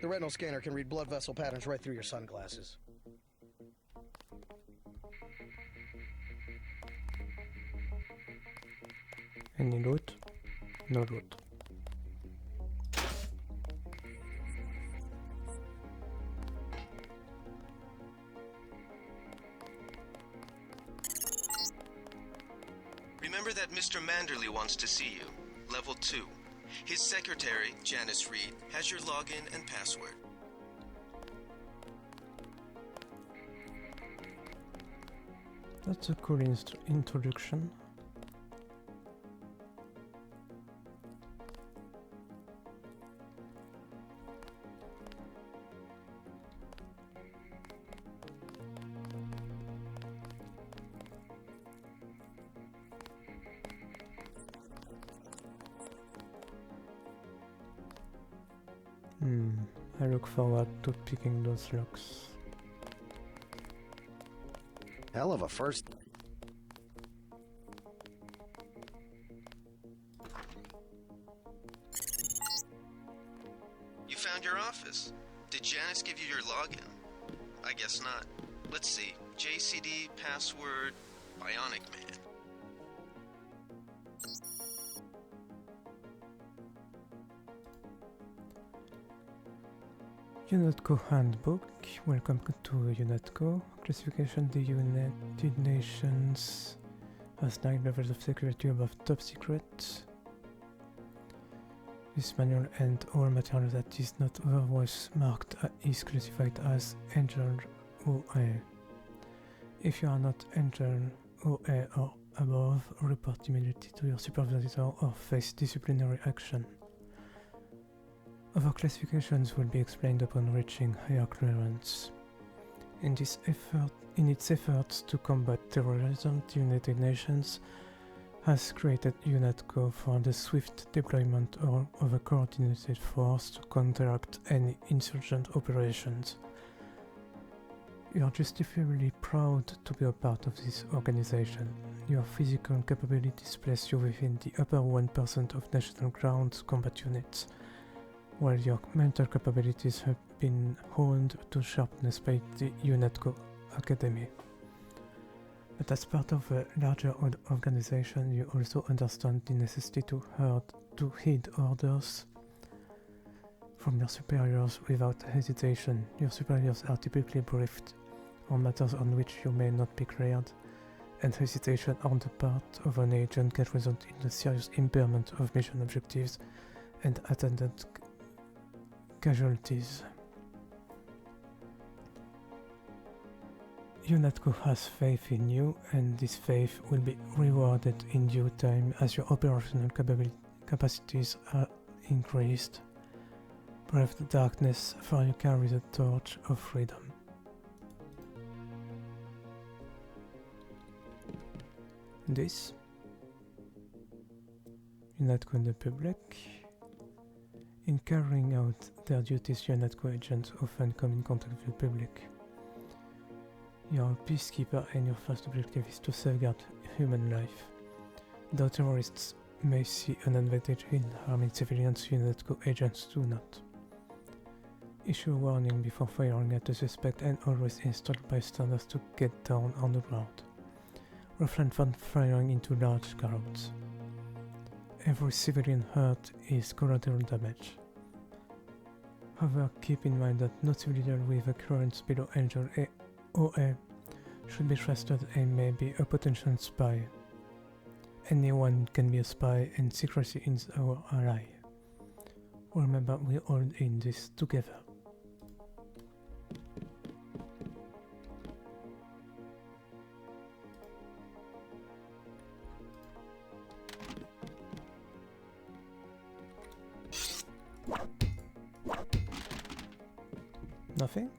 The retinal scanner can read blood vessel patterns right through your sunglasses. Any loot? No loot. Remember that Mr. Manderley wants to see you. Level 2. His secretary, Janice Reed, has your login and password. That's a cool introduction. I look forward to picking those locks. Hell of a first. around your office. Did Janice give you your login? I guess not. Let's see. JCD password Bionic Man. UNATCO Handbook. Welcome to UNATCO. Classification: the United Nations has 9 levels of security above top secret. This manual and all material that is not otherwise marked is classified as Angel OA. If you are not Angel OA or above, report immediately to your supervisor or face disciplinary action. Other classifications will be explained upon reaching higher clearance. In its efforts to combat terrorism, the United Nations has created UNATCO for the swift deployment of a coordinated force to counteract any insurgent operations. You are justifiably proud to be a part of this organization. Your physical capabilities place you within the upper 1% of National Ground combat units, while your mental capabilities have been honed to sharpness by the UNATCO Academy. But as part of a larger organization, you also understand the necessity to heed orders from your superiors without hesitation. Your superiors are typically briefed on matters on which you may not be cleared, and hesitation on the part of an agent can result in a serious impairment of mission objectives and attendant casualties. UNATCO has faith in you, and this faith will be rewarded in due time as your operational capacities are increased. Brave the darkness, for you carry the torch of freedom. This UNATCO in the public. In carrying out their duties, UNATCO agents often come in contact with the public. You are a peacekeeper, and your first objective is to safeguard human life. Though terrorists may see an advantage in harming civilians, UNATCO agents do not. Issue a warning before firing at the suspect, and always instruct bystanders to get down on the ground. Refrain from firing into large crowds. Every civilian hurt is collateral damage. However, keep in mind that no civilian with a clearance below Angel OA should be trusted and may be a potential spy. Anyone can be a spy, and secrecy is our ally. Remember, we're all in this together. Nothing?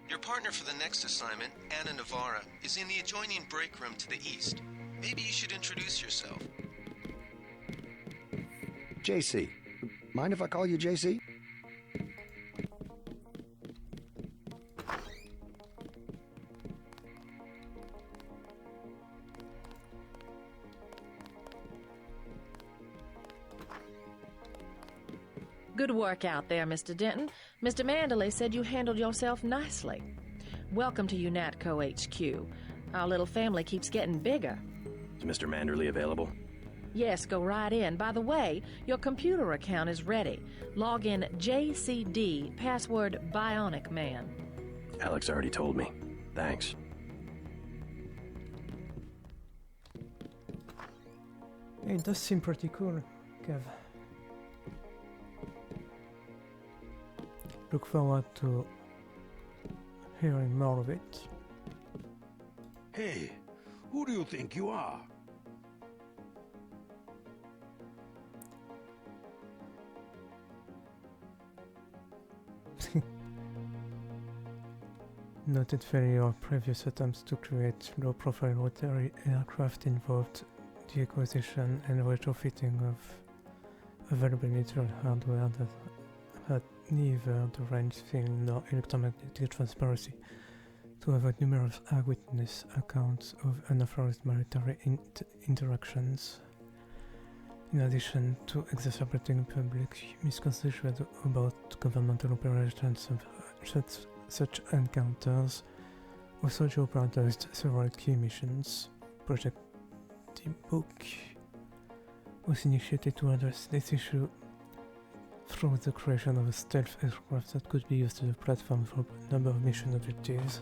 Your partner for the next assignment, Anna Navarra, is in the adjoining break room to the east. Maybe you should introduce yourself. JC. Mind if I call you JC? Good work out there, Mr. Denton. Mr. Manderley said you handled yourself nicely. Welcome to UNATCO HQ. Our little family keeps getting bigger. Is Mr. Manderley available? Yes, go right in. By the way, your computer account is ready. Log in JCD, password Bionic Man. Alex already told me. Thanks. It does seem pretty cool, Kev. Look forward to hearing more of it. Hey, who do you think you are? Noted failure of previous attempts to create low-profile rotary aircraft involved the acquisition and retrofitting of available military hardware that had neither the range film nor electromagnetic transparency to avoid numerous eyewitness accounts of unauthorized military interactions. In addition to exacerbating public misconceptions about governmental operations, such encounters also jeopardized several key missions. Project D-Book was initiated to address this issue through the creation of a stealth aircraft that could be used as a platform for a number of mission objectives.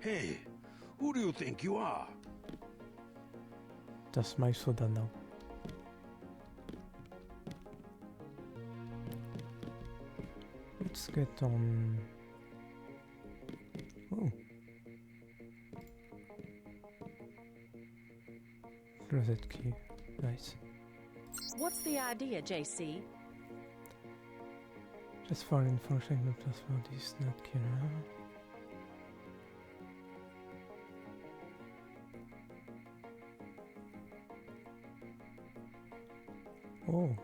Hey, who do you think you are? That's my soda now. Let's get on... Oh. Closet key. Nice. What's the idea, JC? Just for information, not just for this not killer. Oh.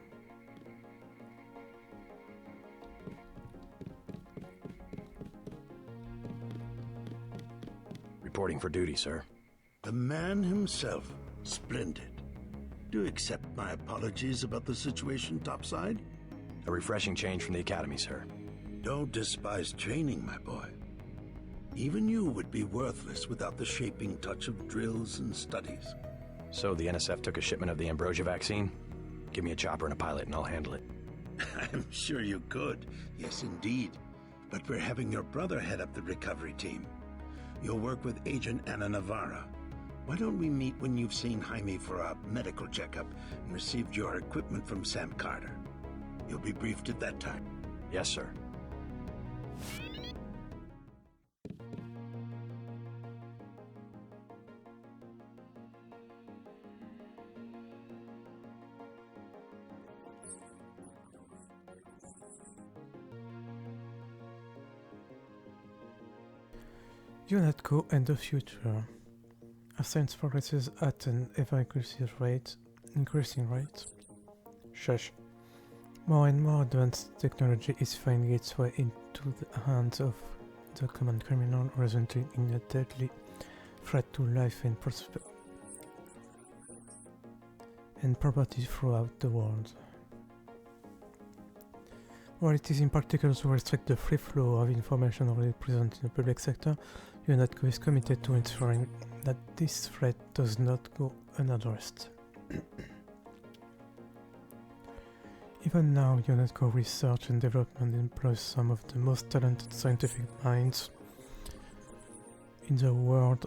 Reporting for duty, sir. The man himself. Splendid. Do you accept my apologies about the situation topside? A refreshing change from the academy, sir. Don't despise training, my boy. Even you would be worthless without the shaping touch of drills and studies. So the NSF took a shipment of the ambrosia vaccine? Give me a chopper and a pilot and I'll handle it. I'm sure you could. Yes, indeed. But we're having your brother head up the recovery team. You'll work with Agent Ana Navarra. Why don't we meet when you've seen Jaime for a medical checkup and received your equipment from Sam Carter? You'll be briefed at that time. Yes, sir. Unit Co and the future. As science progresses at an increasing rate. Shush. More and more advanced technology is finding its way into the hands of the common criminal, resulting in a deadly threat to life and property throughout the world. While it is impractical to restrict the free flow of information already present in the public sector, UNATCO is committed to ensuring that this threat does not go unaddressed. Even now, UNATCO research and development employs some of the most talented scientific minds in the world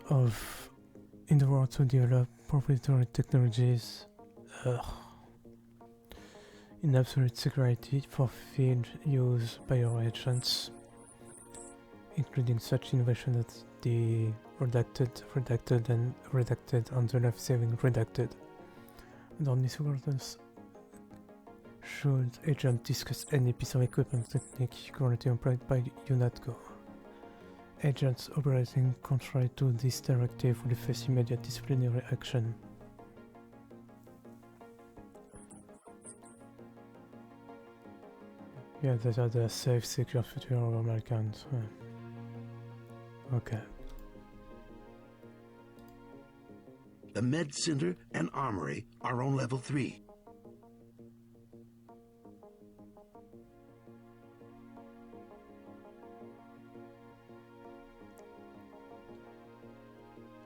to develop proprietary technologies in absolute security for field use by our agents, including such innovation as the redacted, and the life-saving redacted. And on this orders, should agent discuss any piece of equipment technique currently employed by UNATCO, agents operating contrary to this directive will face immediate disciplinary action. Yeah, those are the safe, secure future of Americans. Okay. The Med Center and Armory are on level 3.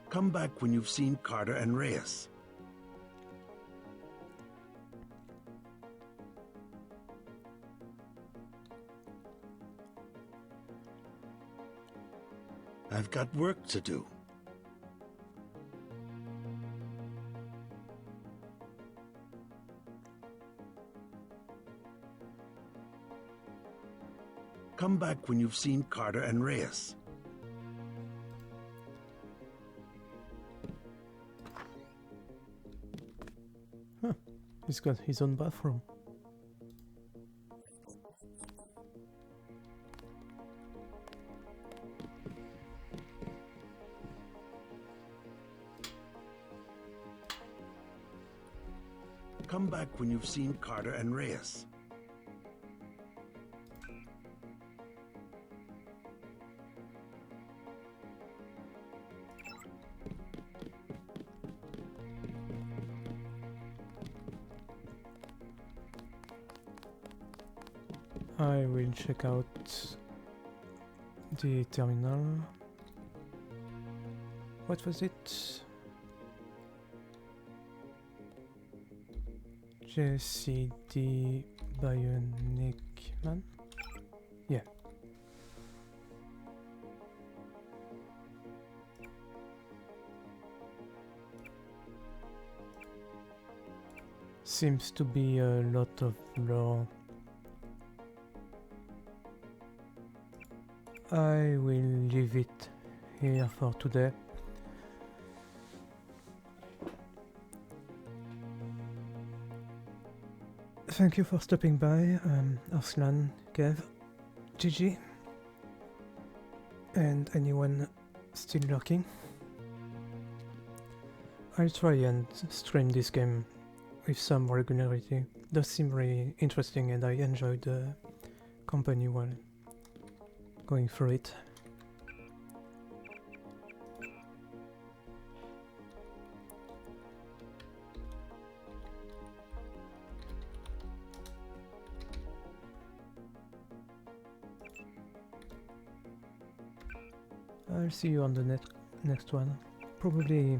Come back when you've seen Carter and Reyes. I've got work to do. Come back when you've seen Carter and Reyes. Huh. He's got his own bathroom. Come back when you've seen Carter and Reyes. I will check out the terminal. What was it? JCD Bionic Man? Yeah. Seems to be a lot of lore. I will leave it here for today. Thank you for stopping by, Arslan, Kev, Gigi, and anyone still lurking. I'll try and stream this game with some regularity. Does seem really interesting and I enjoyed the company while going through it. I'll see you on the next one. Probably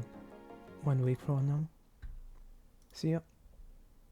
1 week from now. See ya.